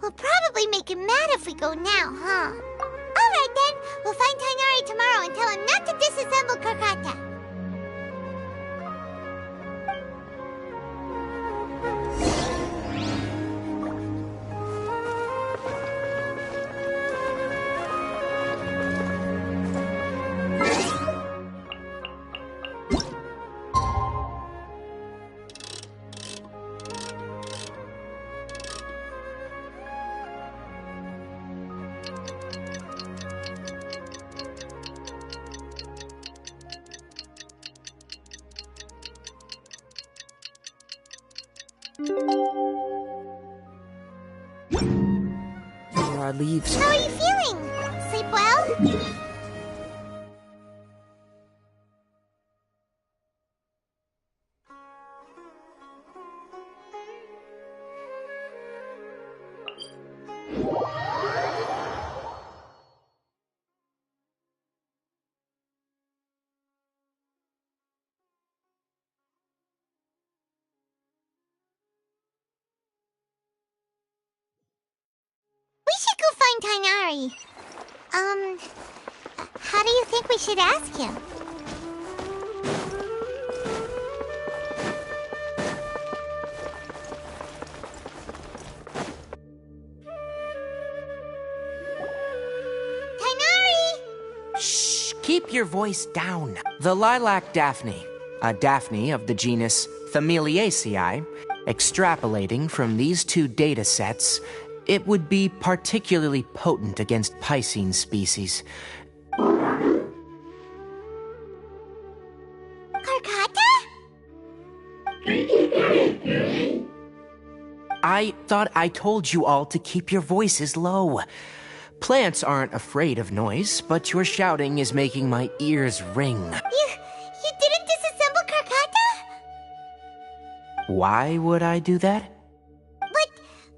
We'll probably make him mad if we go now, huh? Alright then, we'll find Tainari tomorrow and tell him not to disassemble Karkata. Our leaves. How are you feeling? Sleep well? Tainari. How do you think we should ask him? Keep your voice down. The lilac daphne, a daphne of the genus Familiaceae, extrapolating from these two data sets, it would be particularly potent against Piscine species. Karkata? I thought I told you all to keep your voices low. Plants aren't afraid of noise, but your shouting is making my ears ring. You didn't disassemble Karkata? Why would I do that? But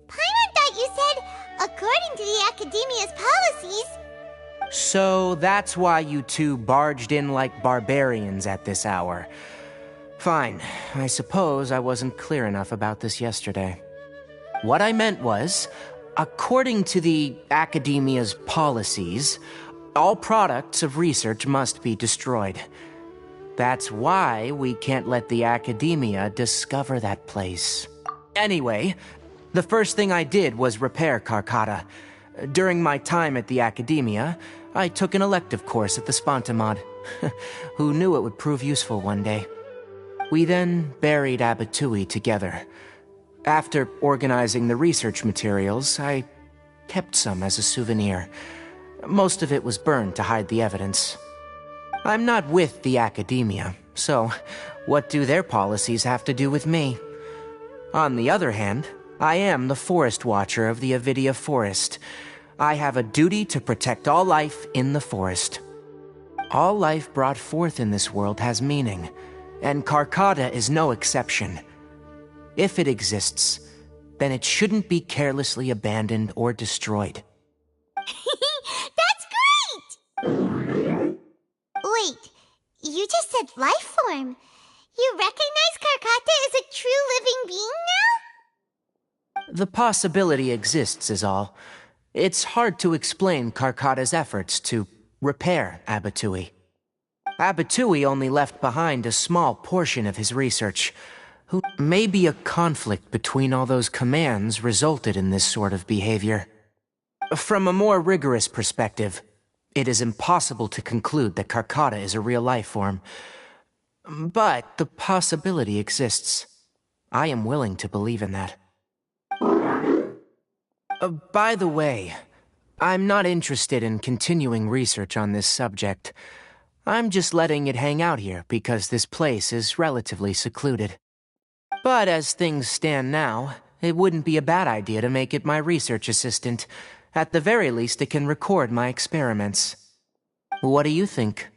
Paimon thought you said, according to the Academia's policies... So that's why you two barged in like barbarians at this hour. Fine, I suppose I wasn't clear enough about this yesterday. What I meant was, according to the Academia's policies, all products of research must be destroyed. That's why we can't let the Academia discover that place. Anyway, the first thing I did was repair Karkata. During my time at the Academia, I took an elective course at the Spontamod. Who knew it would prove useful one day? We then buried Abatui together. After organizing the research materials, I kept some as a souvenir. Most of it was burned to hide the evidence. I'm not with the Academia, so what do their policies have to do with me? On the other hand, I am the Forest Watcher of the Avidia Forest. I have a duty to protect all life in the forest. All life brought forth in this world has meaning, and Karkata is no exception. If it exists, then it shouldn't be carelessly abandoned or destroyed. That's great! Wait, you just said life form. You recognize Karkata as a true living being now? The possibility exists is all. It's hard to explain Karkata's efforts to repair Abatui. Abatui only left behind a small portion of his research. Maybe a conflict between all those commands resulted in this sort of behavior. From a more rigorous perspective, it is impossible to conclude that Karkata is a real life form. But the possibility exists. I am willing to believe in that. By the way, I'm not interested in continuing research on this subject. I'm just letting it hang out here because this place is relatively secluded. But as things stand now, it wouldn't be a bad idea to make it my research assistant. At the very least, it can record my experiments. What do you think?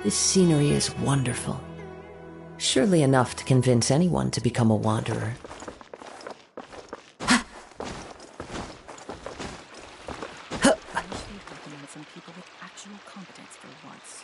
This scenery is wonderful. Surely enough to convince anyone to become a wanderer. Some people with actual competence for once.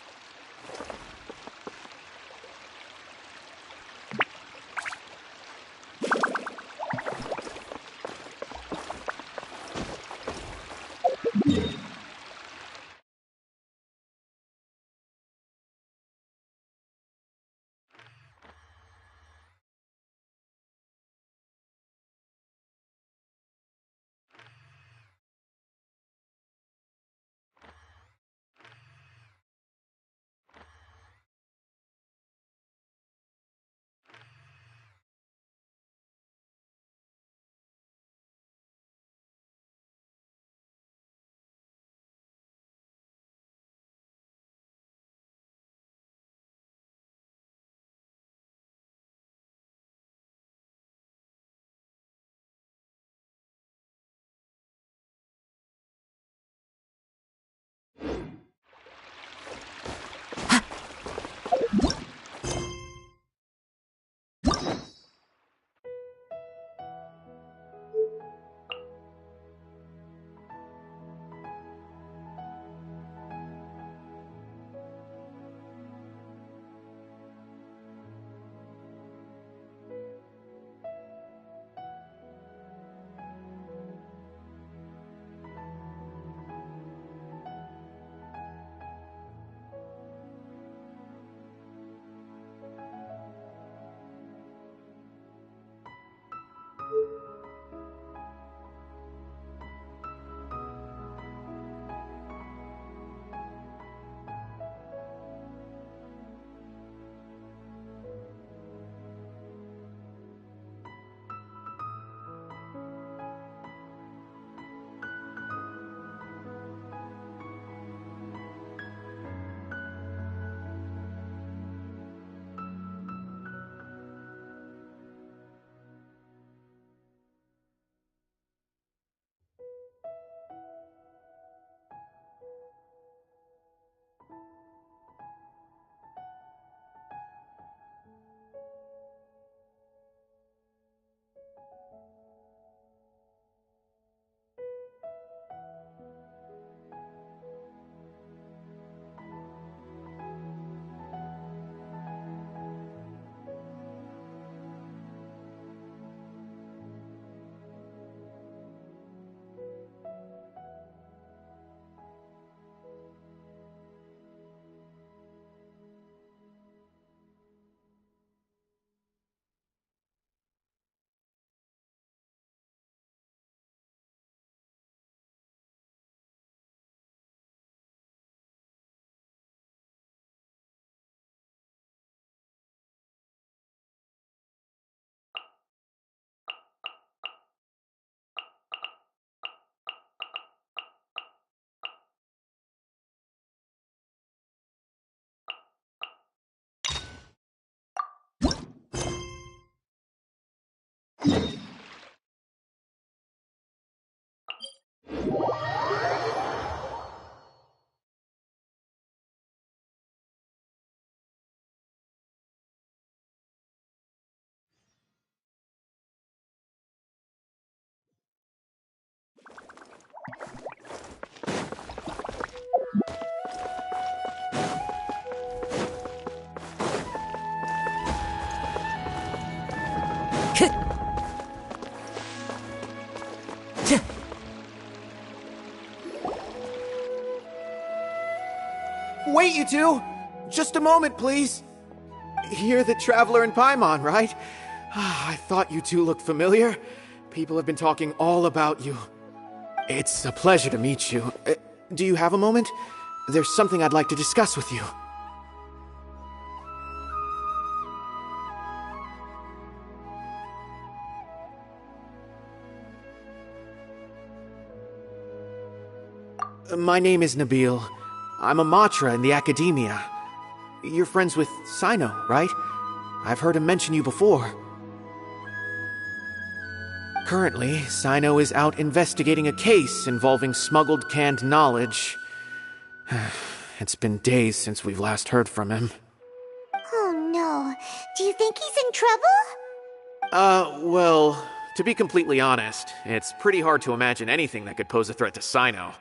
Wait, you two! Just a moment, please. You're the Traveler in Paimon, right? I thought you two looked familiar. People have been talking all about you. It's a pleasure to meet you. Do you have a moment? There's something I'd like to discuss with you. My name is Nabil. I'm a Matra in the Academia. You're friends with Sino, right? I've heard him mention you before. Currently, Sino is out investigating a case involving smuggled canned knowledge. It's been days since we've last heard from him. Oh no. Do you think he's in trouble? Well, to be completely honest, it's pretty hard to imagine anything that could pose a threat to Sino.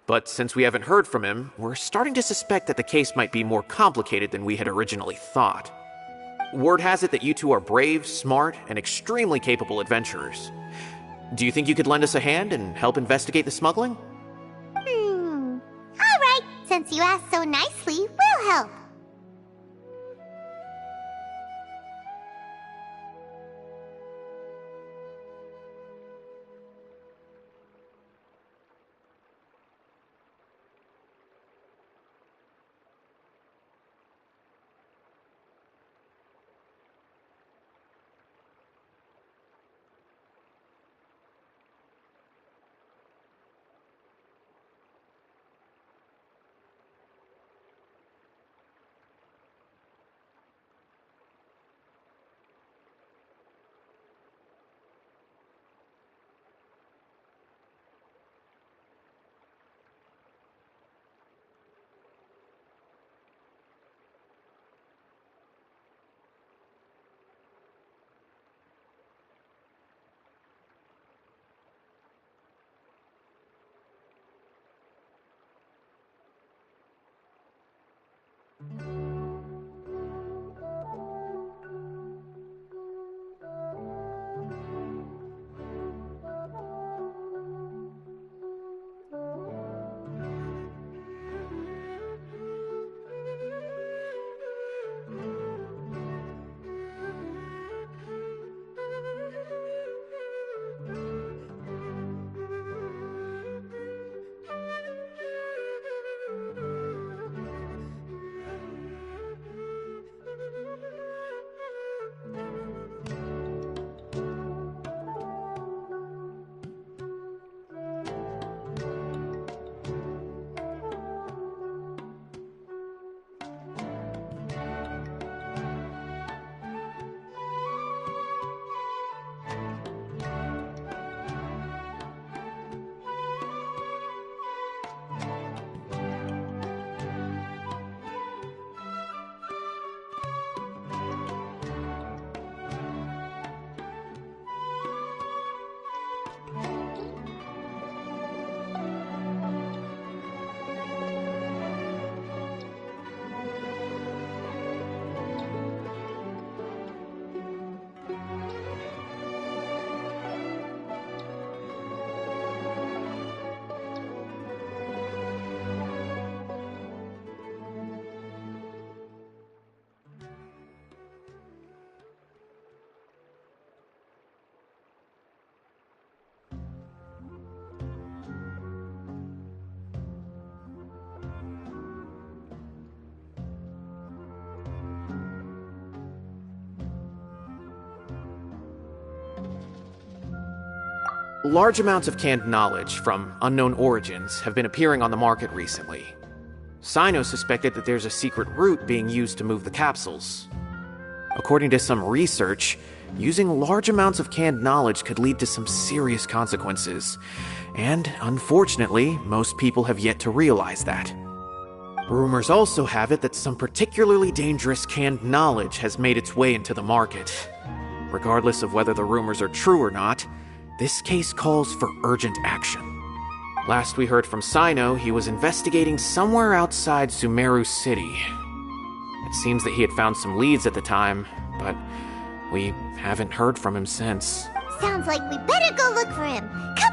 But since we haven't heard from him, we're starting to suspect that the case might be more complicated than we had originally thought. Word has it that you two are brave, smart, and extremely capable adventurers. Do you think you could lend us a hand and help investigate the smuggling? Alright, since you asked so nicely, we'll help. Large amounts of canned knowledge from unknown origins have been appearing on the market recently. Sino suspected that there's a secret route being used to move the capsules. According to some research, using large amounts of canned knowledge could lead to some serious consequences. And unfortunately, most people have yet to realize that. Rumors also have it that some particularly dangerous canned knowledge has made its way into the market. Regardless of whether the rumors are true or not, this case calls for urgent action. Last we heard from Sino, he was investigating somewhere outside Sumeru City. It seems that he had found some leads at the time, but we haven't heard from him since. Sounds like we better go look for him. Come!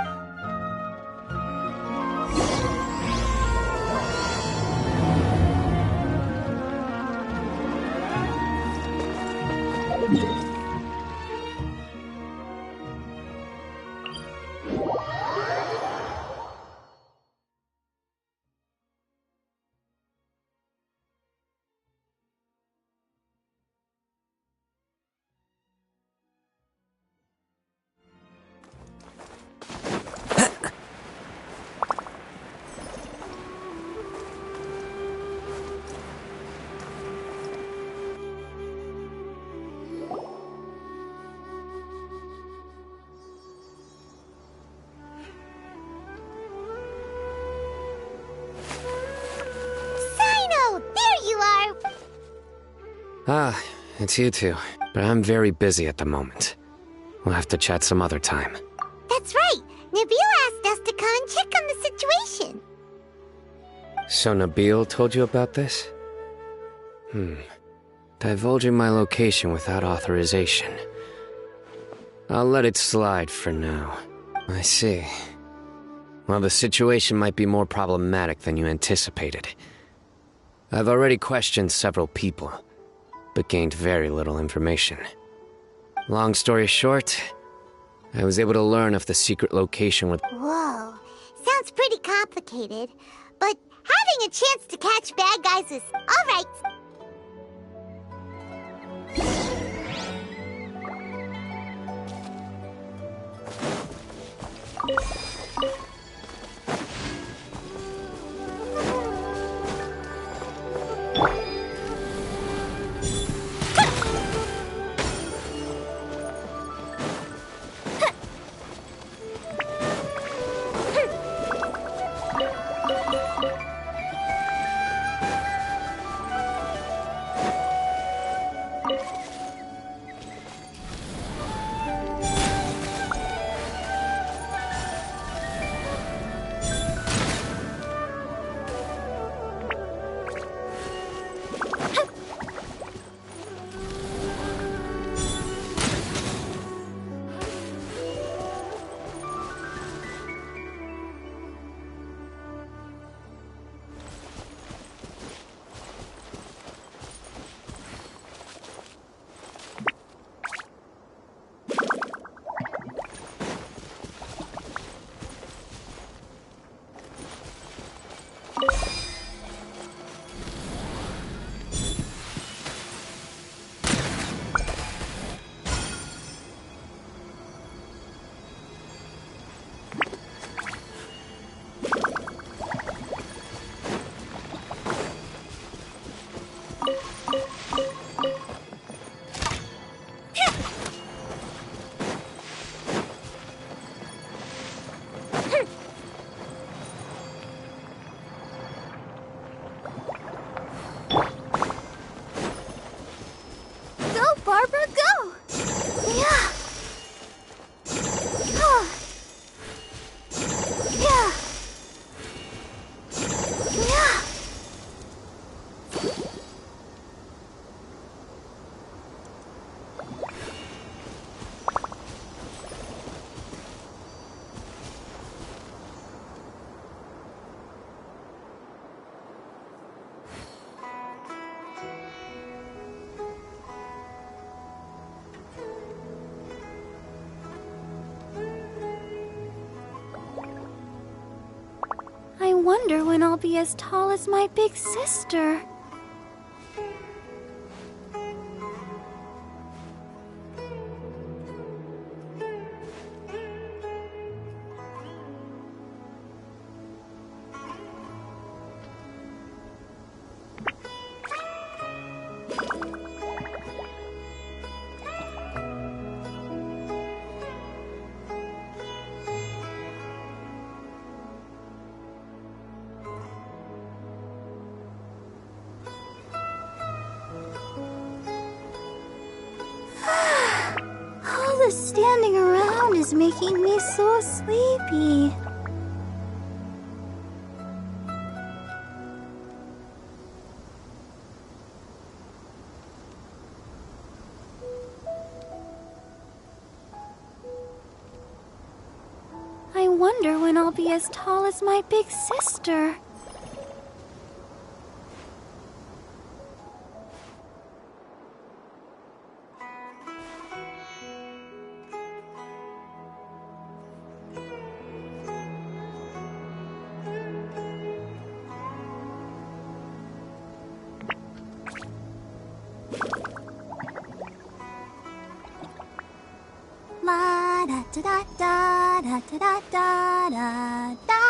Ah, it's you two. But I'm very busy at the moment. We'll have to chat some other time. That's right. Nabil asked us to come and check on the situation. So Nabil told you about this? Divulging my location without authorization. I'll let it slide for now. I see. Well, the situation might be more problematic than you anticipated. I've already questioned several people, but gained very little information. Long story short, I was able to learn of the secret location with... Whoa, sounds pretty complicated. But having a chance to catch bad guys is alright. I wonder when I'll be as tall as my big sister. this standing around is making me so sleepy. I wonder when I'll be as tall as my big sister. La da da da da da da da da da.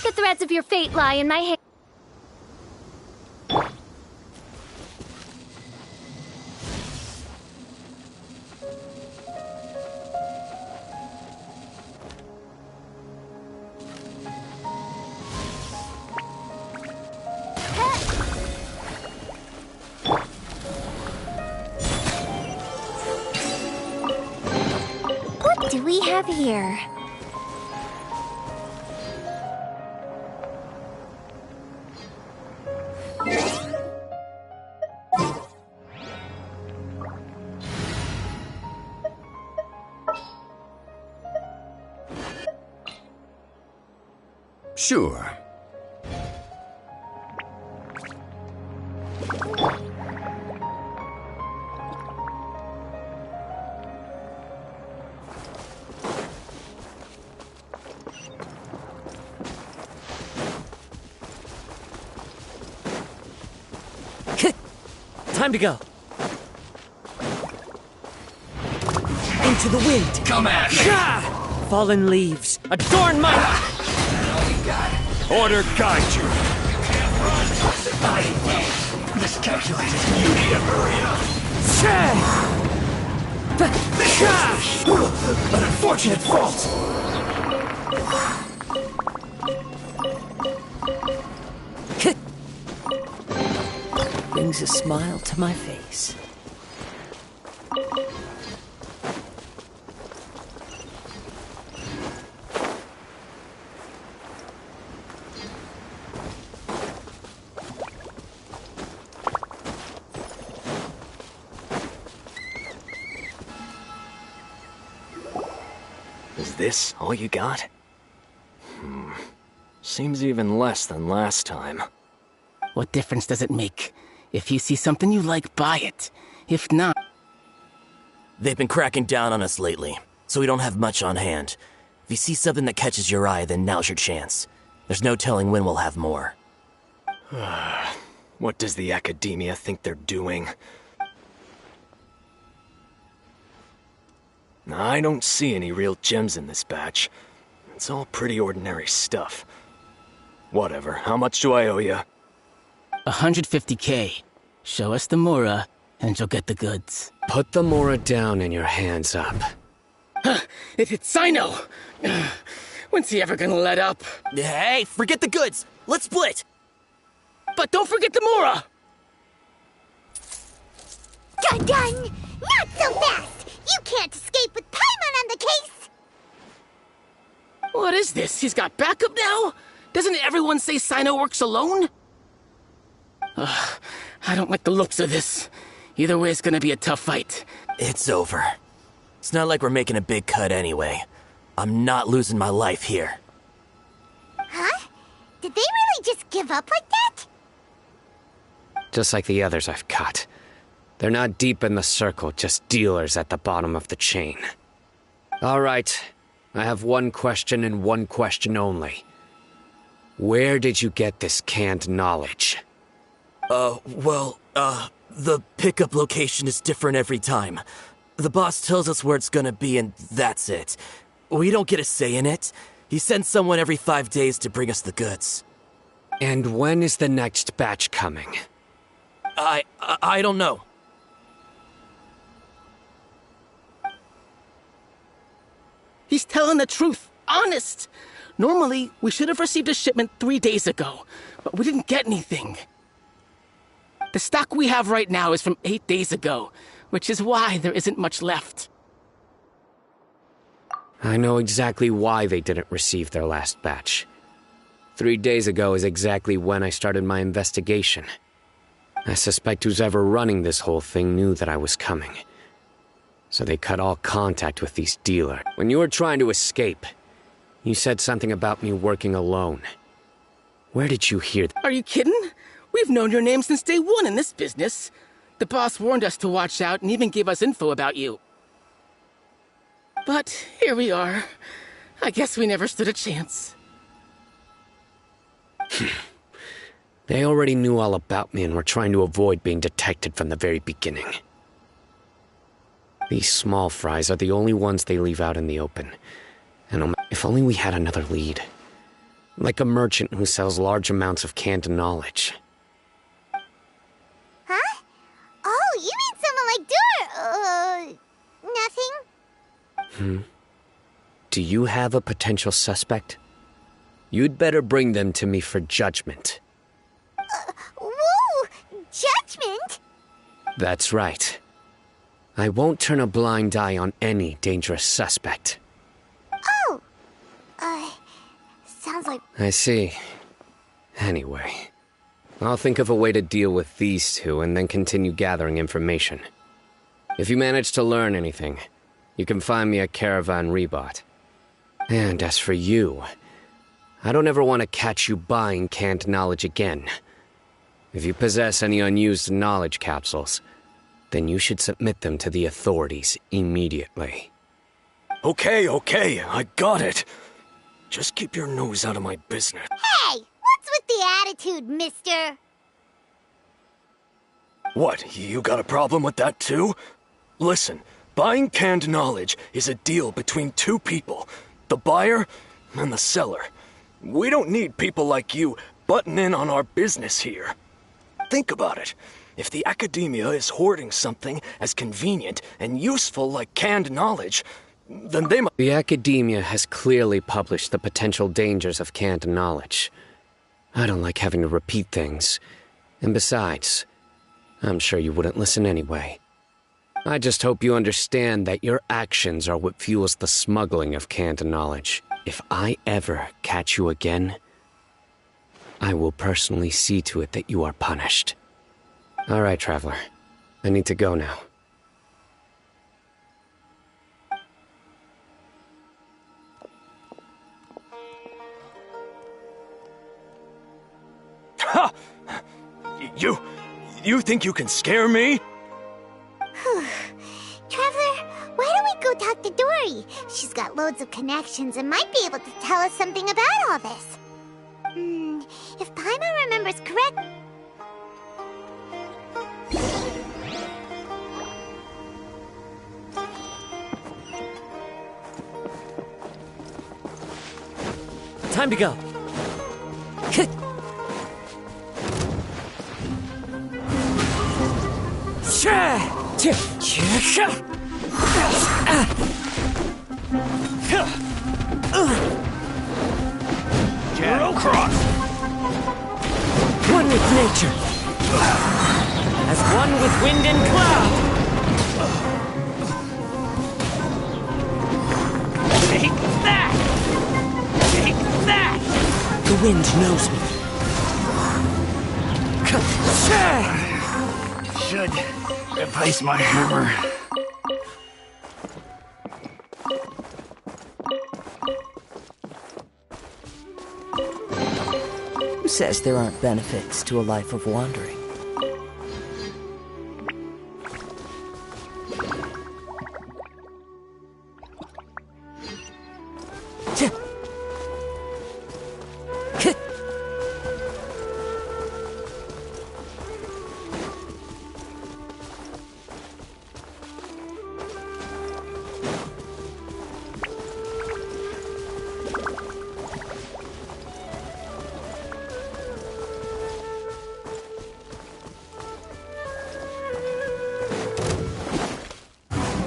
The threads of your fate lie in my hand. What do we have here? Sure. Time to go. Into the wind. Come at me. Fallen leaves. Adorn my... Order guide you. Miscalculated. You need to hurry up. An unfortunate fault. Brings a smile to my face. Is this all you got? Seems even less than last time. What difference does it make? If you see something you like, buy it. If not... They've been cracking down on us lately, so we don't have much on hand. If you see something that catches your eye, then now's your chance. There's no telling when we'll have more. What does the Academia think they're doing? I don't see any real gems in this batch. It's all pretty ordinary stuff. Whatever, how much do I owe you? 150K. Show us the Mora, and you'll get the goods. Put the Mora down and your hands up. It's Sino! When's he ever gonna let up? Hey, forget the goods! Let's split! But don't forget the Mora! Dun dun! Not so fast! You can't escape with Paimon on the case! What is this? He's got backup now? Doesn't everyone say Sino works alone? I don't like the looks of this. Either way, it's gonna be a tough fight. It's over. It's not like we're making a big cut anyway. I'm not losing my life here. Huh? Did they really just give up like that? Just like the others I've caught. They're not deep in the circle, just dealers at the bottom of the chain. All right, I have one question and one question only. Where did you get this canned knowledge? The pickup location is different every time. The boss tells us where it's gonna be and that's it. We don't get a say in it. He sends someone every 5 days to bring us the goods. And when is the next batch coming? I don't know. He's telling the truth. Honest. Normally, we should have received a shipment 3 days ago, but we didn't get anything. The stock we have right now is from 8 days ago, which is why there isn't much left. I know exactly why they didn't receive their last batch. 3 days ago is exactly when I started my investigation. I suspect who's ever running this whole thing knew that I was coming. So they cut all contact with these dealers. When you were trying to escape, you said something about me working alone. Where did you hear that? Are you kidding? We've known your name since day one in this business. The boss warned us to watch out and even gave us info about you. But here we are. I guess we never stood a chance. They already knew all about me and were trying to avoid being detected from the very beginning. These small fries are the only ones they leave out in the open. And if only we had another lead. Like a merchant who sells large amounts of canned knowledge. Huh? Oh, you mean someone like nothing? Do you have a potential suspect? You'd better bring them to me for judgment. Whoa! Judgment? That's right. I won't turn a blind eye on any dangerous suspect. Oh! Sounds like... I see. Anyway, I'll think of a way to deal with these two and then continue gathering information. If you manage to learn anything, you can find me a Caravan Rebot. And as for you, I don't ever want to catch you buying canned knowledge again. If you possess any unused knowledge capsules, then you should submit them to the authorities immediately. Okay, I got it. Just keep your nose out of my business. Hey! What's with the attitude, mister? What, you got a problem with that too? Listen, buying canned knowledge is a deal between two people, the buyer and the seller. We don't need people like you butting in on our business here. Think about it. If the academia is hoarding something as convenient and useful like canned knowledge, then they might... The academia has clearly published the potential dangers of canned knowledge. I don't like having to repeat things. And besides, I'm sure you wouldn't listen anyway. I just hope you understand that your actions are what fuels the smuggling of canned knowledge. If I ever catch you again, I will personally see to it that you are punished. All right, Traveler. I need to go now. Ha! You think you can scare me? Traveler, why don't we go talk to Dory? She's got loads of connections and might be able to tell us something about all this. If Paimon remembers correct... Time to go. Get across! One with nature. As one with wind and cloud. Take that! Take that! The wind knows me. Should replace my hammer. Who says there aren't benefits to a life of wandering?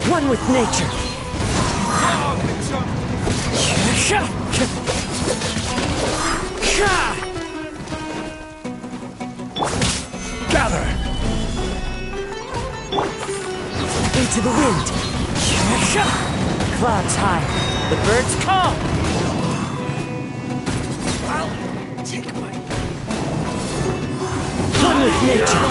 One with nature. Gather! Into the wind. Clouds high. The birds call. I'll take my... One with nature.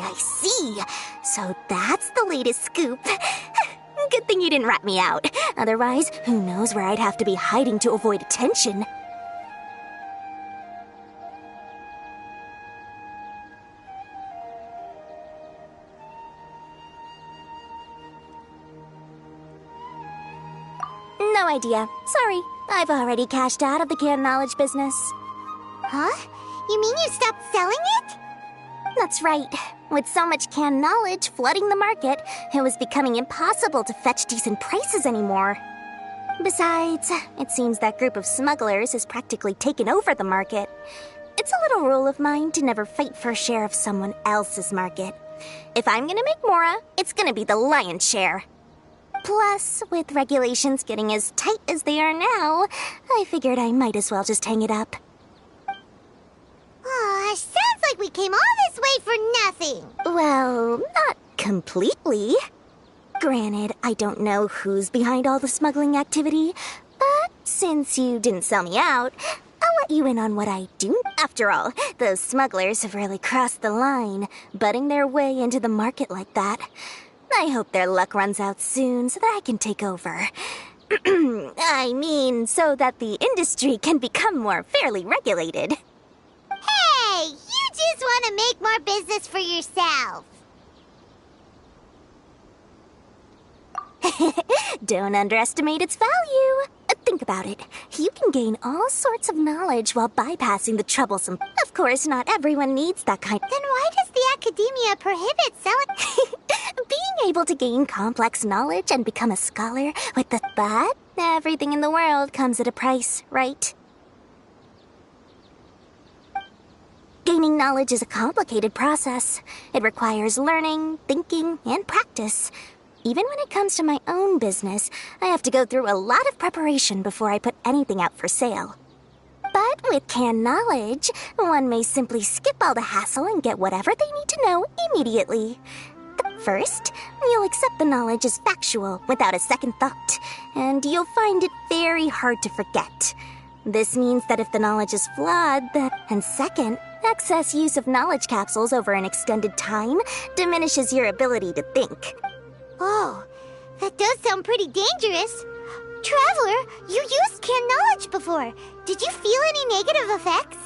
I see. So that's the latest scoop. Good thing you didn't rat me out. Otherwise, who knows where I'd have to be hiding to avoid attention. No idea. Sorry. I've already cashed out of the canned knowledge business. Huh? You mean you stopped selling it? That's right. With so much canned knowledge flooding the market, it was becoming impossible to fetch decent prices anymore. Besides, it seems that group of smugglers has practically taken over the market. It's a little rule of mine to never fight for a share of someone else's market. If I'm gonna make Mora, it's gonna be the lion's share. Plus, with regulations getting as tight as they are now, I figured I might as well just hang it up. Aw, sounds like we came all this way for nothing. Well, not completely. Granted, I don't know who's behind all the smuggling activity, but since you didn't sell me out, I'll let you in on what I do. After all, those smugglers have really crossed the line, butting their way into the market like that. I hope their luck runs out soon so that I can take over. I mean, so that the industry can become more fairly regulated. Hey, you just want to make more business for yourself. Don't underestimate its value. Think about it. You can gain all sorts of knowledge while bypassing the troublesome. Of course, not everyone needs that kind. Then why does the academia prohibit selling? Being able to gain complex knowledge and become a scholar with the... But everything in the world comes at a price, right? Gaining knowledge is a complicated process. It requires learning, thinking, and practice. Even when it comes to my own business, I have to go through a lot of preparation before I put anything out for sale. But with canned knowledge, one may simply skip all the hassle and get whatever they need to know immediately. First, you'll accept the knowledge as factual without a second thought, and you'll find it very hard to forget. This means that if the knowledge is flawed, and second, excess use of knowledge capsules over an extended time diminishes your ability to think. Oh, that does sound pretty dangerous. Traveler, you used canned knowledge before. Did you feel any negative effects?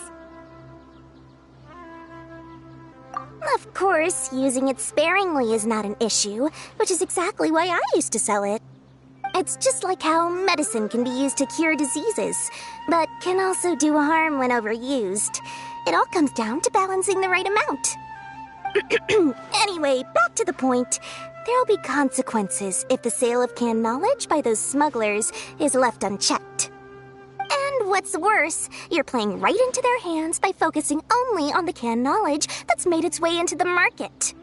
Of course, using it sparingly is not an issue, which is exactly why I used to sell it. It's just like how medicine can be used to cure diseases, but can also do harm when overused. It all comes down to balancing the right amount. Anyway, back to the point. There'll be consequences if the sale of canned knowledge by those smugglers is left unchecked. And what's worse, you're playing right into their hands by focusing only on the canned knowledge that's made its way into the market.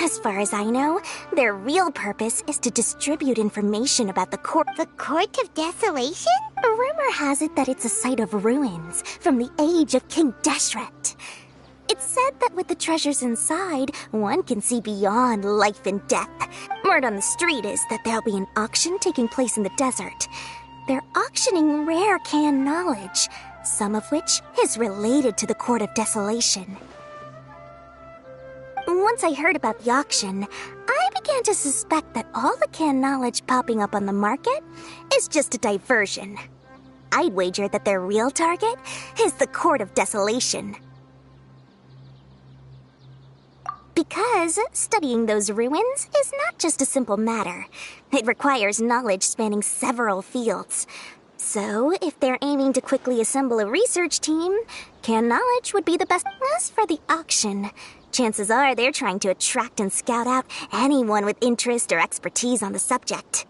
As far as I know, their real purpose is to distribute information about the Court... The Court of Desolation? Rumor has it that it's a site of ruins from the age of King Deshret. It's said that with the treasures inside, one can see beyond life and death. Word on the street is that there'll be an auction taking place in the desert. They're auctioning rare canned knowledge, some of which is related to the Court of Desolation. Once I heard about the auction, I began to suspect that all the canned knowledge popping up on the market is just a diversion. I'd wager that their real target is the Court of Desolation. Because studying those ruins is not just a simple matter. It requires knowledge spanning several fields. So, if they're aiming to quickly assemble a research team, canned knowledge would be the best. As for the auction, chances are they're trying to attract and scout out anyone with interest or expertise on the subject.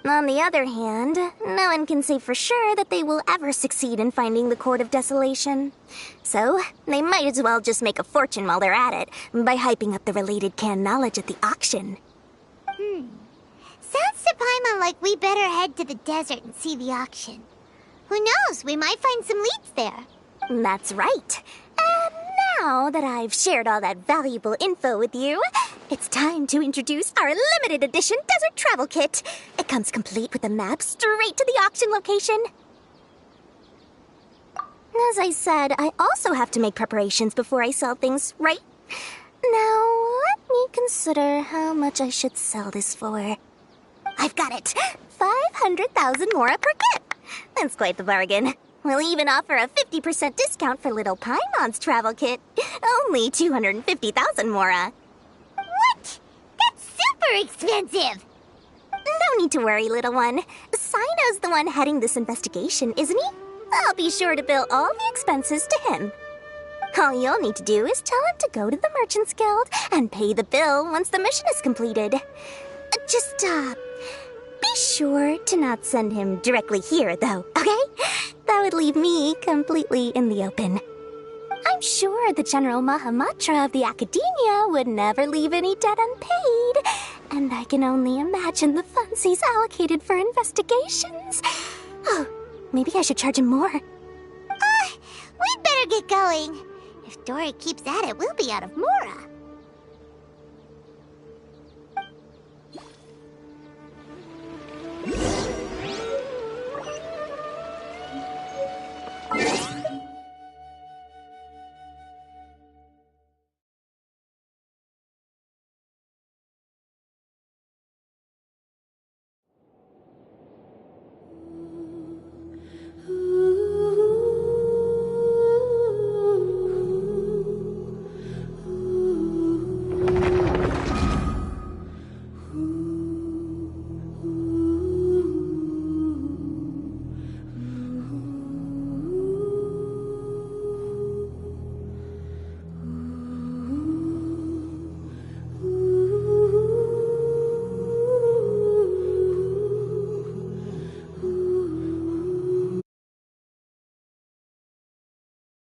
On the other hand, no one can say for sure that they will ever succeed in finding the Court of Desolation. So, they might as well just make a fortune while they're at it by hyping up the related canned knowledge at the auction. Sounds to Paimon like we better head to the desert and see the auction. Who knows, we might find some leads there. That's right. And now that I've shared all that valuable info with you, it's time to introduce our limited edition desert travel kit. It comes complete with a map straight to the auction location. As I said, I also have to make preparations before I sell things, right? Now, let me consider how much I should sell this for. I've got it! 500,000 mora per kit! That's quite the bargain. We'll even offer a 50% discount for little Paimon's travel kit. Only 250,000 mora. What? That's super expensive! No need to worry, little one. Sino's the one heading this investigation, isn't he? I'll be sure to bill all the expenses to him. All you'll need to do is tell him to go to the Merchants Guild and pay the bill once the mission is completed. Just, be sure to not send him directly here, though, okay? That would leave me completely in the open. I'm sure the General Mahamatra of the Academia would never leave any debt unpaid, and I can only imagine the funds he's allocated for investigations. Oh, maybe I should charge him more. We'd better get going. If Dora keeps at it, we'll be out of mora.